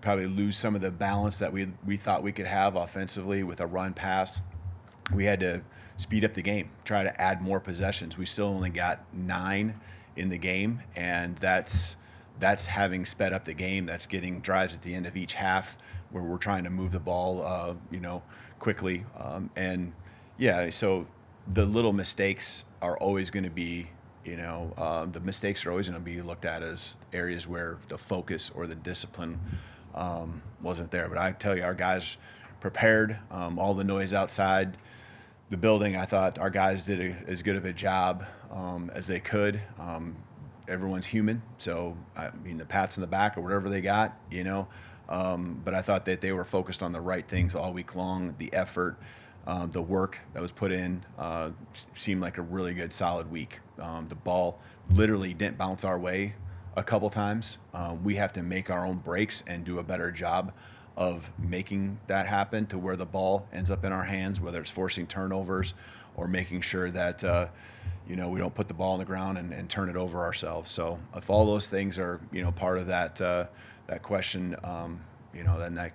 [SPEAKER 20] probably lose some of the balance that we thought we could have offensively with a run pass. We had to speed up the game, try to add more possessions. We still only got 9 in the game, and that's having sped up the game. That's getting drives at the end of each half where we're trying to move the ball, quickly. So the little mistakes are always going to be, the mistakes are always going to be looked at as areas where the focus or the discipline wasn't there. But I tell you, our guys prepared. All the noise outside the building, I thought our guys did as good of a job as they could. Everyone's human, so I mean, the pats in the back or whatever they got, but I thought that they were focused on the right things all week long. The effort, the work that was put in seemed like a really good, solid week. The ball literally didn't bounce our way a couple times. We have to make our own breaks and do a better job of making that happen to where the ball ends up in our hands, whether it's forcing turnovers or making sure that we don't put the ball on the ground and turn it over ourselves. So if all those things are part of that question, then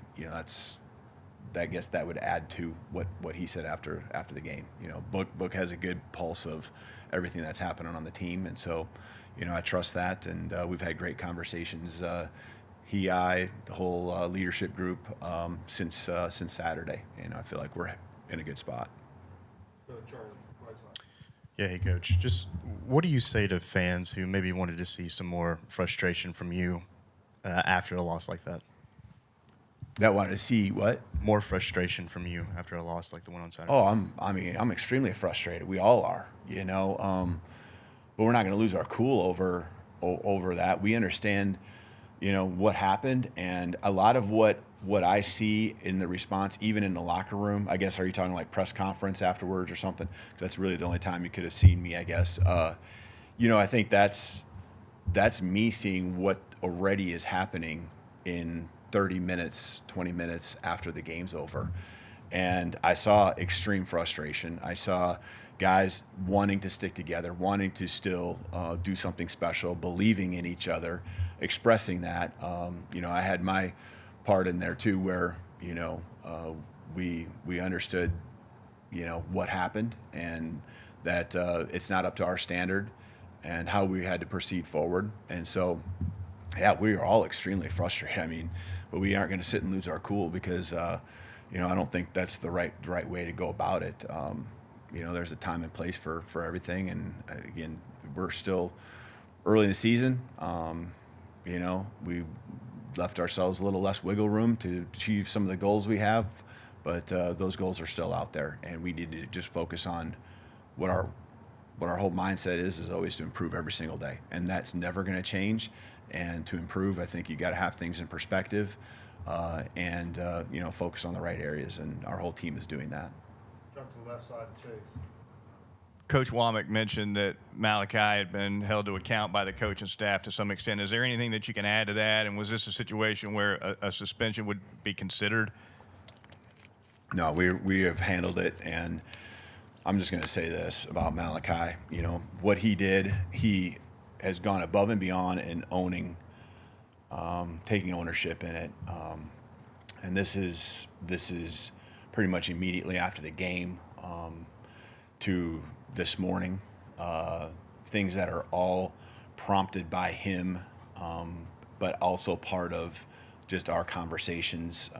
[SPEAKER 20] I guess that would add to what he said after the game. Book has a good pulse of everything that's happening on the team, and so I trust that, and we've had great conversations. The whole leadership group since Saturday, and I feel like we're in a good spot.
[SPEAKER 16] Charlie, right side.
[SPEAKER 21] Yeah, hey coach. Just what do you say to fans who maybe wanted to see some more frustration from you after a loss like that?
[SPEAKER 20] That wanted to see what?
[SPEAKER 21] More frustration from you after a loss like the one on Saturday.
[SPEAKER 20] Oh, I'm extremely frustrated. We all are, but we're not going to lose our cool over that. We understand, what happened, and a lot of what I see in the response, even in the locker room. I guess, are you talking like press conference afterwards or something? 'Cause that's really the only time you could have seen me, I guess. I think that's me seeing what already is happening in 30 minutes, 20 minutes after the game's over. And I saw extreme frustration. I saw guys wanting to stick together, wanting to still do something special, believing in each other, expressing that. I had my part in there too, where, we understood, what happened, and that it's not up to our standard and how we had to proceed forward. And so, yeah, we are all extremely frustrated. I mean, but we aren't going to sit and lose our cool because, I don't think that's the right way to go about it. There's a time and place for everything. And again, we're still early in the season. We left ourselves a little less wiggle room to achieve some of the goals we have, but those goals are still out there, and we need to just focus on what our whole mindset is always to improve every single day, and that's never going to change. And to improve, I think you got to have things in perspective, and focus on the right areas, and our whole team is doing that.
[SPEAKER 16] Jump to the left side of Chase.
[SPEAKER 10] Coach Womack mentioned that Malachi had been held to account by the coaching staff to some extent. Is there anything that you can add to that? And was this a situation where a suspension would be considered?
[SPEAKER 20] No, we have handled it, and I'm just going to say this about Malachi. You know, what he did, he has gone above and beyond in owning, taking ownership in it. And this is pretty much immediately after the game to this morning. Things that are all prompted by him, but also part of just our conversations.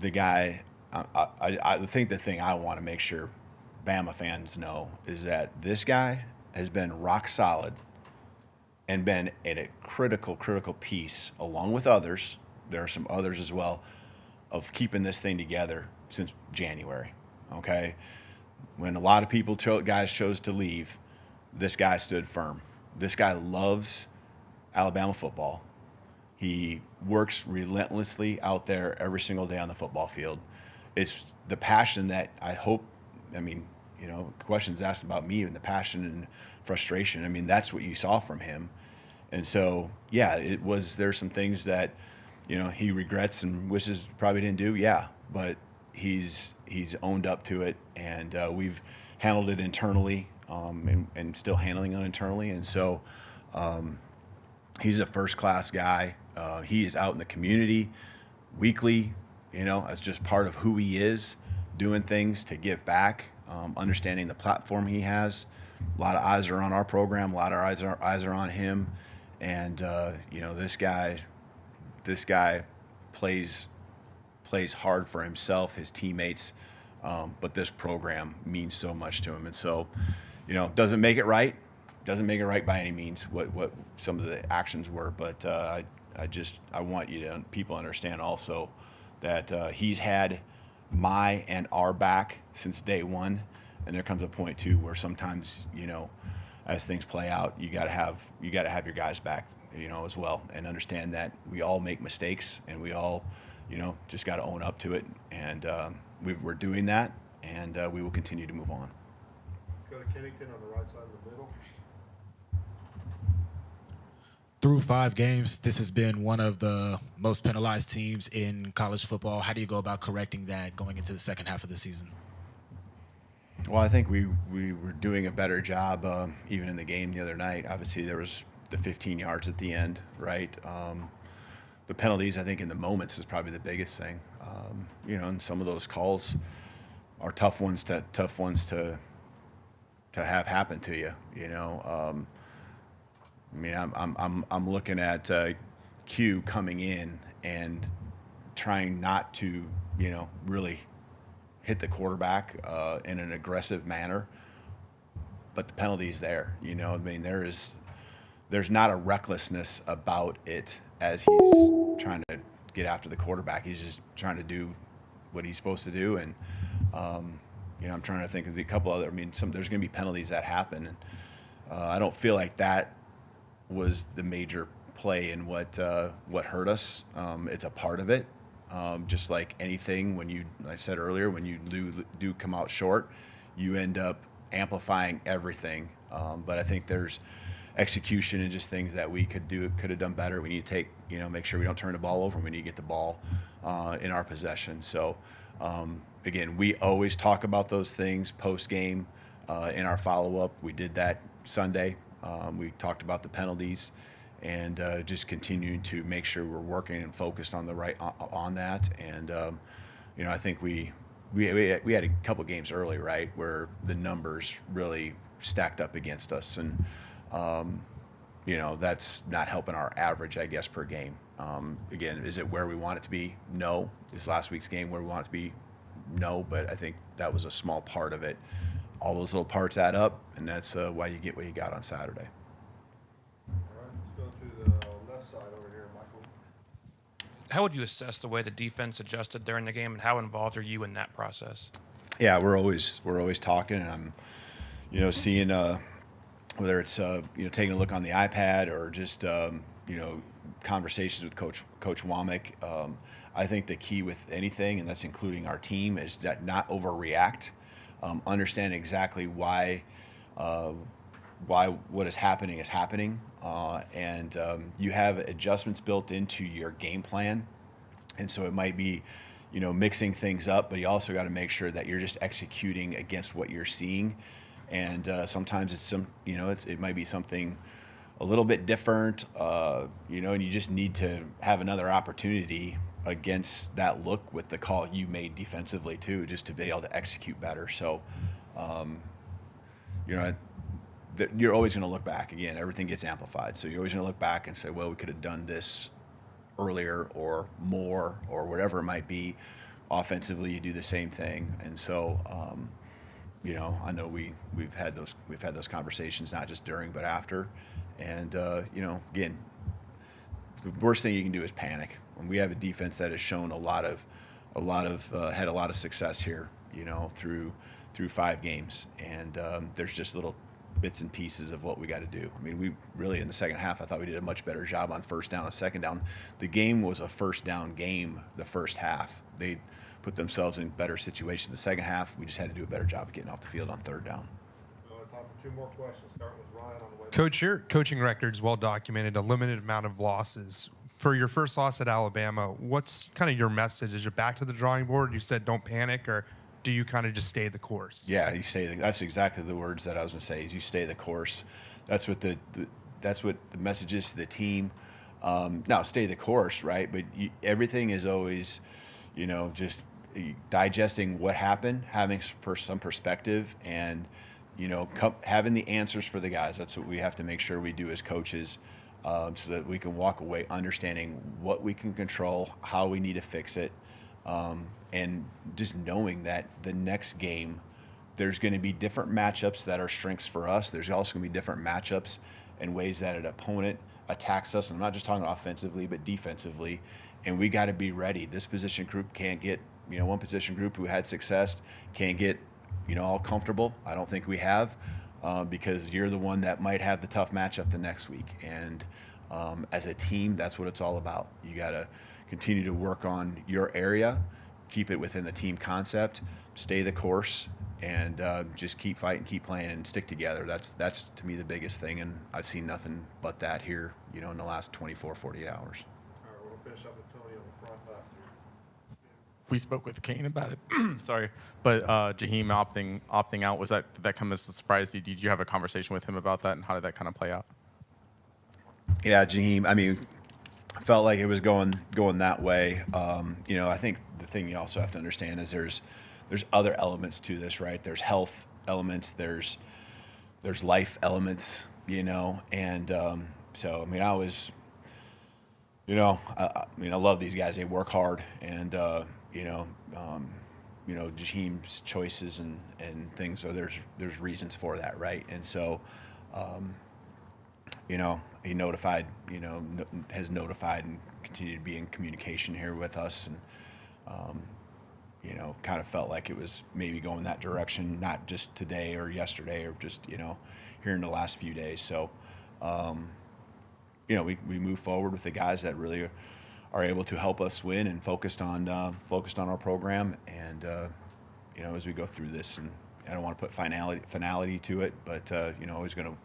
[SPEAKER 20] The guy, I think the thing I want to make sure Bama fans know is that this guy has been rock solid and been a critical piece, along with others. There are some others as well, of keeping this thing together since January. Okay, when a lot of people guys chose to leave, this guy stood firm. This guy loves Alabama football. He works relentlessly out there every single day on the football field. It's the passion that I hope, I mean, you know, questions asked about me and the passion and frustration. I mean, that's what you saw from him. And so, yeah, there's some things that, you know, he regrets and wishes probably didn't do. Yeah, but he's owned up to it, and we've handled it internally, and still handling it internally. And so he's a first-class guy. He is out in the community weekly, you know, as just part of who he is, doing things to give back, understanding the platform he has. A lot of eyes are on our program. A lot of eyes are on him. And, you know, this guy plays hard for himself, his teammates, but this program means so much to him. And so, you know, doesn't make it right by any means what some of the actions were, but I want people to understand also that he's had my and our back since day one, and there comes a point too where sometimes, you know, as things play out, you got to have your guys back, you know, as well, and understand that we all make mistakes, and we all, you know, just got to own up to it, and we're doing that, and we will continue to move on.
[SPEAKER 16] Go to Kennington on the right side of the middle.
[SPEAKER 2] Through 5 games, this has been one of the most penalized teams in college football. How do you go about correcting that going into the second half of the season?
[SPEAKER 20] Well, I think we were doing a better job even in the game the other night. Obviously, there was the 15 yards at the end, right? The penalties, I think, in the moments is probably the biggest thing. You know, and some of those calls are tough ones to have happen to you. You know, I mean, I'm looking at Q coming in and trying not to, you know, really hit the quarterback in an aggressive manner, but the penalty's there. You know, I mean, there's not a recklessness about it as he's trying to get after the quarterback. He's just trying to do what he's supposed to do, and you know, I'm trying to think of a couple other. I mean, there's going to be penalties that happen, and I don't feel like that was the major play in what hurt us. It's a part of it. Just like anything, I said earlier, when you do come out short, you end up amplifying everything. But I think there's execution and just things that we could have done better. We need to make sure we don't turn the ball over. We need to get the ball in our possession. So again, we always talk about those things post game in our follow-up. We did that Sunday. We talked about the penalties, and just continuing to make sure we're working and focused on on that. And you know, I think we had a couple games early, right, where the numbers really stacked up against us, and you know, that's not helping our average, I guess, per game. Again, is it where we want it to be? No. Is last week's game where we want it to be? No. But I think that was a small part of it. All those little parts add up, and that's why you get what you got on Saturday.
[SPEAKER 15] How would you assess the way the defense adjusted during the game, and how involved are you in that process?
[SPEAKER 20] Yeah, we're always talking, and I'm, you know, seeing whether it's you know, taking a look on the iPad or just you know, conversations with Coach Womack. I think the key with anything, and that's including our team, is that not overreact. understand exactly why what is happening, and you have adjustments built into your game plan. And so it might be, mixing things up, but you also got to make sure that you're just executing against what you're seeing. And sometimes it's it might be something a little bit different, and you just need to have another opportunity against that look with the call you made defensively too, just to be able to execute better. So, you're always going to look back. Again, everything gets amplified. So you're always going to look back and say, well, we could have done this earlier or more or whatever it might be. Offensively, you do the same thing. And so, I know we've had those conversations, not just during but after. And again, the worst thing you can do is panic. When we have a defense that has shown had a lot of success here, through 5 games, and there's just little bits and pieces of what we got to do. I mean, we really, in the second half, I thought we did a much better job on first down and second down. The game was a first down game the first half. They put themselves in better situations. The second half, we just had to do a better job of getting off the field on third down.
[SPEAKER 16] Time for 2 more questions, starting with Ryan on the way.
[SPEAKER 11] Coach, your coaching record's well documented, a limited amount of losses. For your first loss at Alabama, what's kind of your message? Is it back to the drawing board? You said don't panic, or do you kind of just stay the course?
[SPEAKER 20] Yeah, that's exactly the words that I was going to say. Is you stay the course. That's what the message is to the team. Now, stay the course, right? But everything is always, just digesting what happened, having some perspective, and having the answers for the guys. That's what we have to make sure we do as coaches, so that we can walk away understanding what we can control, how we need to fix it. And just knowing that the next game, there's going to be different matchups that are strengths for us. There's also going to be different matchups and ways that an opponent attacks us. I'm not just talking offensively, but defensively. And we got to be ready. This position group can't get, one position group who had success can't get, all comfortable. I don't think we have, because you're the one that might have the tough matchup the next week. And as a team, that's what it's all about. You got to continue to work on your area, keep it within the team concept, stay the course, and just keep fighting, keep playing, and stick together. That's to me the biggest thing, and I've seen nothing but that here, in the last 24, 48 hours.
[SPEAKER 16] All right, we're going to finish up with Tony on the front left here.
[SPEAKER 12] We spoke with Kane about it. Sorry, but Jaheim opting out, did that come as a surprise to you? Did you have a conversation with him about that, and how did that kind of play out?
[SPEAKER 20] Yeah, Jaheim, I mean, felt like it was going that way. I think the thing you also have to understand is there's other elements to this, right? There's health elements, there's life elements, and so I mean, I was, I love these guys. They work hard, and Jaheim's choices and things. So there's reasons for that, right? And so, he notified, has notified and continued to be in communication here with us, and kind of felt like it was maybe going that direction, not just today or yesterday or just here in the last few days. So we move forward with the guys that really are able to help us win, and focused on our program, and as we go through this, and I don't want to put finality to it, but always going to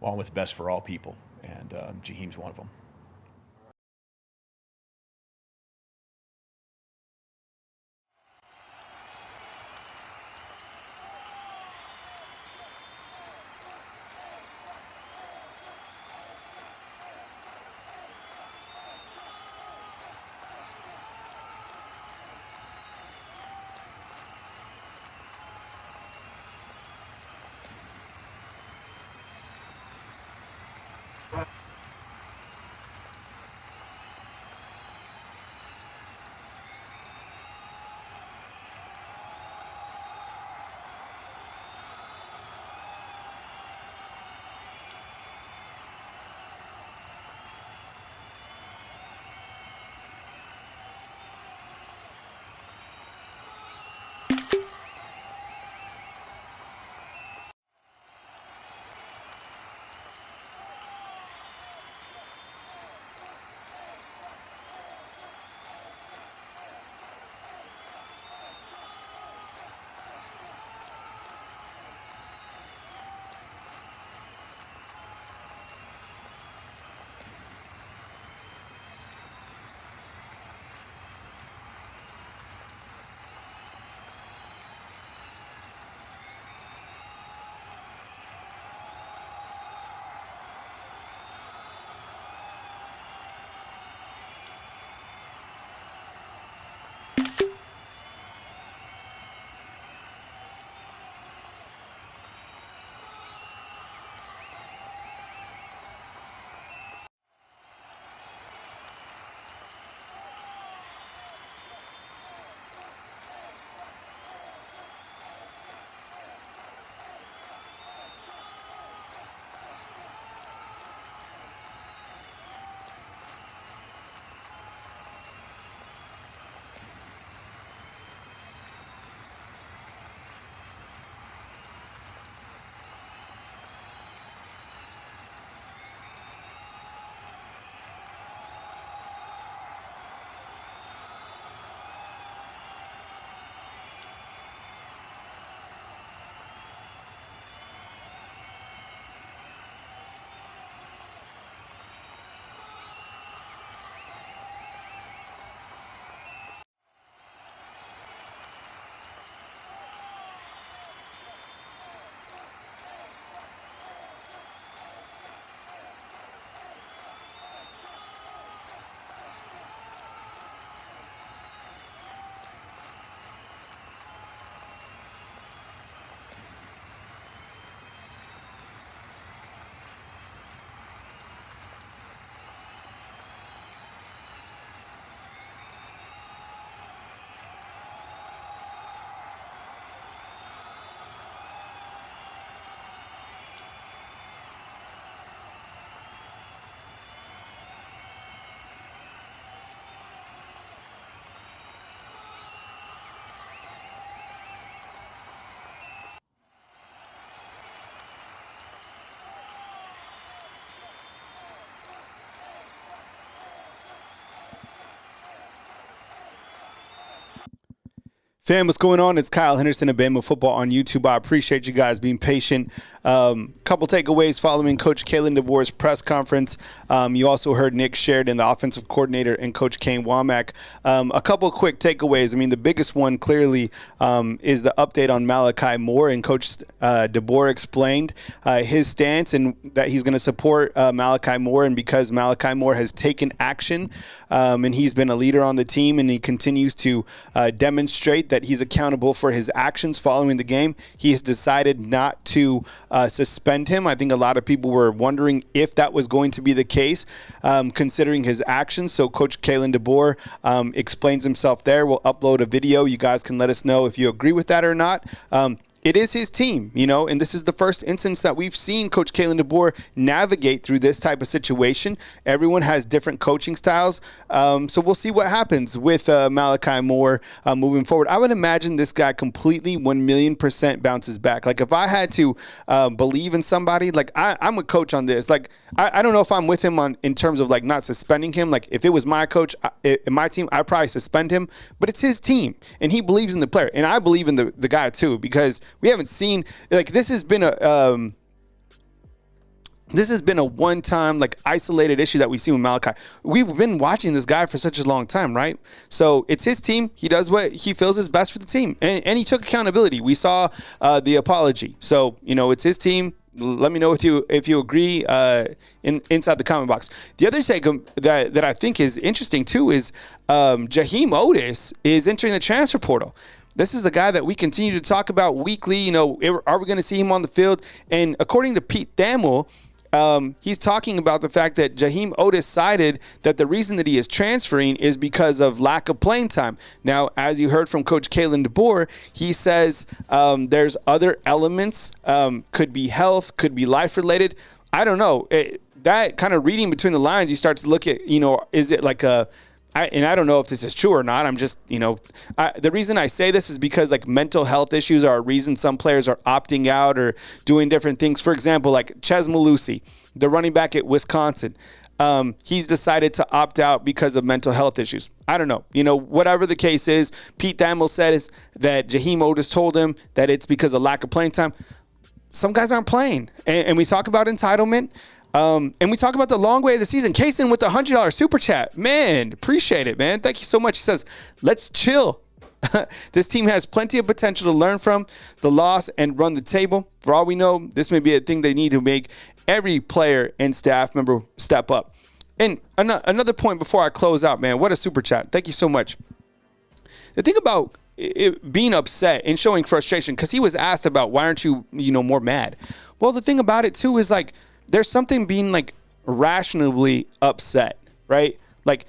[SPEAKER 20] want what's best for all people, and Jaheim's one of them.
[SPEAKER 1] Fam, what's going on? It's Kyle Henderson of Bama Football on YouTube. I appreciate you guys being patient. Couple takeaways following Coach Kalen Deboer's press conference. You also heard Nick Sheridan, the offensive coordinator, and Coach Kane Womack. A couple quick takeaways. I mean, the biggest one clearly is the update on Malachi Moore, and Coach Deboer explained his stance and that he's going to support Malachi Moore. And because Malachi Moore has taken action and he's been a leader on the team, and he continues to demonstrate that he's accountable for his actions following the game, he has decided not to suspend him. I think a lot of people were wondering if that was going to be the case, considering his actions. So Coach Kalen Deboer explains himself there. We'll upload a video. You guys can let us know if you agree with that or not. It is his team, and this is the first instance that we've seen Coach Kalen Deboer navigate through this type of situation. Everyone has different coaching styles, so we'll see what happens with Malachi Moore moving forward. I would imagine this guy completely 1,000,000% bounces back. Like, if I had to believe in somebody, like I'm a coach on this. Like, I don't know if I'm with him in terms of like not suspending him. Like, if it was my coach in my team, I'd probably suspend him. But it's his team, and he believes in the player, and I believe in the guy too, because we haven't seen, like, this has been a one-time, like, isolated issue that we've seen with Malachi. We've been watching this guy for such a long time, right? So it's his team. He does what he feels is best for the team, and he took accountability. We saw the apology. So, it's his team. Let me know if you agree inside the comment box. The other thing that I think is interesting too is Jaheim Otis is entering the transfer portal. This is a guy that we continue to talk about weekly. Are we going to see him on the field? And according to Pete Thamel, he's talking about the fact that Jaheim Otis cited that the reason that he is transferring is because of lack of playing time. Now, as you heard from Coach Kalen Deboer, he says there's other elements, could be health, could be life-related. I don't know. That kind of reading between the lines, you start to look at, is it like and I don't know if this is true or not. I'm just, the reason I say this is because, like, mental health issues are a reason some players are opting out or doing different things. For example, like Ches Malusi, the running back at Wisconsin, he's decided to opt out because of mental health issues. I don't know. Whatever the case is, Pete Thamel said is that Jaheim Otis told him that it's because of lack of playing time. Some guys aren't playing. And we talk about entitlement. And we talk about the long way of the season. Kason with the $100 super chat. Man, appreciate it, man. Thank you so much. He says, let's chill. This team has plenty of potential to learn from the loss and run the table. For all we know, this may be a thing they need to make every player and staff member step up. And another point before I close out, man, what a super chat. Thank you so much. The thing about being upset and showing frustration, because he was asked about why aren't you, more mad? Well, the thing about it, too, is like, there's something being like rationally upset, right? Like,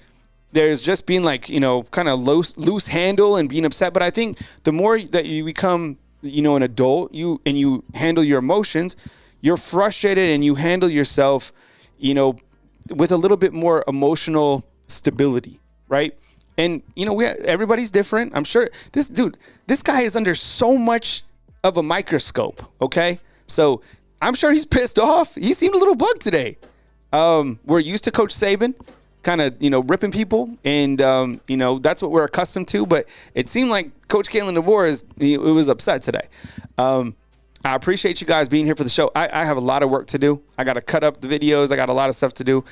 [SPEAKER 1] there's just being like, kind of loose handle and being upset. But I think the more that you become, an adult, you handle your emotions, you're frustrated and you handle yourself, with a little bit more emotional stability, right? And, everybody's different. I'm sure this guy is under so much of a microscope, okay? So I'm sure he's pissed off. He seemed a little bugged today. We're used to Coach Saban kind of, ripping people. And, that's what we're accustomed to. But it seemed like Coach Kalen Deboer was upset today. I appreciate you guys being here for the show. I have a lot of work to do. I got to cut up the videos. I got a lot of stuff to do.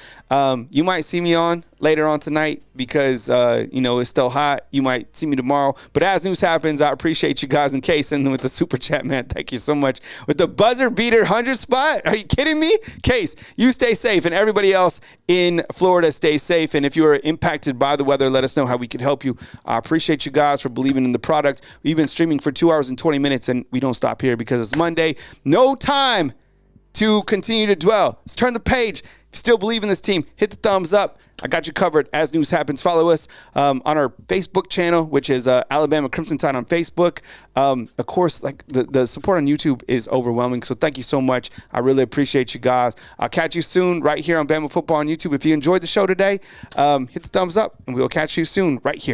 [SPEAKER 1] You might see me on later on tonight because, it's still hot. You might see me tomorrow. But as news happens, I appreciate you guys in case. And with the super chat, man, thank you so much. With the buzzer beater 100 spot, are you kidding me? Case, you stay safe. And everybody else in Florida, stay safe. And if you are impacted by the weather, let us know how we can help you. I appreciate you guys for believing in the product. We've been streaming for 2 hours and 20 minutes, and we don't stop here because it's Monday. No time to continue to dwell. Let's turn the page. If you still believe in this team, hit the thumbs up. I got you covered as news happens. Follow us on our Facebook channel, which is Alabama Crimson Tide on Facebook. Of course, like the support on YouTube is overwhelming. So thank you so much. I really appreciate you guys. I'll catch you soon right here on Bama Football on YouTube. If you enjoyed the show today, hit the thumbs up, and we'll catch you soon right here.